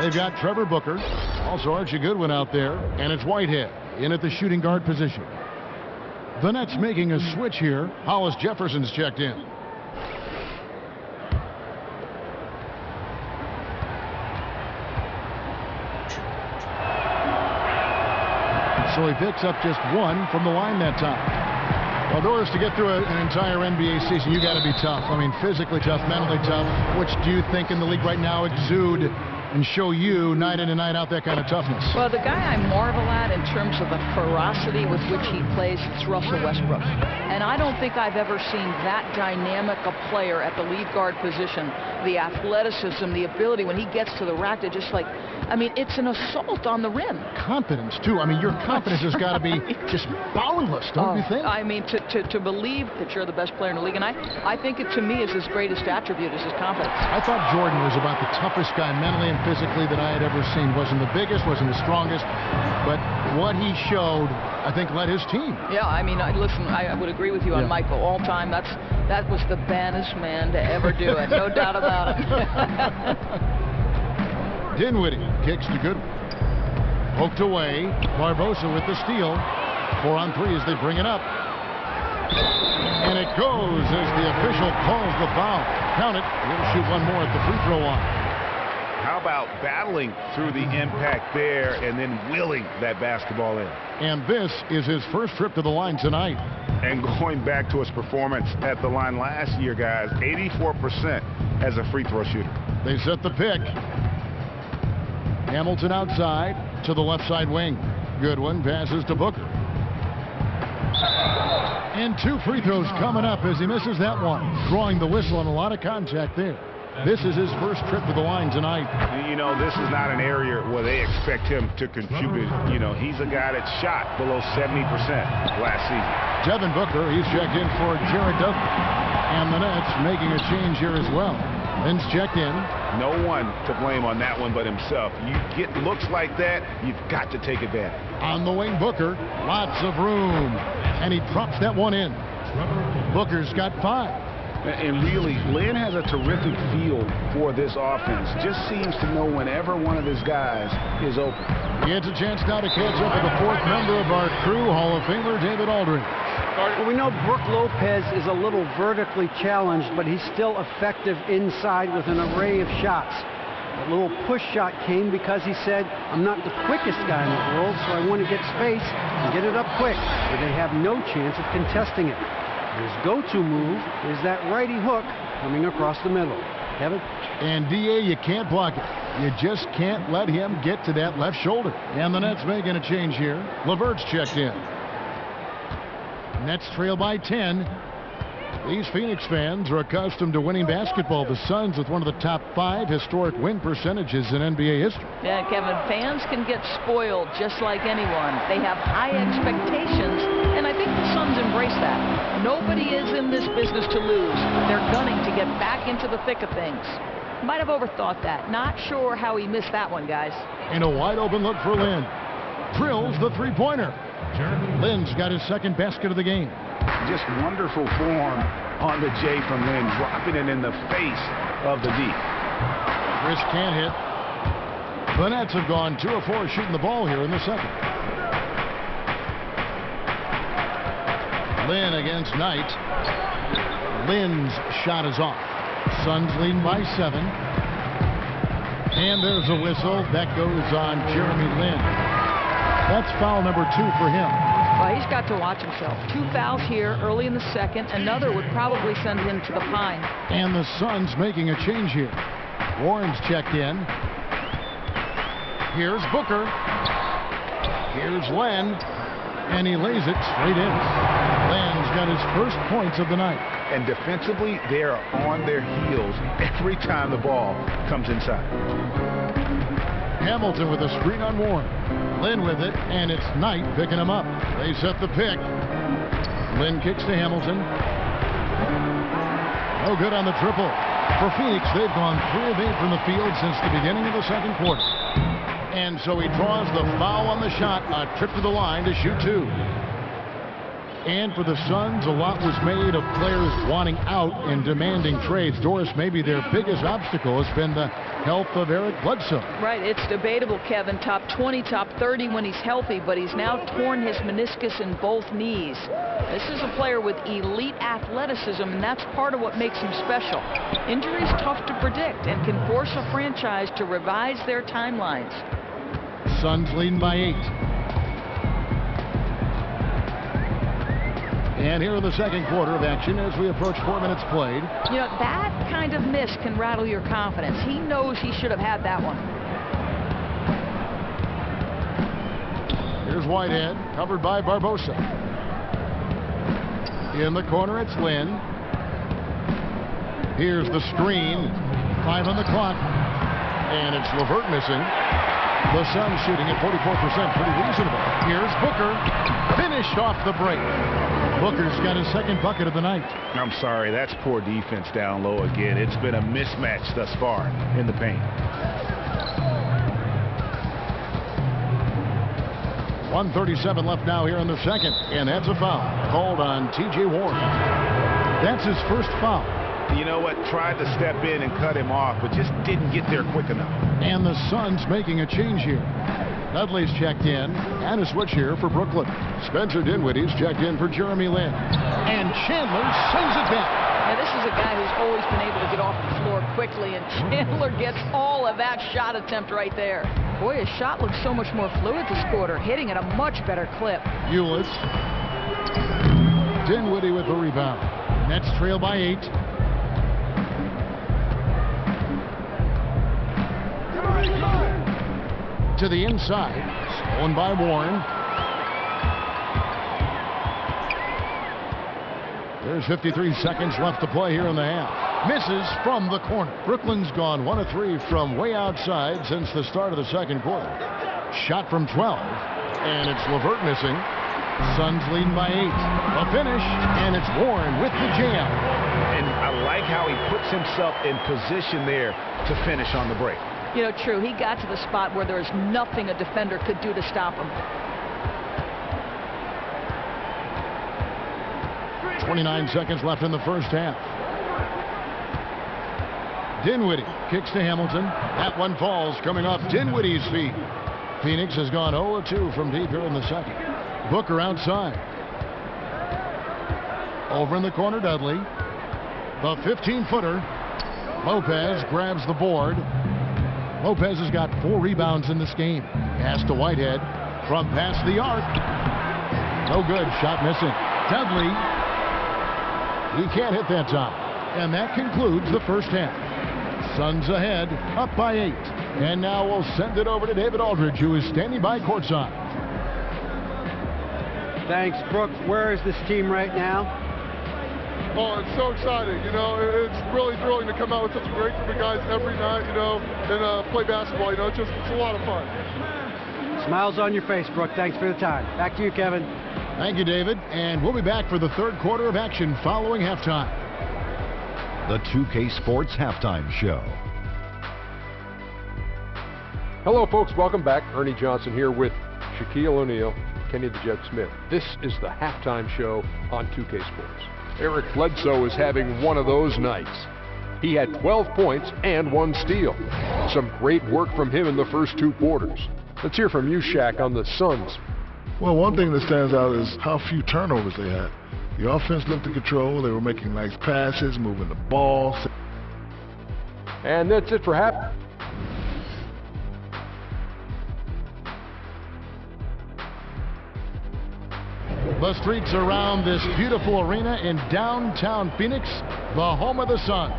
They've got Trevor Booker, also Archie Goodwin out there, and it's Whitehead in at the shooting guard position. The Nets making a switch here. Hollis Jefferson's checked in. So he picks up just one from the line that time. Well, Doris, to get through an entire NBA season, you got to be tough. I mean, physically tough, mentally tough. Which do you think in the league right now exude and show you night in and night out that kind of toughness? Well, the guy I marvel at in terms of the ferocity with which he plays is Russell Westbrook. And I don't think I've ever seen that dynamic a player at the lead guard position. The athleticism, the ability when he gets to the rack to just like, I mean, it's an assault on the rim. Confidence, too. I mean, your confidence has got to be just boundless, don't you think? I mean, to believe that you're the best player in the league, and I think it, to me, is his greatest attribute is his confidence. I thought Jordan was about the toughest guy mentally and physically that I had ever seen. Wasn't the biggest, wasn't the strongest, but what he showed, I think, led his team. Yeah, I mean, listen, I would agree with you on Michael all time. That was the baddest man to ever do it, no doubt about it. Dinwiddie kicks to Goodwin. Poked away. Barbosa with the steal. 4 on 3 as they bring it up. And it goes as the official calls the foul. Count it. He'll shoot one more at the free throw line. How about battling through the impact there and then willing that basketball in? And this is his first trip to the line tonight. And going back to his performance at the line last year, guys, 84% as a free throw shooter. They set the pick. Hamilton outside to the left side wing. Goodwin passes to Booker. And 2 free throws coming up as he misses that one. Drawing the whistle and a lot of contact there. This is his first trip to the line tonight. You know, this is not an area where they expect him to contribute. You know, he's a guy that shot below 70% last season. Devin Booker, he's checked in for Jared Dudley. And the Nets making a change here as well. Lynn's checked in. No one to blame on that one but himself. You get looks like that, you've got to take advantage. On the wing, Booker, lots of room. And he drops that one in. Booker's got 5. And really, Lynn has a terrific feel for this offense. Just seems to know whenever one of his guys is open. He gets a chance now to catch up with the 4th member of our crew, Hall of Famer David Aldridge. Well, we know Brook Lopez is a little vertically challenged, but he's still effective inside with an array of shots. That little push shot came because he said, I'm not the quickest guy in the world, so I want to get space and get it up quick, where they have no chance of contesting it. His go-to move is that righty hook coming across the middle. Kevin? And D.A., you can't block it. You just can't let him get to that left shoulder. And the Nets making a change here. LeVert's checked in. Nets trail by 10. These Phoenix fans are accustomed to winning basketball. The Suns with one of the top 5 historic win percentages in NBA history. Yeah, Kevin, fans can get spoiled just like anyone. They have high expectations, and I think the Suns embrace that. Nobody is in this business to lose. They're gunning to get back into the thick of things. Might have overthought that. Not sure how he missed that one, guys. And a wide open look for Lynn. Drills the three-pointer. Lynn's got his 2nd basket of the game. Just wonderful form on the J from Lynn, dropping it in the face of the D. Chris can't hit. The Nets have gone 2 of 4 shooting the ball here in the 2nd. Lynn against Knight. Lynn's shot is off. Suns leading by 7. And there's a whistle. That goes on Jeremy Lin. That's foul number 2 for him. Well, he's got to watch himself. 2 fouls here early in the 2nd. Another would probably send him to the pine. And the Suns making a change here. Warren's checked in. Here's Booker. Here's Len. And he lays it straight in. Len's got his first points of the night. And defensively, they are on their heels every time the ball comes inside. Hamilton with a screen on Warren. Lynn with it, and it's Knight picking him up. They set the pick. Lynn kicks to Hamilton. No good on the triple. For Phoenix, they've gone 3 of 8 from the field since the beginning of the 2nd quarter. And so he draws the foul on the shot, a trip to the line to shoot 2. And for the Suns, a lot was made of players wanting out and demanding trades. Doris, maybe their biggest obstacle has been the health of Eric Bledsoe. Right, it's debatable, Kevin. Top 20, top 30 when he's healthy, but he's now torn his meniscus in both knees. This is a player with elite athleticism, and that's part of what makes him special. Injuries tough to predict and can force a franchise to revise their timelines. Suns leading by 8. And here in the second quarter of action as we approach 4 minutes played. You know, that kind of miss can rattle your confidence. He knows he should have had that one. Here's Whitehead, covered by Barbosa. In the corner, it's Lynn. Here's the screen. 5 on the clock. And it's LeVert missing. The Suns shooting at 44%, pretty reasonable. Here's Booker, finished off the break. Booker's got his second bucket of the night. I'm sorry, that's poor defense down low again. It's been a mismatch thus far in the paint. 1:37 left now here in the second, and that's a foul called on T.J. Warren. That's his first foul. You know what? Tried to step in and cut him off, but just didn't get there quick enough. And the Suns making a change here. Dudley's checked in, and a switch here for Brooklyn. Spencer Dinwiddie's checked in for Jeremy Lin. And Chandler sends it back. Now, this is a guy who's always been able to get off the floor quickly, and Chandler gets all of that shot attempt right there. Boy, his shot looks so much more fluid this quarter, hitting at a much better clip. Hewlett. Dinwiddie with the rebound. Nets trail by 8. To the inside, stolen by Warren. There's 53 seconds left to play here in the half. Misses from the corner. Brooklyn's gone 1 of 3 from way outside since the start of the second quarter. Shot from 12, and it's LeVert missing. Suns leading by 8. A finish, and it's Warren with the jam. And I like how he puts himself in position there to finish on the break. You know, true, he got to the spot where there's nothing a defender could do to stop him. 29 seconds left in the first half. Dinwiddie kicks to Hamilton. That one falls, coming off Dinwiddie's feet. Phoenix has gone 0 of 2 from deep here in the second. Booker outside. Over in the corner, Dudley. The 15-footer. Lopez grabs the board. Lopez has got 4 rebounds in this game. Pass to Whitehead from past the arc. No good. Shot missing. Dudley. He can't hit that time. And that concludes the first half. Suns ahead, up by 8. And now we'll send it over to David Aldridge, who is standing by courtside. Thanks, Brooks. Where is this team right now? Oh, it's so exciting. You know, it's really thrilling to come out with such a great group of guys every night, you know, and play basketball. You know, it's a lot of fun. Smiles on your face, Brooke. Thanks for the time. Back to you, Kevin. Thank you, David. And we'll be back for the third quarter of action following halftime. The 2K Sports Halftime Show. Hello, folks. Welcome back. Ernie Johnson here with Shaquille O'Neal, Kenny the Jet Smith. This is the halftime show on 2K Sports. Eric Bledsoe is having one of those nights. He had 12 points and 1 steal. Some great work from him in the first 2 quarters. Let's hear from you, Shaq, on the Suns. Well, one thing that stands out is how few turnovers they had. The offense looked in control. They were making nice passes, moving the ball. And that's it for half. The streets around this beautiful arena in downtown Phoenix, the home of the Suns.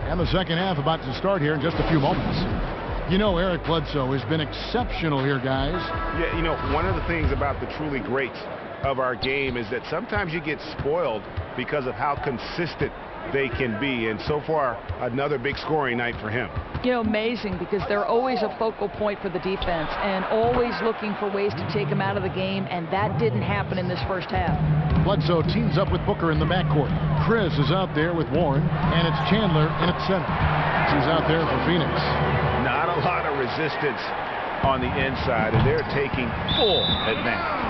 And the second half about to start here in just a few moments. You know, Eric Bledsoe has been exceptional here, guys. Yeah, you know, one of the things about the truly greats of our game is that sometimes you get spoiled because of how consistent they can be. And so far, another big scoring night for him. You know, amazing, because they're always a focal point for the defense and always looking for ways to take him out of the game, and that didn't happen in this first half. Bledsoe teams up with Booker in the backcourt. Chris is out there with Warren, and it's Chandler in at center. She's out there for Phoenix. Not a lot of resistance on the inside, and they're taking full advantage.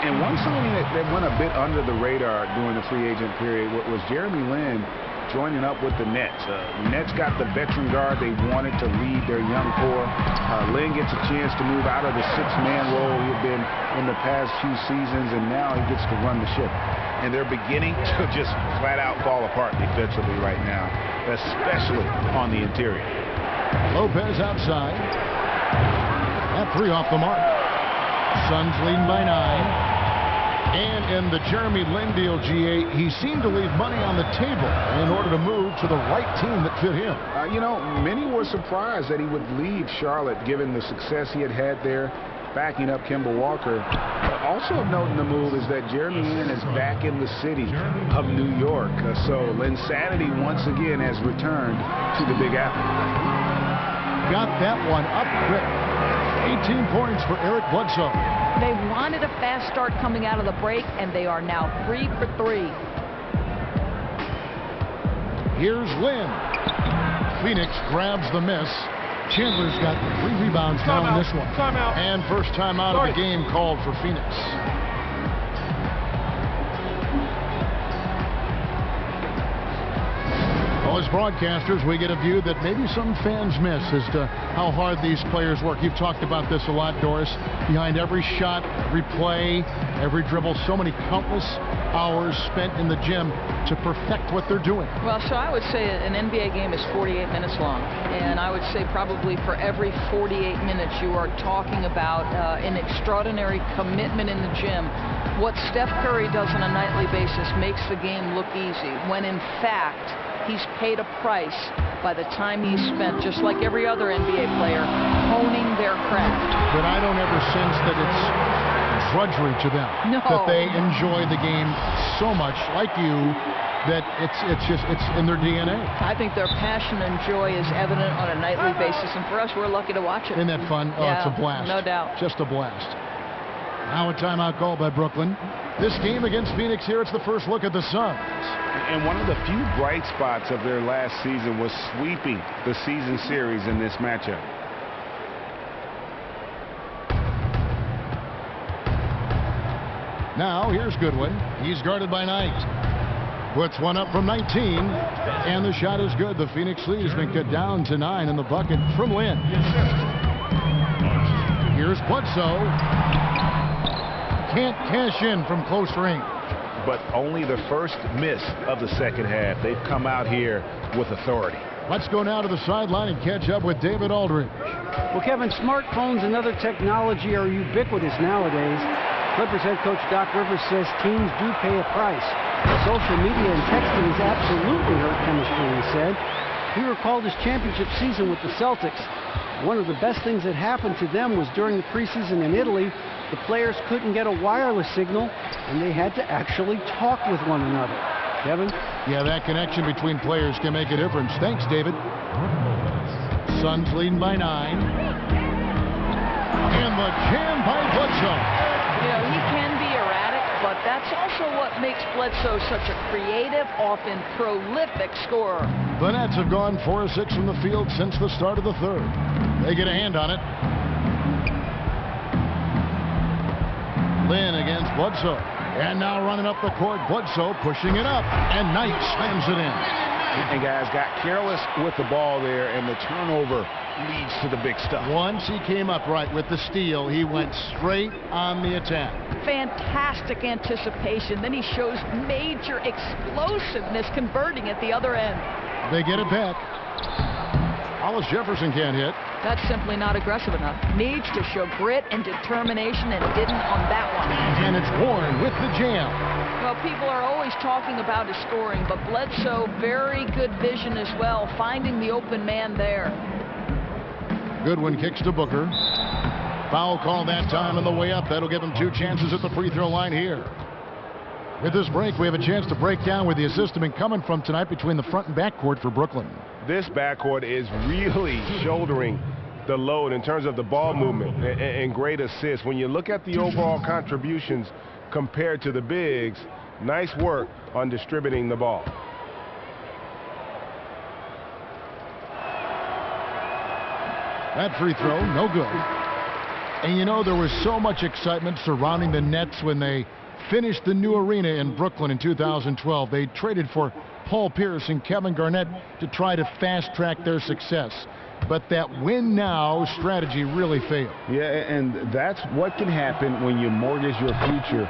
And one signing that went a bit under the radar during the free agent period was Jeremy Lin joining up with the Nets. The Nets got the veteran guard they wanted to lead their young core. Lin gets a chance to move out of the six-man role he had been in the past few seasons, and now he gets to run the ship. And they're beginning to just flat-out fall apart defensively right now, especially on the interior. Lopez outside. That three off the mark. Suns leading by 9. And in the Jeremy Lin deal, GA, he seemed to leave money on the table in order to move to the right team that fit him. You know, many were surprised that he would leave Charlotte given the success he had had there, backing up Kemba Walker. Also of note in the move is that Jeremy Lin is back in the city of New York. So Linsanity once again has returned to the Big Apple. Got that one up quick. 18 points for Eric Bledsoe. They wanted a fast start coming out of the break, and they are now 3 for 3. Here's Lin. Phoenix grabs the miss. Chandler's got 3 rebounds now in this one. And first time out of the game called for Phoenix. Well, as broadcasters, we get a view that maybe some fans miss as to how hard these players work. You've talked about this a lot, Doris. Behind every shot, every play, every dribble, so many countless hours spent in the gym to perfect what they're doing. Well, so I would say an NBA game is 48 minutes long. And I would say probably for every 48 minutes you are talking about an extraordinary commitment in the gym. What Steph Curry does on a nightly basis makes the game look easy, when in fact he's paid a price by the time he's spent, just like every other NBA player, honing their craft. But I don't ever sense that it's drudgery to them. No. That they enjoy the game so much, like you, that it's in their DNA. I think their passion and joy is evident on a nightly basis, and for us, we're lucky to watch it. Isn't that fun? Oh, yeah, it's a blast. No doubt. Just a blast. Now a timeout call by Brooklyn. This game against Phoenix here, it's the first look at the Suns. And one of the few bright spots of their last season was sweeping the season series in this matchup. Now here's Goodwin. He's guarded by Knight. Puts one up from 19, and the shot is good. The Phoenix lead has been cut down to 9 in the bucket from Lin. Here's Bledsoe. Can't cash in from close range. But only the first miss of the second half. They've come out here with authority. Let's go now to the sideline and catch up with David Aldridge. Well, Kevin, smartphones and other technology are ubiquitous nowadays. Clippers head coach Doc Rivers says teams do pay a price. Social media and texting has absolutely hurt chemistry, he said. He recalled his championship season with the Celtics. One of the best things that happened to them was during the preseason in Italy, the players couldn't get a wireless signal, and they had to actually talk with one another. Kevin? Yeah, that connection between players can make a difference. Thanks, David. Suns leading by 9. And the jam by Bledsoe. You know, he can be erratic, but that's also what makes Bledsoe such a creative, often prolific scorer. The Nets have gone 4 of 6 from the field since the start of the third. They get a hand on it. Lin against Bledsoe. And now running up the court, Bledsoe pushing it up. And Knight slams it in. And guys got careless with the ball there, and the turnover leads to the big stuff. Once he came upright with the steal, he went straight on the attack. Fantastic anticipation. Then he shows major explosiveness converting at the other end. They get it back. Hollis Jefferson can't hit. That's simply not aggressive enough. Needs to show grit and determination, and didn't on that one. And it's Warren with the jam. Well, people are always talking about his scoring, but Bledsoe, very good vision as well, finding the open man there. Goodwin kicks to Booker. Foul call that time on the way up. That'll give him 2 chances at the free throw line here. With this break, we have a chance to break down where the assist has been coming from tonight between the front and back court for Brooklyn. This backcourt is really shouldering the load in terms of the ball movement and great assists. When you look at the overall contributions compared to the bigs, nice work on distributing the ball. That free throw, no good. And you know, there was so much excitement surrounding the Nets when they finished the new arena in Brooklyn in 2012. They traded for Paul Pierce and Kevin Garnett to try to fast-track their success. But that win now strategy really failed. Yeah, and that's what can happen when you mortgage your future.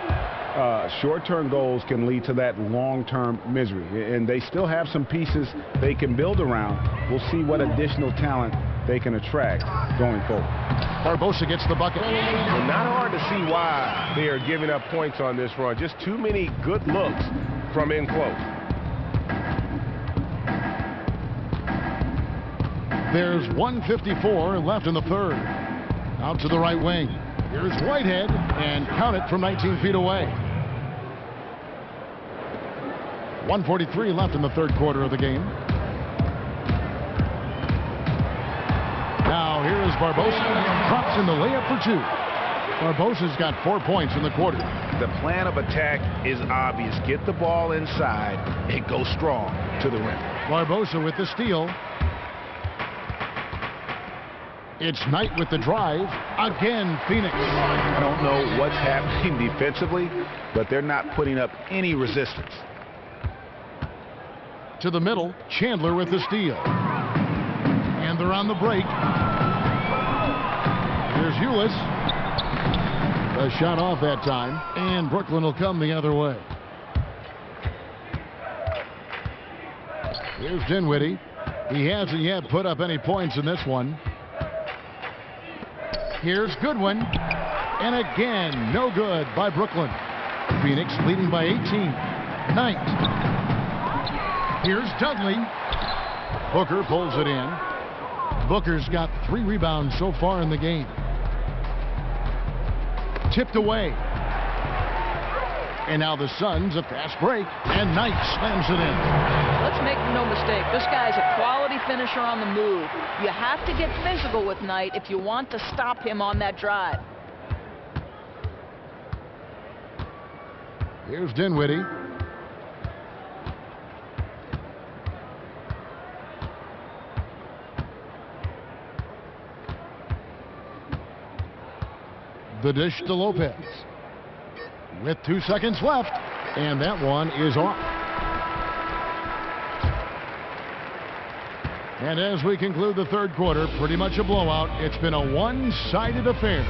Short-term goals can lead to that long-term misery. And they still have some pieces they can build around. We'll see what additional talent they can attract going forward. Barbosa gets the bucket. Well, not hard to see why they are giving up points on this run. Just too many good looks from in close. There's 1:54 left in the third. Out to the right wing. Here's Whitehead, and count it from 19 feet away. 1:43 left in the third quarter of the game. Now here is Barbosa. Drops in the layup for two. Barbosa's got 4 points in the quarter. The plan of attack is obvious. Get the ball inside and go strong to the rim. Barbosa with the steal. It's Knight with the drive. Again, Phoenix. I don't know what's happening defensively, but they're not putting up any resistance. To the middle, Chandler with the steal. And they're on the break. Here's Hewlett. A shot off that time, and Brooklyn will come the other way. Here's Dinwiddie. He hasn't yet put up any points in this one. Here's Goodwin. And again, no good by Brooklyn. Phoenix leading by 18. Knight. Here's Dudley. Booker pulls it in. Booker's got 3 rebounds so far in the game. Tipped away. And now the Suns, a fast break, and Knight slams it in. Let's make no mistake, this guy's a quality finisher on the move. You have to get physical with Knight if you want to stop him on that drive. Here's Dinwiddie. The dish to Lopez. With 2 seconds left, and that one is off. And as we conclude the third quarter, pretty much a blowout. It's been a one-sided affair.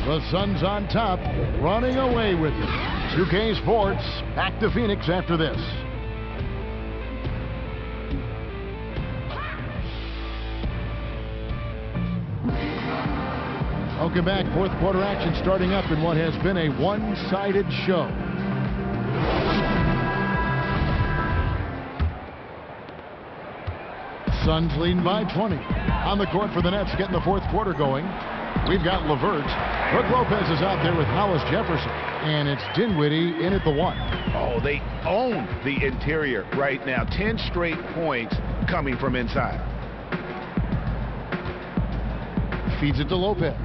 The Suns on top, running away with it. 2K Sports, back to Phoenix after this. Welcome back. Fourth quarter action starting up in what has been a one-sided show. Suns leading by 20. On the court for the Nets, getting the fourth quarter going. We've got LeVert. Brook Lopez is out there with Hollis Jefferson. And it's Dinwiddie in at the 1. Oh, they own the interior right now. 10 straight points coming from inside. Feeds it to Lopez.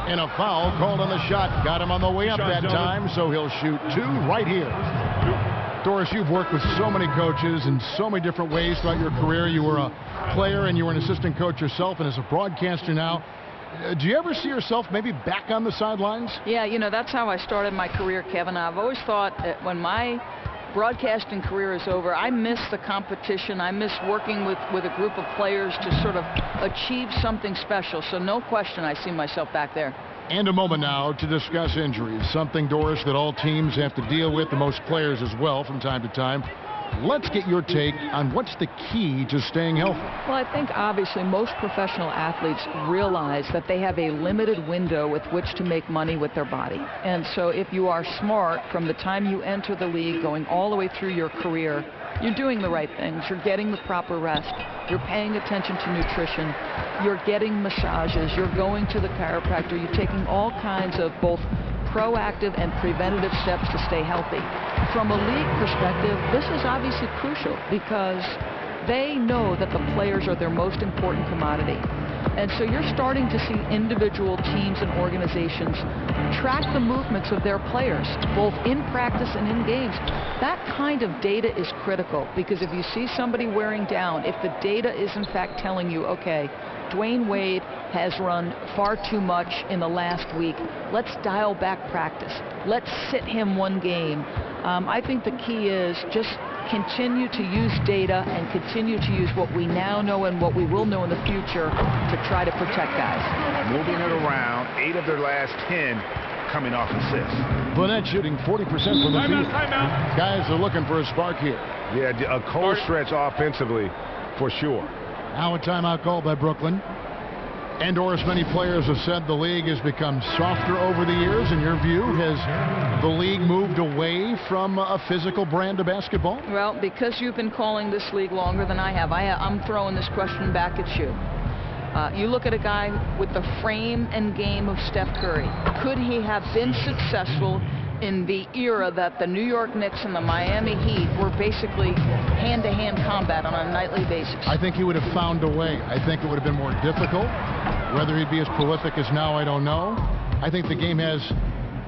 And a foul called on the shot. Got him on the way up that time, so he'll shoot 2 right here. Doris, you've worked with so many coaches in so many different ways throughout your career. You were a player and you were an assistant coach yourself, and as a broadcaster now. Do you ever see yourself maybe back on the sidelines? Yeah, you know, that's how I started my career, Kevin. I've always thought that when my broadcasting career is over, I miss the competition. I miss working with a group of players to sort of achieve something special. So no question I see myself back there. And a moment now to discuss injuries, something, Doris, that all teams have to deal with, the most players as well from time to time. Let's get your take on what's the key to staying healthy. Well, I think obviously most professional athletes realize that they have a limited window with which to make money with their body. And so if you are smart from the time you enter the league going all the way through your career, you're doing the right things. You're getting the proper rest. You're paying attention to nutrition. You're getting massages. You're going to the chiropractor. You're taking all kinds of both proactive and preventative steps to stay healthy. From a league perspective, this is obviously crucial because they know that the players are their most important commodity. And so you're starting to see individual teams and organizations track the movements of their players, both in practice and in games. That kind of data is critical, because if you see somebody wearing down, if the data is in fact telling you, okay, Dwayne Wade has run far too much in the last week, let's dial back practice, let's sit him one game. I think the key is just continue to use data and continue to use what we now know and what we will know in the future to try to protect guys. Moving it around, 8 of their last 10 coming off assists. Phoinex shooting 40% from the field. Guys are looking for a spark here. Yeah, a cold stretch offensively for sure. Now a timeout called by Brooklyn. And Doris, many players have said the league has become softer over the years. In your view, has the league moved away from a physical brand of basketball? Well, because you've been calling this league longer than I have, I'm throwing this question back at you. You look at a guy with the frame and game of Steph Curry. Could he have been successful in the era that the New York Knicks and the Miami Heat were basically hand-to-hand combat on a nightly basis? I think he would have found a way. I think it would have been more difficult. Whether he'd be as prolific as now, I don't know. I think the game has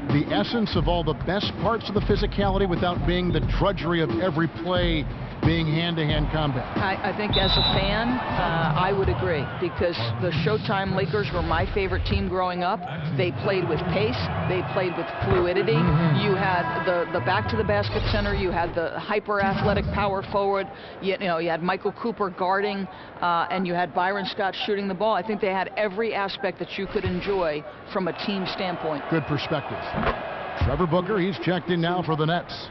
the essence of all the best parts of the physicality without being the drudgery of every play being hand-to-hand combat. I think as a fan, I would agree, because the Showtime Lakers were my favorite team growing up. They played with pace. They played with fluidity. You had the back-to-the-basket center. You had the hyper-athletic power forward. You had Michael Cooper guarding, and you had Byron Scott shooting the ball. I think they had every aspect that you could enjoy from a team standpoint. Good perspective. Trevor Booker, he's checked in now for the Nets.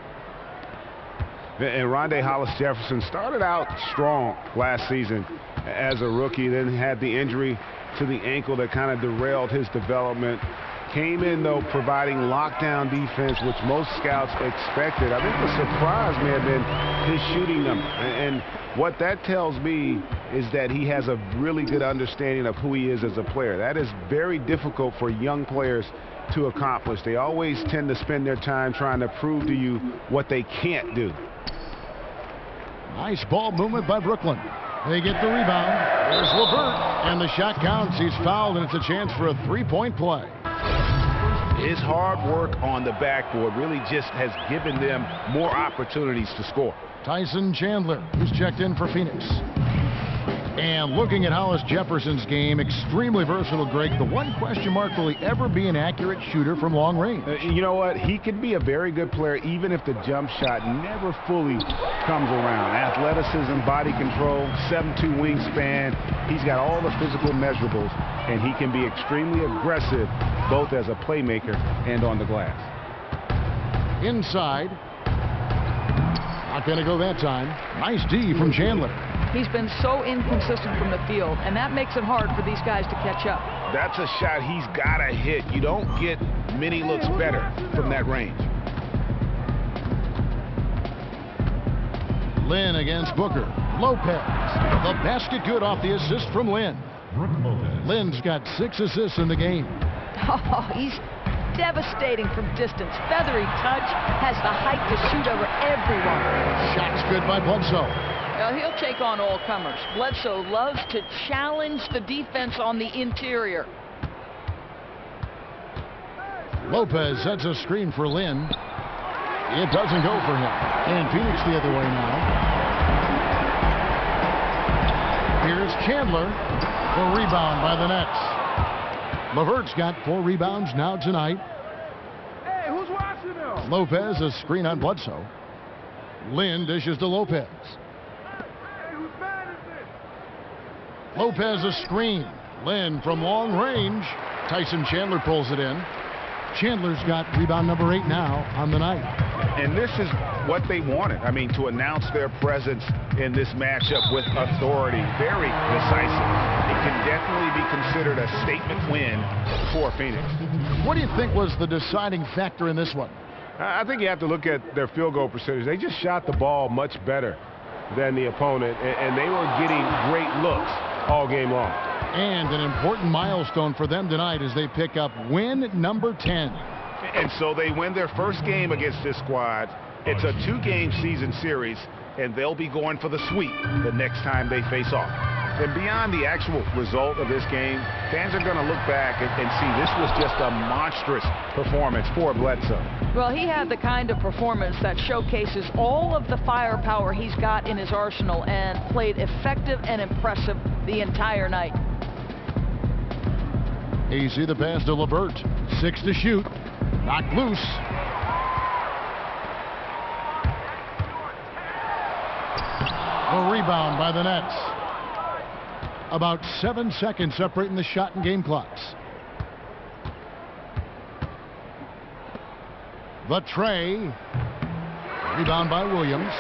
And Rondae Hollis-Jefferson started out strong last season as a rookie, then had the injury to the ankle that kind of derailed his development. Came in, though, providing lockdown defense, which most scouts expected. I think the surprise may have been his shooting number. And what that tells me is that he has a really good understanding of who he is as a player. That is very difficult for young players to accomplish. They always tend to spend their time trying to prove to you what they can't do. Nice ball movement by Brooklyn. They get the rebound. There's LeVert, and the shot counts. He's fouled, and it's a chance for a three-point play. His hard work on the backboard really just has given them more opportunities to score. Tyson Chandler, who's checked in for Phoenix. And looking at Hollis-Jefferson's game, extremely versatile, Greg. The one question mark, will he ever be an accurate shooter from long range? You know what? He could be a very good player even if the jump shot never fully comes around. Athleticism, body control, 7'2" wingspan. He's got all the physical measurables, and he can be extremely aggressive both as a playmaker and on the glass. Inside. Not going to go that time. Nice D from Chandler. He's been so inconsistent from the field, and that makes it hard for these guys to catch up. That's a shot he's got to hit. You don't get many looks better from that range. Lynn against Booker. Lopez. The basket good off the assist from Lynn. Lynn's got 6 assists in the game. Oh, he's devastating from distance. Feathery touch, has the height to shoot over everyone. Shot's good by Bledsoe. He'll take on all comers. Bledsoe loves to challenge the defense on the interior. Lopez sets a screen for Lynn. It doesn't go for him. And Phoenix the other way now. Here's Chandler for rebound by the Nets. LeVert's got 4 rebounds now tonight. Hey, who's watching him? Lopez, a screen on Bledsoe. Lynn dishes to Lopez. Lopez a screen. Lynn from long range. Tyson Chandler pulls it in. Chandler's got rebound number 8 now on the night. And this is what they wanted. I mean, to announce their presence in this matchup with authority. Very decisive. It can definitely be considered a statement win for Phoenix. What do you think was the deciding factor in this one? I think you have to look at their field goal percentage. They just shot the ball much better than the opponent, and they were getting great looks all game long. And an important milestone for them tonight as they pick up win number 10. And so they win their first game against this squad. It's a 2-game season series, and they'll be going for the sweep the next time they face off. And beyond the actual result of this game, fans are going to look back and see this was just a monstrous performance for Bledsoe. Well, he had the kind of performance that showcases all of the firepower he's got in his arsenal and played effective and impressive the entire night. Easy the pass to LeVert. 6 to shoot. Knocked loose. A rebound by the Nets. About 7 seconds separating the shot and game clocks. The tray. Rebound by Williams.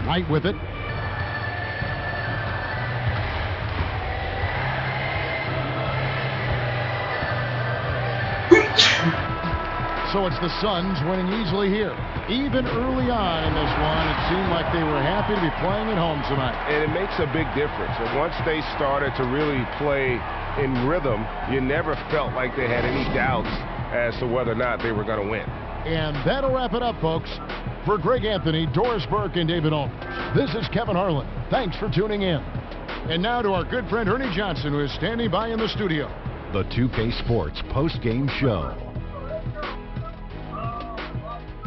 Knight with it. So it's the Suns winning easily here. Even early on in this one, it seemed like they were happy to be playing at home tonight. And it makes a big difference. And once they started to really play in rhythm, you never felt like they had any doubts as to whether or not they were going to win. And that'll wrap it up, folks. For Greg Anthony, Doris Burke, and David Olmers, this is Kevin Harlan. Thanks for tuning in. And now to our good friend Ernie Johnson, who is standing by in the studio. The 2K Sports post-game show.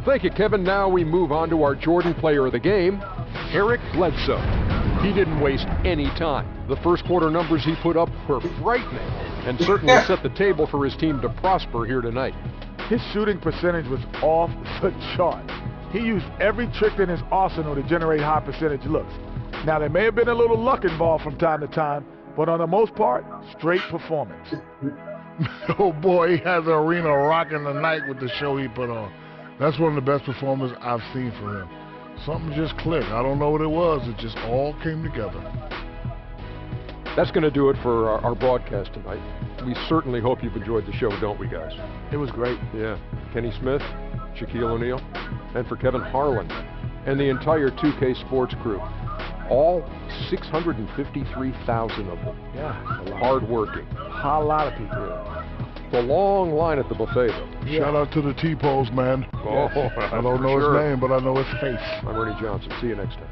Thank you, Kevin. Now we move on to our Jordan player of the game, Eric Bledsoe. He didn't waste any time. The first quarter numbers he put up were frightening and certainly set the table for his team to prosper here tonight. His shooting percentage was off the chart. He used every trick in his arsenal to generate high percentage looks. Now, there may have been a little luck involved from time to time, but on the most part, straight performance. Oh boy, he has the arena rocking tonight with the show he put on. That's one of the best performances I've seen from him. Something just clicked. I don't know what it was. It just all came together. That's going to do it for our broadcast tonight. We certainly hope you've enjoyed the show, don't we, guys? It was great. Yeah. Kenny Smith, Shaquille O'Neal, and for Kevin Harlan and the entire 2K Sports crew. All 653,000 of them. Yeah. Hard-working. A lot of people. Yeah. The long line at the buffet, though. Yeah. Shout out to the T-Pose, man. Oh, I don't know his name, but I know his face. I'm Ernie Johnson. See you next time.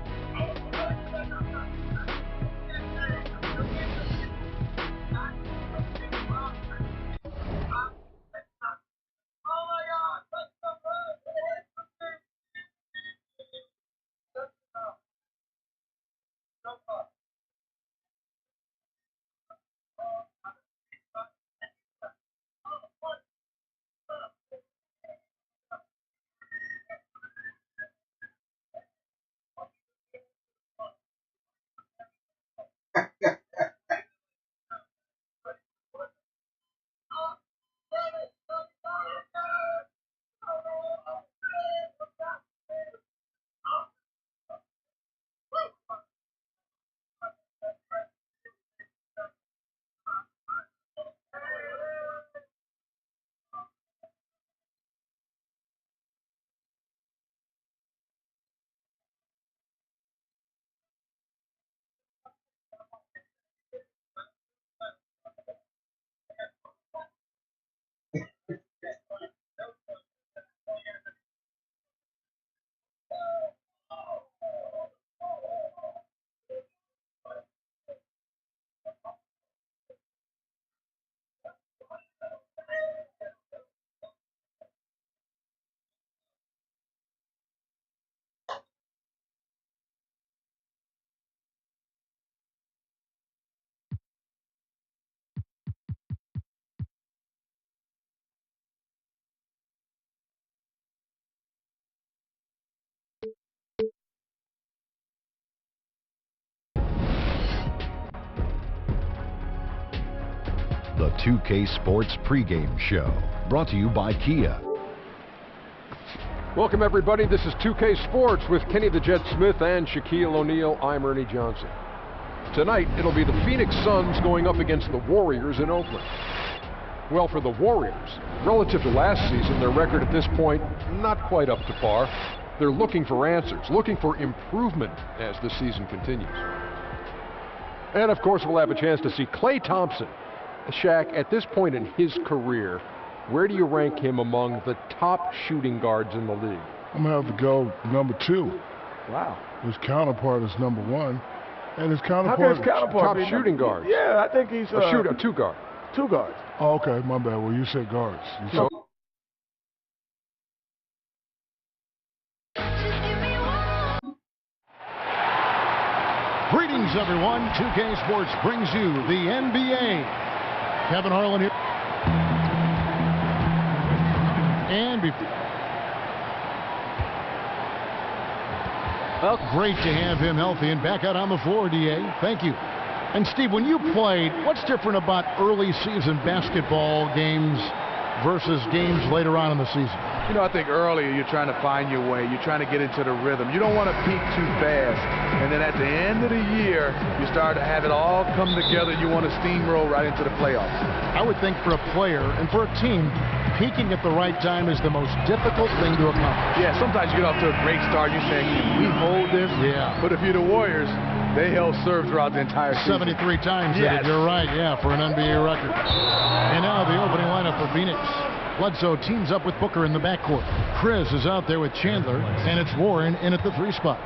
The 2K Sports pregame show, brought to you by Kia. Welcome, everybody. This is 2K Sports with Kenny the Jet Smith and Shaquille O'Neal. I'm Ernie Johnson. Tonight, it'll be the Phoenix Suns going up against the Warriors in Oakland. Well, for the Warriors, relative to last season, their record at this point, not quite up to par. They're looking for answers, looking for improvement as the season continues. And, of course, we'll have a chance to see Klay Thompson. Shaq, at this point in his career, Where do you rank him among the top shooting guards in the league? I'm going to have to go number 2. Wow. His counterpart is number 1. And his counterpart... How can his counterpart top shooting guard? Yeah, I think he's... a shooter, 2 guard. 2 guards. Oh, okay, my bad. Well, you said guards. So, greetings, everyone. 2K Sports brings you the NBA. Kevin Harlan here. And well, great to have him healthy and back out on the floor, DA. Thank you. And Steve, when you played, what's different about early season basketball games versus games later on in the season? You know, I think earlier you're trying to find your way. You're trying to get into the rhythm. You don't want to peak too fast. And then at the end of the year, you start to have it all come together. You want to steamroll right into the playoffs. I would think for a player and for a team, peaking at the right time is the most difficult thing to accomplish. Yeah, sometimes you get off to a great start. You're saying, can we hold this? Yeah. But if you're the Warriors, they held serve throughout the entire season. 73 times. Yes. You're right, yeah, for an NBA record. And now the opening lineup for Phoenix. Bledsoe teams up with Booker in the backcourt. Chris is out there with Chandler, and it's Warren in at the 3 spot.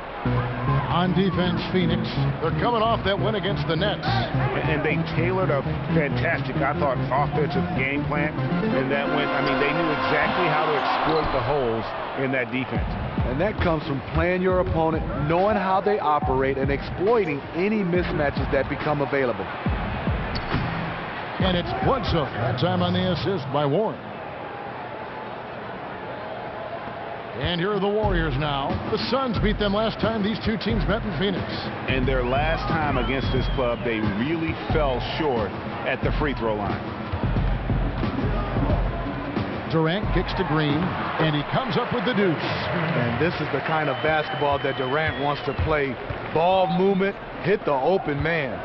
On defense, Phoenix. They're coming off that win against the Nets. And they tailored a fantastic, I thought, offensive game plan. And that went, I mean, they knew exactly how to exploit the holes in that defense. And that comes from playing your opponent, knowing how they operate, and exploiting any mismatches that become available. And it's Bledsoe. That time on the assist by Warren. And here are the Warriors now. The Suns beat them last time these two teams met in Phoenix. And their last time against this club, they really fell short at the free throw line. Durant kicks to Green, and he comes up with the deuce. And this is the kind of basketball that Durant wants to play. Ball movement, hit the open man.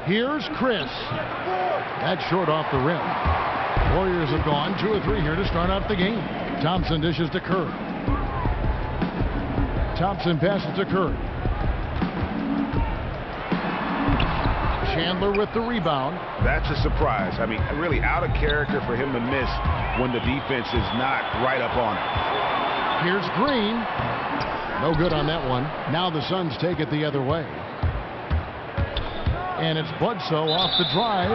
Here's Chris. That's short off the rim. Warriors have gone 2 or 3 here to start out the game. Thompson dishes to Kerr. Thompson passes to Kerr. Chandler with the rebound. That's a surprise. I mean, really out of character for him to miss when the defense is not right up on it. Here's Green. No good on that one. Now the Suns take it the other way. And it's Bledsoe off the drive.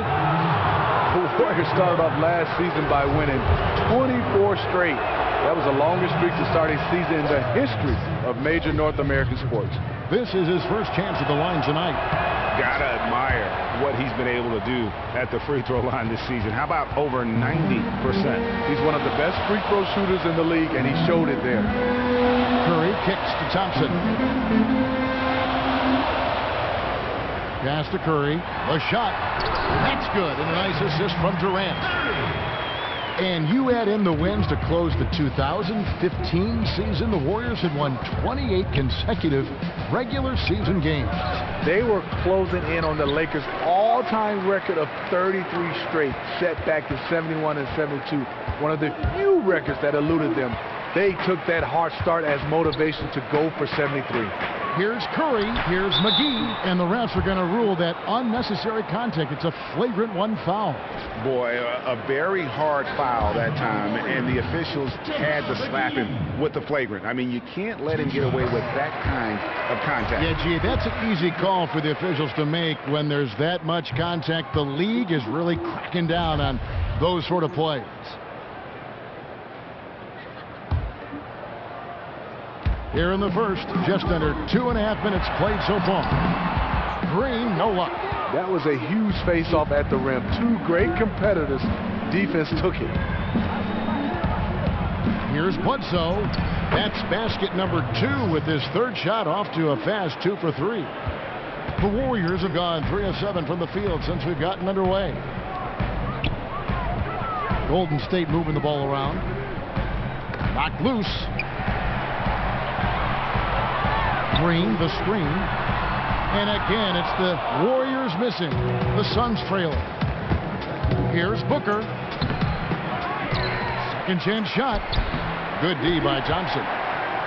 The Warriors started off last season by winning 24 straight. That was the longest streak to start a season in the history of major North American sports. This is his first chance at the line tonight. Gotta admire what he's been able to do at the free throw line this season. How about over 90%? He's one of the best free throw shooters in the league, and he showed it there. Curry kicks to Thompson. Pass to Curry. A shot. That's good. And a nice assist from Durant. And you add in the wins to close the 2015 season. The Warriors had won 28 consecutive regular season games. They were closing in on the Lakers' all-time record of 33 straight, set back to 71 and 72. One of the few records that eluded them. They took that hard start as motivation to go for 73. Here's Curry, here's McGee, and the refs are going to rule that unnecessary contact. It's a flagrant 1 foul. Boy, a very hard foul that time, and the officials had to slap him with the flagrant. I mean, you can't let him get away with that kind of contact. Yeah, gee, that's an easy call for the officials to make when there's that much contact. The league is really cracking down on those sort of plays. Here in the first, just under 2.5 minutes played so far. Green, no luck. That was a huge face-off at the rim. 2 great competitors. Defense took it. Here's Bledsoe. That's basket number 2 with his 3rd shot off to a fast 2 for 3. The Warriors have gone 3 of 7 from the field since we've gotten underway. Golden State moving the ball around. Knocked loose. Green, the screen. And again, it's the Warriors missing. The Suns trailing. Here's Booker. Second chance shot. Good D by Johnson.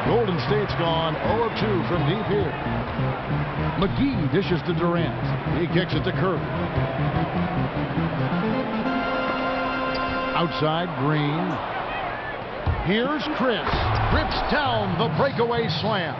Golden State's gone 0 of 2 from deep here. McGee dishes to Durant. He kicks it to Curry. Outside, Green. Here's Chris. Rips down the breakaway slam.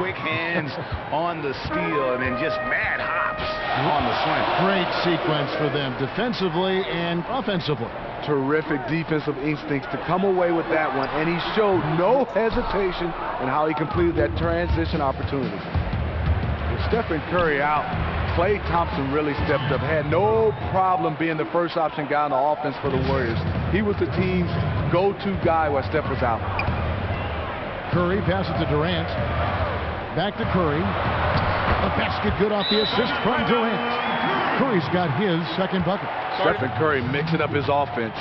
Quick hands on the steal and then just mad hops on the slam. Great sequence for them defensively and offensively. Terrific defensive instincts to come away with that one, and he showed no hesitation in how he completed that transition opportunity. With Stephen Curry out, Klay Thompson really stepped up, had no problem being the first option guy on the offense for the Warriors. He was the team's go-to guy while Steph was out. Curry passes to Durant. Back to Curry. The basket good off the assist from Durant. Curry's got his second bucket. Stephen Curry mixing up his offense.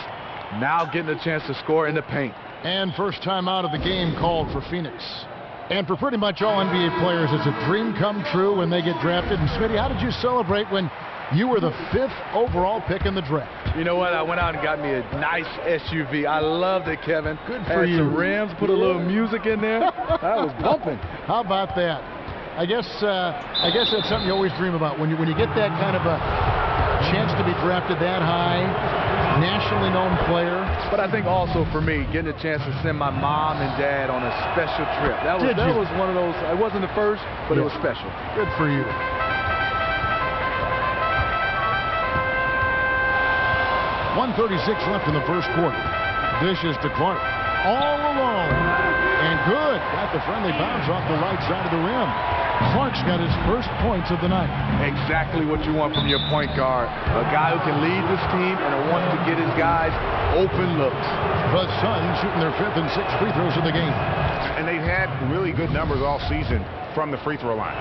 Now getting a chance to score in the paint. And first time out of the game called for Phoenix. And for pretty much all NBA players, it's a dream come true when they get drafted. And Smitty, how did you celebrate when you were the 5th overall pick in the draft? You know what? I went out and got me a nice SUV. I loved it, Kevin. Good for you. Had some rims, put a little music in there. That was bumping. How about that? I guess that's something you always dream about when you get that kind of a chance to be drafted that high, nationally known player. But I think also for me, getting a chance to send my mom and dad on a special trip. That was one of those. It wasn't the first, but it was special. Good for you. 1:36 left in the first quarter. Dishes to Clark. All alone. And good. Got the friendly bounce off the right side of the rim. Clark's got his first points of the night. Exactly what you want from your point guard. A guy who can lead this team and wants to get his guys open looks. The Suns shooting their 5th and 6th free throws of the game. And they've had really good numbers all season from the free throw line.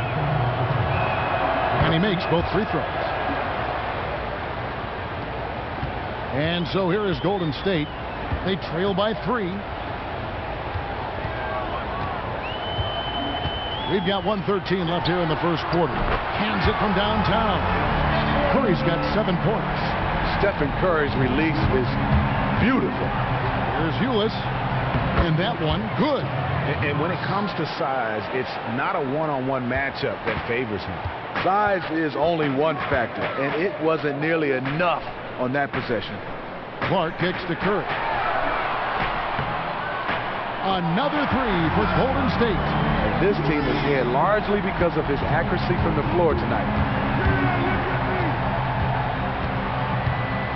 And he makes both free throws. And so here is Golden State. They trail by 3. We've got 1:13 left here in the first quarter. Hands it from downtown. Curry's got 7 points. Stephen Curry's release is beautiful. Here's Ulis. And that one, good. And when it comes to size, it's not a one-on-one matchup that favors him. Size is only one factor, and it wasn't nearly enough on that possession. Clark kicks to Curry. Another 3 for Golden State. And this team is here largely because of his accuracy from the floor tonight.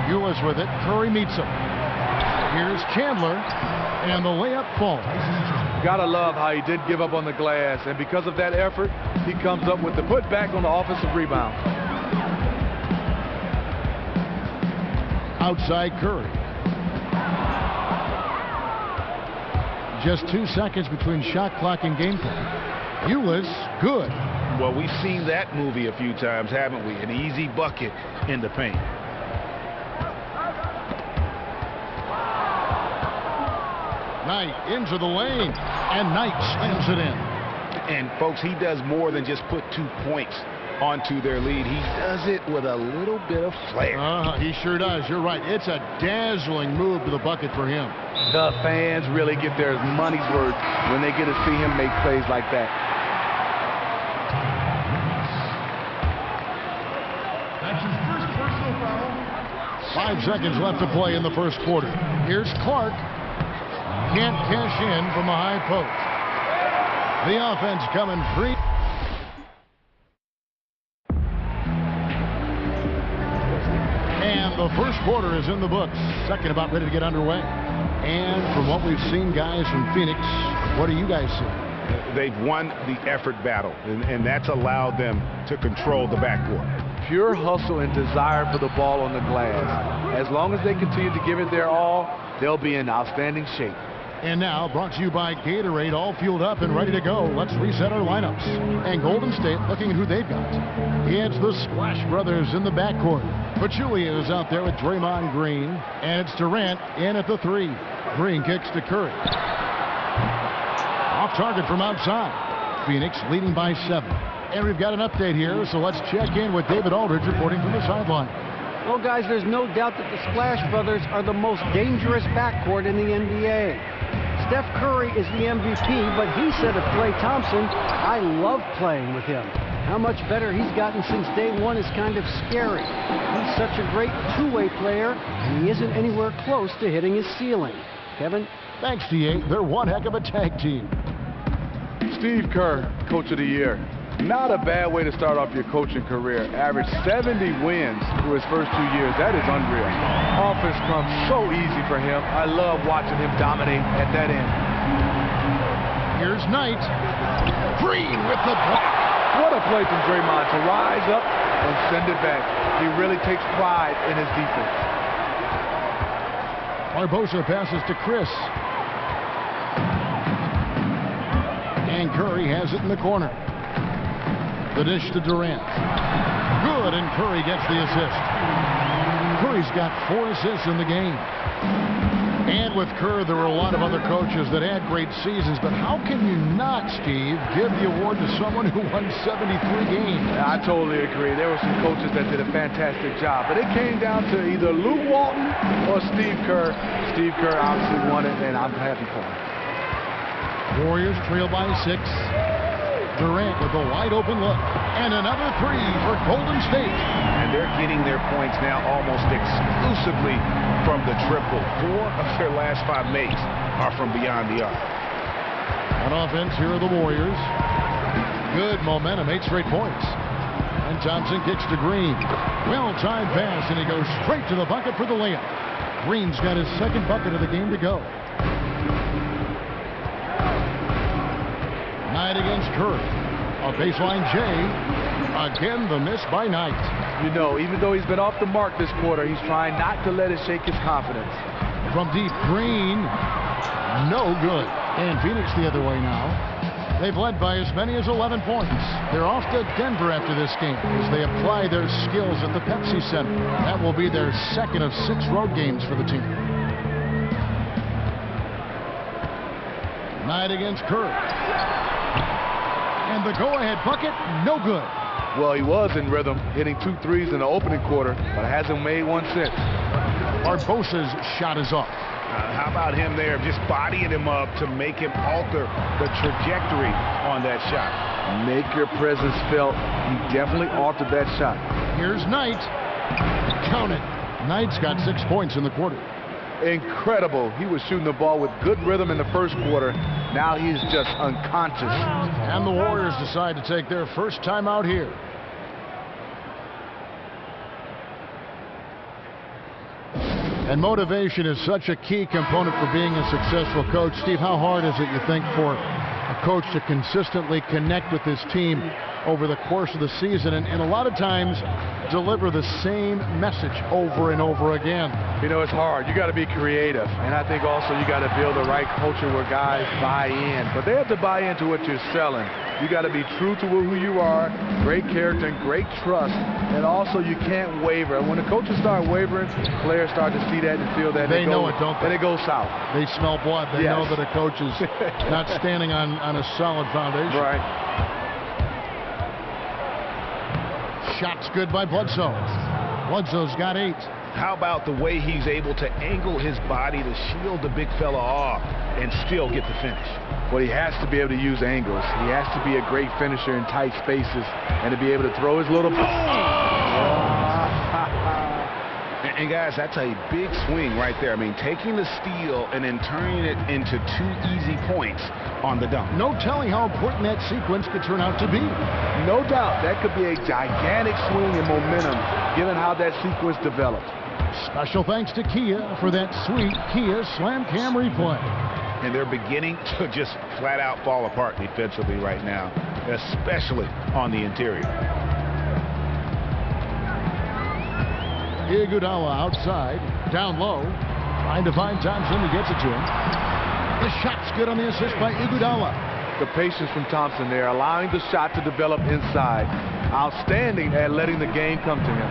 Ulis with it. Curry meets him. Here's Chandler, and the layup falls. Gotta love how he did give up on the glass, and because of that effort, he comes up with the putback on the offensive rebound. Outside Curry. Just 2 seconds between shot clock and game clock. Ulis, good. Well, we've seen that movie a few times, haven't we? An easy bucket in the paint. Knight into the lane, and Knight slams it in. And, folks, he does more than just put 2 points onto their lead. He does it with a little bit of flair. He sure does. You're right. It's a dazzling move to the bucket for him. The fans really get their money's worth when they get to see him make plays like that. That's his first personal foul. 5 seconds left to play in the first quarter. Here's Clark. Can't cash in from the high post. The offense coming free. And the first quarter is in the books. Second about ready to get underway. And from what we've seen, guys, from Phoenix, what do you guys see? They've won the effort battle, and that's allowed them to control the backcourt. Pure hustle and desire for the ball on the glass. As long as they continue to give it their all, they'll be in outstanding shape. And now, brought to you by Gatorade, all fueled up and ready to go. Let's reset our lineups. And Golden State looking at who they've got. It's the Splash Brothers in the backcourt. Pachulia is out there with Draymond Green. And it's Durant in at the 3. Green kicks to Curry. Off target from outside. Phoenix leading by 7. And we've got an update here, so let's check in with David Aldridge reporting from the sideline. Well, guys, there's no doubt that the Splash Brothers are the most dangerous backcourt in the NBA. Steph Curry is the MVP, but he said of Klay Thompson, I love playing with him. How much better he's gotten since day one is kind of scary. He's such a great two-way player, and he isn't anywhere close to hitting his ceiling. Kevin? Thanks, D.A. They're one heck of a tag team. Steve Kerr, Coach of the Year. Not a bad way to start off your coaching career. Averaged 70 wins through his first 2 years. That is unreal. Offense comes so easy for him. I love watching him dominate at that end. Here's Knight. Green with the block. What a play from Draymond to rise up and send it back. He really takes pride in his defense. Barbosa passes to Chris. And Curry has it in the corner. The dish to Durant. Good, and Curry gets the assist. Curry's got 4 assists in the game. And with Kerr, there were a lot of other coaches that had great seasons, but how can you not, Steve, give the award to someone who won 73 games? I totally agree. There were some coaches that did a fantastic job, but it came down to either Luke Walton or Steve Kerr. Steve Kerr obviously won it, and I'm happy for him. Warriors trail by 6. Durant with a wide open look. And another 3 for Golden State. And they're getting their points now almost exclusively from the triple. 4 of their last 5 makes are from beyond the arc. On offense, here are the Warriors. Good momentum, 8 straight points. And Thompson kicks to Green. Well-timed pass, and he goes straight to the bucket for the layup. Green's got his second bucket of the game to go. Knight against Curry. A baseline J. Again, the miss by Knight. You know, even though he's been off the mark this quarter, he's trying not to let it shake his confidence. From deep, Green. No good. And Phoenix the other way now. They've led by as many as 11 points. They're off to Denver after this game as they apply their skills at the Pepsi Center. That will be their second of 6 road games for the team. Knight against Curry. And the go-ahead bucket, no good. Well, he was in rhythm, hitting 2 threes in the opening quarter, but hasn't made one since. Barbosa's shot is off. How about him there, just bodying him up to make him alter the trajectory on that shot. Make your presence felt. He definitely altered that shot. Here's Knight. Count it. Knight's got 6 points in the quarter. Incredible. He was shooting the ball with good rhythm in the first quarter. Now he's just unconscious. And the Warriors decide to take their first time out here. And motivation is such a key component for being a successful coach. Steve, how hard is it, you think, for a coach to consistently connect with his team over the course of the season and a lot of times deliver the same message over and over again? You know, it's hard. You got to be creative. And I think also you got to build the right culture where guys buy in. But they have to buy into what you're selling. You got to be true to who you are, great character and great trust. And also you can't waver. When the coaches start wavering, players start to see that and feel that. They know it, don't they? And it goes south. They smell blood. They know that a coach is not standing on a solid foundation. Right. Shot's good by Bledsoe. Bledsoe's got 8. How about the way he's able to angle his body to shield the big fella off and still get the finish? Well, he has to be able to use angles. He has to be a great finisher in tight spaces and to be able to throw his little... And guys, that's a big swing right there. I mean, taking the steal and then turning it into 2 easy points on the dunk. No telling how important that sequence could turn out to be. No doubt. That could be a gigantic swing in momentum, given how that sequence developed. Special thanks to Kia for that sweet Kia Slam Cam replay. And they're beginning to just flat out fall apart defensively right now, especially on the interior. Iguodala outside, down low, trying to find Thompson. He gets it to him. The shot's good on the assist by Iguodala. The patience from Thompson there, allowing the shot to develop inside. Outstanding at letting the game come to him.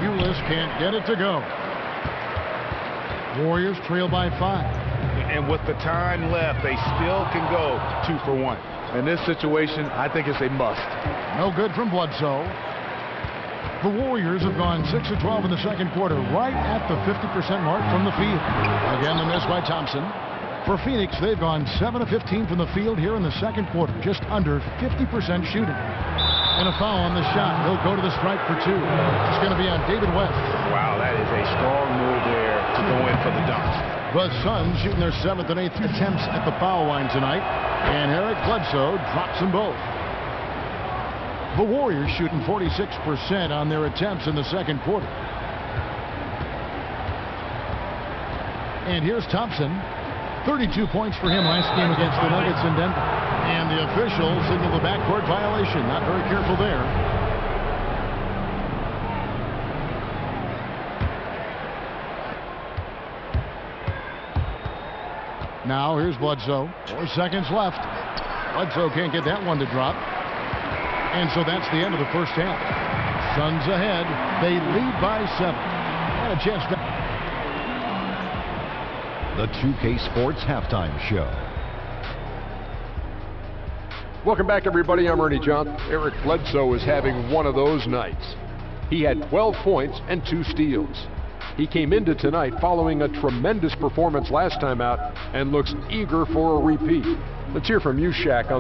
Ulis can't get it to go. Warriors trail by 5. And with the time left, they still can go 2 for 1. In this situation, I think it's a must. No good from Bledsoe. The Warriors have gone 6 of 12 in the second quarter, right at the 50% mark from the field. Again, the miss by Thompson. For Phoenix, they've gone 7 of 15 from the field here in the second quarter, just under 50% shooting. And a foul on the shot. He'll go to the strike for 2. It's going to be on David West. Wow, that is a strong move there to go in for the dunk. The Suns shooting their 7th and 8th attempts at the foul line tonight, and Eric Bledsoe drops them both. The Warriors shooting 46% on their attempts in the second quarter. And here's Thompson. 32 points for him last game against the Nuggets in Denver. And the officials signal the backcourt violation. Not very careful there. Now here's Bledsoe. 4 seconds left. Bledsoe can't get that one to drop. And so that's the end of the first half. Suns ahead. They lead by 7. And a chance to... The 2K Sports Halftime Show. Welcome back, everybody. I'm Ernie Johnson. Eric Bledsoe is having one of those nights. He had 12 points and 2 steals. He came into tonight following a tremendous performance last time out and looks eager for a repeat. Let's hear from you, Shaq.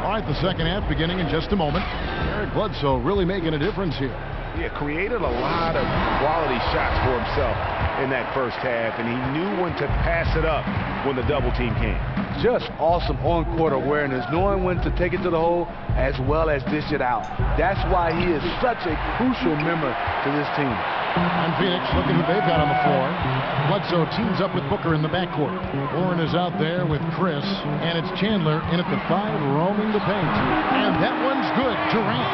All right, the second half beginning in just a moment. Eric Bledsoe really making a difference here. Yeah, created a lot of quality shots for himself in that first half, and he knew when to pass it up when the double team came. Just awesome on-court awareness, knowing when to take it to the hole as well as dish it out. That's why he is such a crucial member to this team. And Phoenix, look at who they've got on the floor. Bledsoe teams up with Booker in the backcourt. Warren is out there with Chris, and it's Chandler in at the 5, roaming the paint. And that one's good. Durant.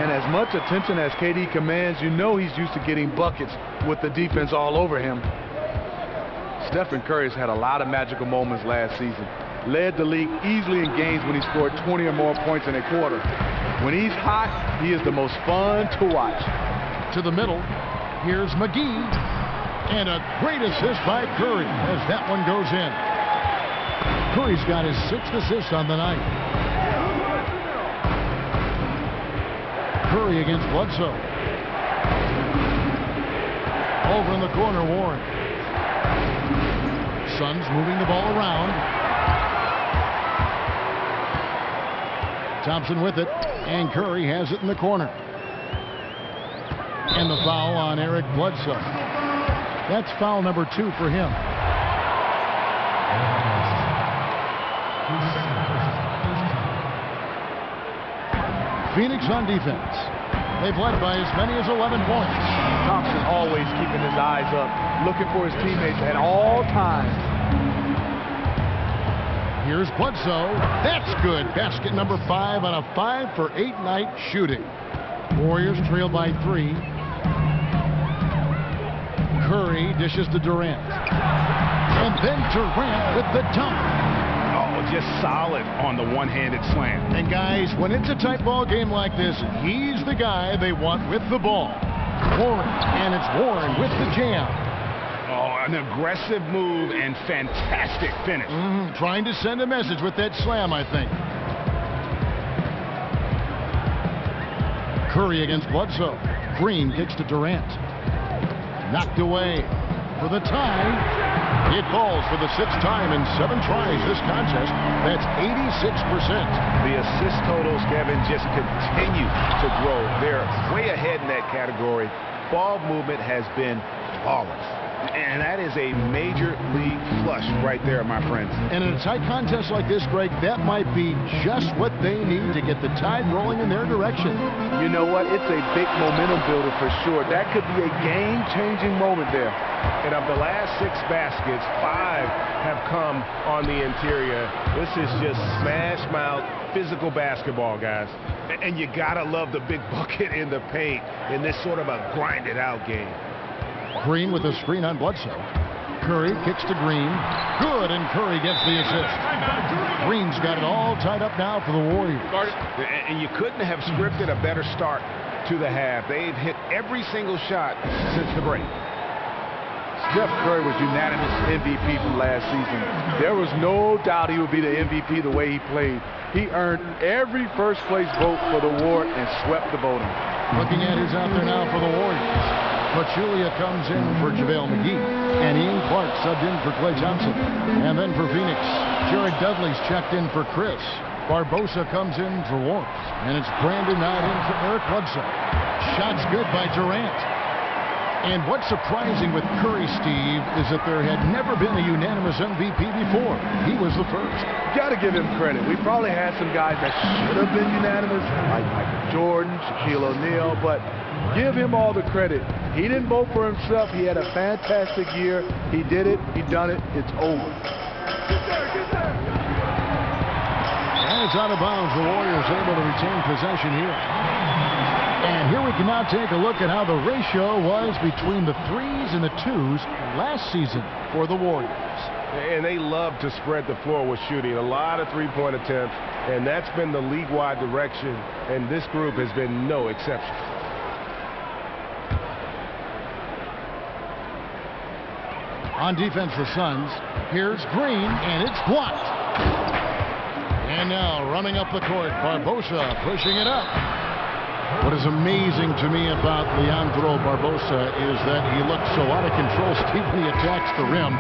And as much attention as KD commands, you know he's used to getting buckets with the defense all over him. Stephen Curry's had a lot of magical moments last season. Led the league easily in games when he scored 20 or more points in a quarter. When he's hot, he is the most fun to watch. To the middle. Here's McGee, and a great assist by Curry as that one goes in. Curry's got his 6th assist on the night. Curry against Bledsoe. Over in the corner, Warren. Suns moving the ball around. Thompson with it, and Curry has it in the corner. And the foul on Eric Bledsoe. That's foul number 2 for him. Phoenix on defense. They've led by as many as 11 points. Thompson always keeping his eyes up, looking for his teammates at all times. Here's Bledsoe. That's good. Basket number 5 on a 5 for 8 night shooting. Warriors trail by 3. Curry dishes to Durant. And then Durant with the dunk. Oh, just solid on the one-handed slam. And guys, when it's a tight ball game like this, he's the guy they want with the ball. Warren, and it's Warren with the jam. Oh, an aggressive move and fantastic finish. Trying to send a message with that slam, I think. Curry against Bledsoe. Green kicks to Durant. Knocked away for the tie. It falls for the 6th time in 7 tries this contest. That's 86%. The assist totals, Kevin, just continue to grow. They're way ahead in that category. Ball movement has been flawless. And that is a major league flush right there, my friends. And in a tight contest like this, Greg, that might be just what they need to get the tide rolling in their direction. You know what? It's a big momentum builder for sure. That could be a game-changing moment there. And of the last 6 baskets, 5 have come on the interior. This is just smash-mouth physical basketball, guys. And you gotta love the big bucket in the paint in this sort of a grinded-out game. Green with a screen on Bledsoe. Curry kicks to Green. Good, and Curry gets the assist. Green's got it all tied up now for the Warriors. And you couldn't have scripted a better start to the half. They've hit every single shot since the break. Steph Curry was unanimous MVP from last season. There was no doubt he would be the MVP the way he played. He earned every first-place vote for the award and swept the voting. Looking at who's out there now for the Warriors. Pachulia comes in for JaVale McGee. And Ian Clark subbed in for Klay Thompson. And then for Phoenix, Jared Dudley's checked in for Chris. Barbosa comes in for Warren. And it's Brandon Knight in for Eric Bledsoe. Shots good by Durant. And what's surprising with Curry, Steve, is that there had never been a unanimous MVP before. He was the first. Got to give him credit. We probably had some guys that should have been unanimous, like Michael Jordan, Shaquille O'Neal, but give him all the credit. He didn't vote for himself. He had a fantastic year. He did it. He done it. It's over. And it's out of bounds. The Warriors able to retain possession here. And here we can now take a look at how the ratio was between the threes and the twos last season for the Warriors. And they love to spread the floor with shooting. A lot of three-point attempts, and that's been the league-wide direction, and this group has been no exception. On defense, the Suns. Here's Green, and it's blocked. And now running up the court, Barbosa pushing it up. What is amazing to me about Leandro Barbosa is that he looks so out of control, Steve, when he attacks the rim,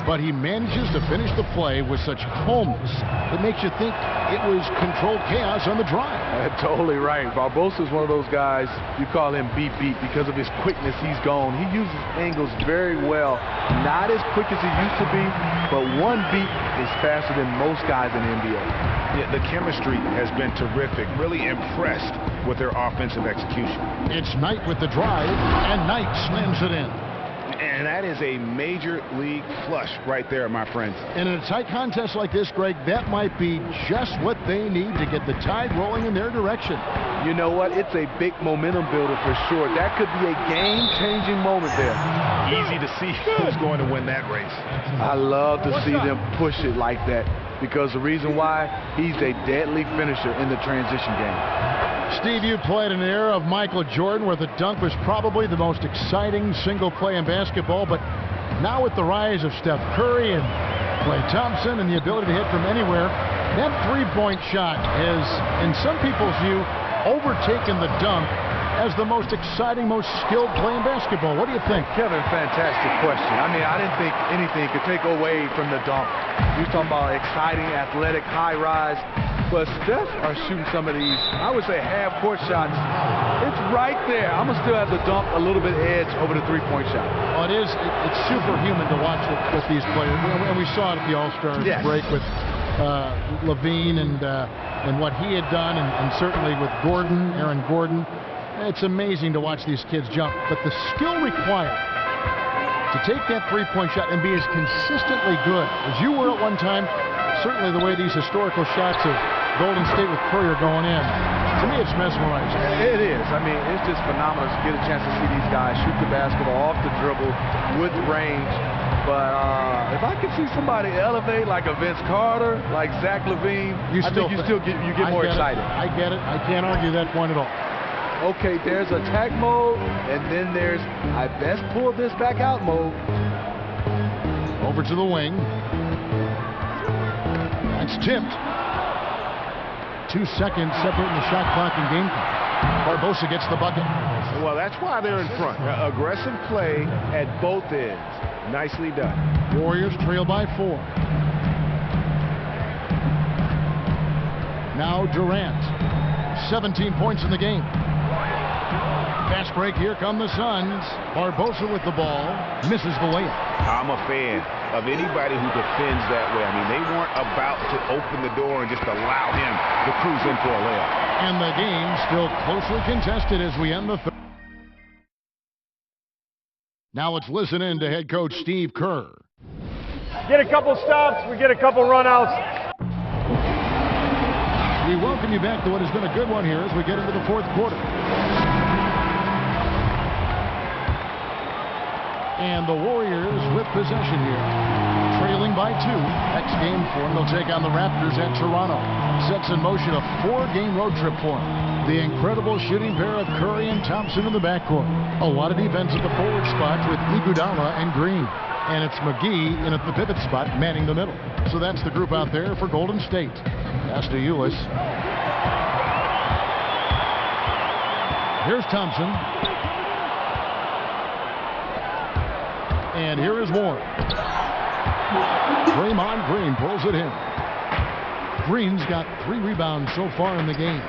but he manages to finish the play with such calmness. It makes you think it was controlled chaos on the drive. Totally right. Barbosa is one of those guys, you call him beat because of his quickness. He's gone. He uses angles very well. Not as quick as he used to be, but one beat is faster than most guys in the NBA. Yeah, the chemistry has been terrific. Really impressed with their offensive execution. It's Knight with the drive, and Knight slams it in. And that is a major league flush right there, my friends. And in a tight contest like this, Greg, that might be just what they need to get the tide rolling in their direction. You know what? It's a big momentum builder for sure. That could be a game-changing moment there. Easy to see who's going to win that race. I love to see them push it like that, because the reason why, he's a deadly finisher in the transition game. Steve, you played in an era of Michael Jordan where the dunk was probably the most exciting single play in basketball, but now with the rise of Steph Curry and Klay Thompson and the ability to hit from anywhere, that three-point shot has, in some people's view, overtaken the dunk as the most exciting, most skilled play in basketball. What do you think? Kevin, fantastic question. I mean, I didn't think anything could take away from the dunk. You're talking about exciting, athletic, high rise. But Steph are shooting some of these, I would say, half-court shots. It's right there. I'm going to still have the dunk a little bit edge over the three-point shot. Well, it's superhuman to watch with these players. And we saw it at the All-Star break with Levine and what he had done, and certainly with Aaron Gordon. It's amazing to watch these kids jump. But the skill required to take that three-point shot and be as consistently good as you were at one time, certainly the way these historical shots of Golden State with Curry are going in, to me it's mesmerizing. It is. I mean, it's just phenomenal to get a chance to see these guys shoot the basketball off the dribble with range. But if I could see somebody elevate like a Vince Carter, like Zach LaVine, I think you get more excited. I get it. I can't argue that point at all. Okay, there's attack mode, and then there's I best pull this back out mode. Over to the wing. That's tipped. 2 seconds separating the shot clock and game clock. Barbosa gets the bucket. Well, that's why they're in front. Aggressive play at both ends. Nicely done. Warriors trail by 4. Now Durant. 17 points in the game. Fast break, here come the Suns. Barbosa with the ball, misses the layup. I'm a fan of anybody who defends that way. I mean, they weren't about to open the door and just allow him to cruise in for a layup. And the game still closely contested as we end the third. Now let's listen in to head coach Steve Kerr. Get a couple stops, we get a couple runouts. We welcome you back to what has been a good one here as we get into the fourth quarter. And the Warriors with possession here. trailing by 2. Next game for them, they'll take on the Raptors at Toronto. Sets in motion a 4-game road trip for them. The incredible shooting pair of Curry and Thompson in the backcourt. A lot of defense at the forward spot with Iguodala and Green. And it's McGee in at the pivot spot, manning the middle. So that's the group out there for Golden State. Pass to Ulis. Here's Thompson. And here is Warren. Draymond Green pulls it in. Green's got 3 rebounds so far in the game.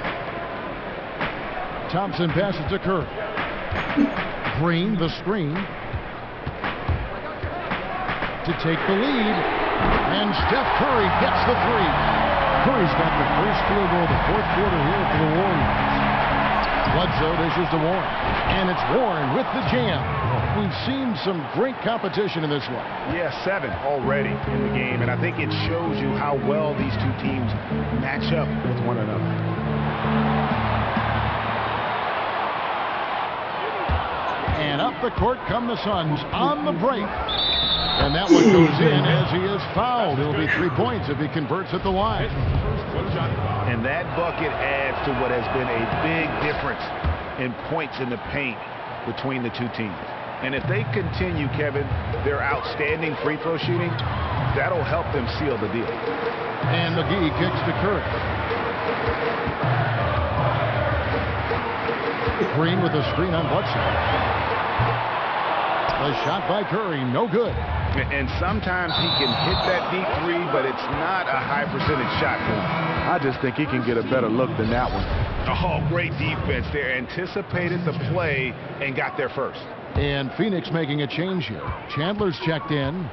Thompson passes to Curry. Green, the screen. To take the lead. And Steph Curry gets the 3. Curry's got the first field goal of the 4th quarter here for the Warriors. Bledsoe dishes to Warren. And it's Warren with the jam. We've seen some great competition in this one. Yeah, 7 already in the game, and I think it shows you how well these two teams match up with one another. And up the court come the Suns on the break. And that one goes in as he is fouled. It'll be 3 points if he converts at the line. And that bucket adds to what has been a big difference in points in the paint between the two teams. And if they continue, Kevin, their outstanding free throw shooting, that'll help them seal the deal. And McGee kicks to Curry. Green with a screen on Bledsoe. The shot by Curry, no good. And sometimes he can hit that deep 3, but it's not a high percentage shot for him. I just think he can get a better look than that one. Oh, great defense there. Anticipated the play and got there first. And Phoenix making a change here. Chandler's checked in.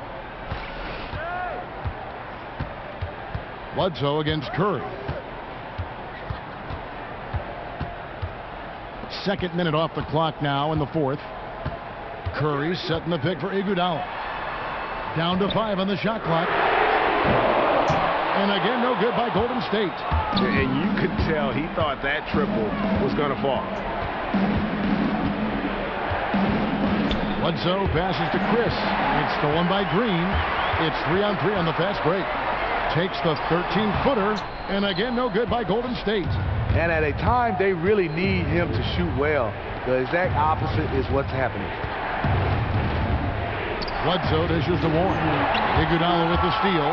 Bledsoe against Curry. 2nd minute off the clock now in the 4th. Curry setting the pick for Iguodala. Down to 5 on the shot clock. And again, no good by Golden State. And you could tell he thought that triple was going to fall. Bledsoe passes to Chris. It's stolen by Green. It's 3-on-3 on the fast break. Takes the 13-footer. And again, no good by Golden State. And at a time they really need him to shoot well. The exact opposite is what's happening. Bledsoe dishes to Warren. Iguodala with the steal.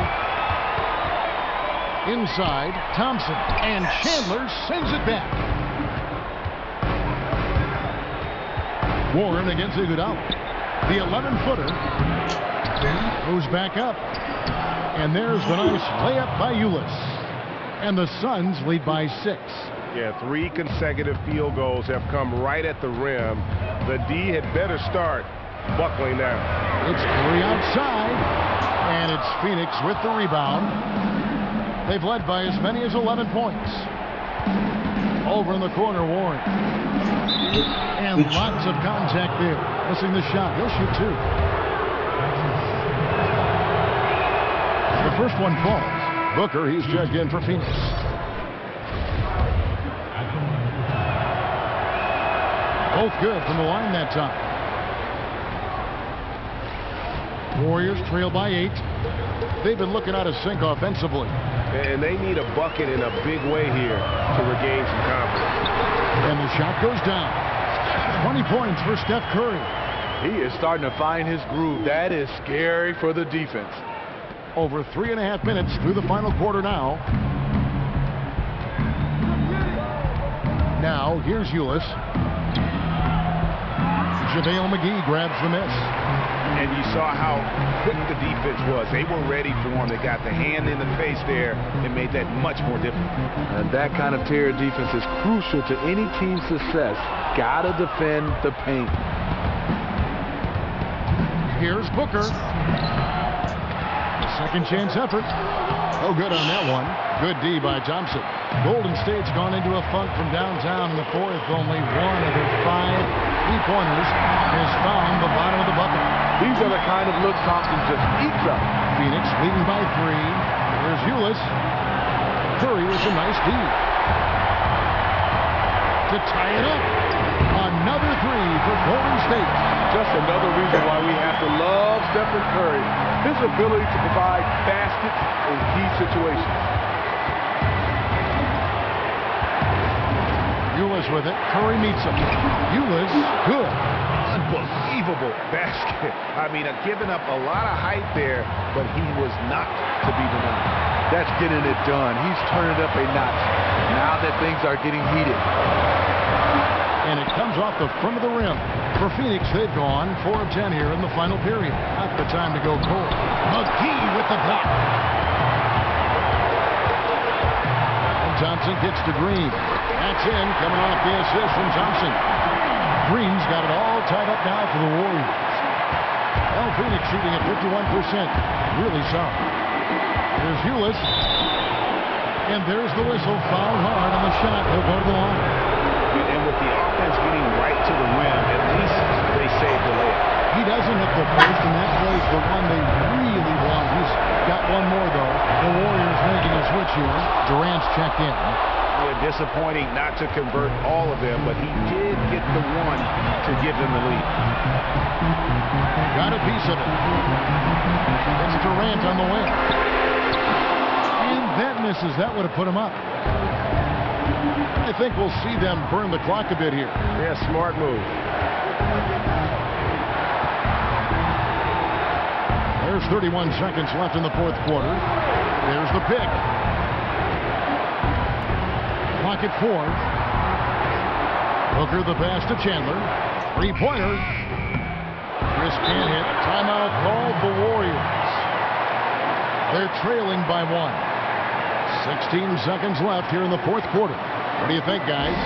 Inside, Thompson. And Chandler sends it back. Warren against Iguodala. The 11-footer goes back up. And there's the nice layup by Ulis. And the Suns lead by 6. Yeah, 3 consecutive field goals have come right at the rim. The D had better start buckling down. It's Curry outside. And it's Phoenix with the rebound. They've led by as many as 11 points. Over in the corner, Warren. And lots of contact there. Missing the shot. He'll shoot 2. The first one falls. Booker, he's checked in for Phoenix. Both good from the line that time. Warriors trail by 8. They've been looking out of sync offensively. And they need a bucket in a big way here to regain some confidence. And the shot goes down. 20 points for Steph Curry. He is starting to find his groove. That is scary for the defense. Over 3.5 minutes through the final quarter now. Now, here's Ulis. JaVale McGee grabs the miss. And you saw how quick the defense was. They were ready for him. They got the hand in the face there and made that much more difficult. And that kind of terror defense is crucial to any team's success. Gotta defend the paint. Here's Booker. Second chance effort. Oh, good on that one. Good D by Thompson. Golden State's gone into a funk from downtown in the 4th. Only 1 of their 5 3-pointers has found the bottom of the bucket. These are the kind of looks Thompson just eats up. Phoenix leading by 3. Here's Ulis. Curry with a nice D. To tie it up. Another three for Golden State. Just another reason why we have to love Stephen Curry. His ability to provide baskets in key situations. Ulis with it. Curry meets him. Ulis, good. Unbelievable basket. I mean, giving up a lot of height there, but he was not to be denied. That's getting it done. He's turning it up a notch. Now that things are getting heated. And it comes off the front of the rim. For Phoenix, they've gone 4 of 10 here in the final period. Not the time to go cold. McGee with the block. And Johnson gets to Green. That's in, coming off the assist from Johnson. Green's got it all tied up now for the Warriors. Well, Phoenix shooting at 51%. Really solid. There's Ulis. And there's the whistle. Fouled hard on the shot. He'll go to the line. And with the offense getting right to the rim, at least they saved the layup. He doesn't hit the post, and that plays the one they really want. He's got one more, though. The Warriors making a switch here. Durant's checked in. Disappointing not to convert all of them, but he did get the one to give them the lead. Got a piece of it. It's Durant on the wing. And that misses. That would have put him up. I think we'll see them burn the clock a bit here. Yeah, smart move. There's 31 seconds left in the fourth quarter. There's the pick. Clock at 4. Booker the pass to Chandler. Three-pointer. Chris can't hit. Timeout called the Warriors. They're trailing by 1. 16 seconds left here in the fourth quarter. What do you think, guys?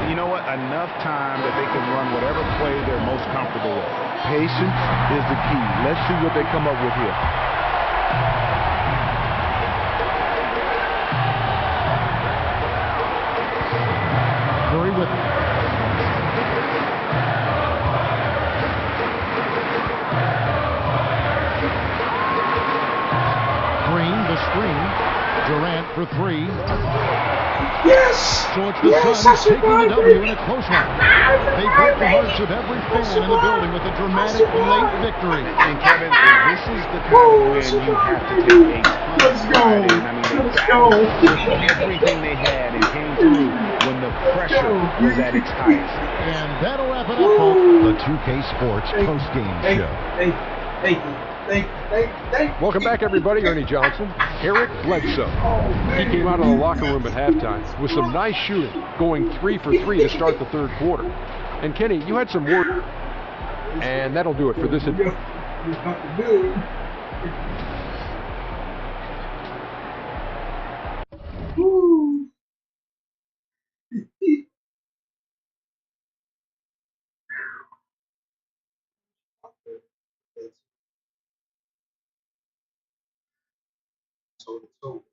You know what? Enough time that they can run whatever play they're most comfortable with. Patience is the key. Let's see what they come up with here. Curry with it. Green, the screen. Durant for 3. Yes! So it's the Suns taking the W in a close one. They broke the hearts of every fan in the building with a dramatic late victory. And Kevin, this is the kind of win you have to take a ton of pride in. I mean, they battled everything they had and came through when the pressure was at its highest. And that'll wrap it up, folks. The 2K Sports postgame show. Thank you. Welcome back, everybody. Ernie Johnson, Eric Bledsoe. He came out of the locker room at halftime with some nice shooting, going 3 for 3 to start the third quarter. And Kenny, you had some work, and that'll do it for this. So.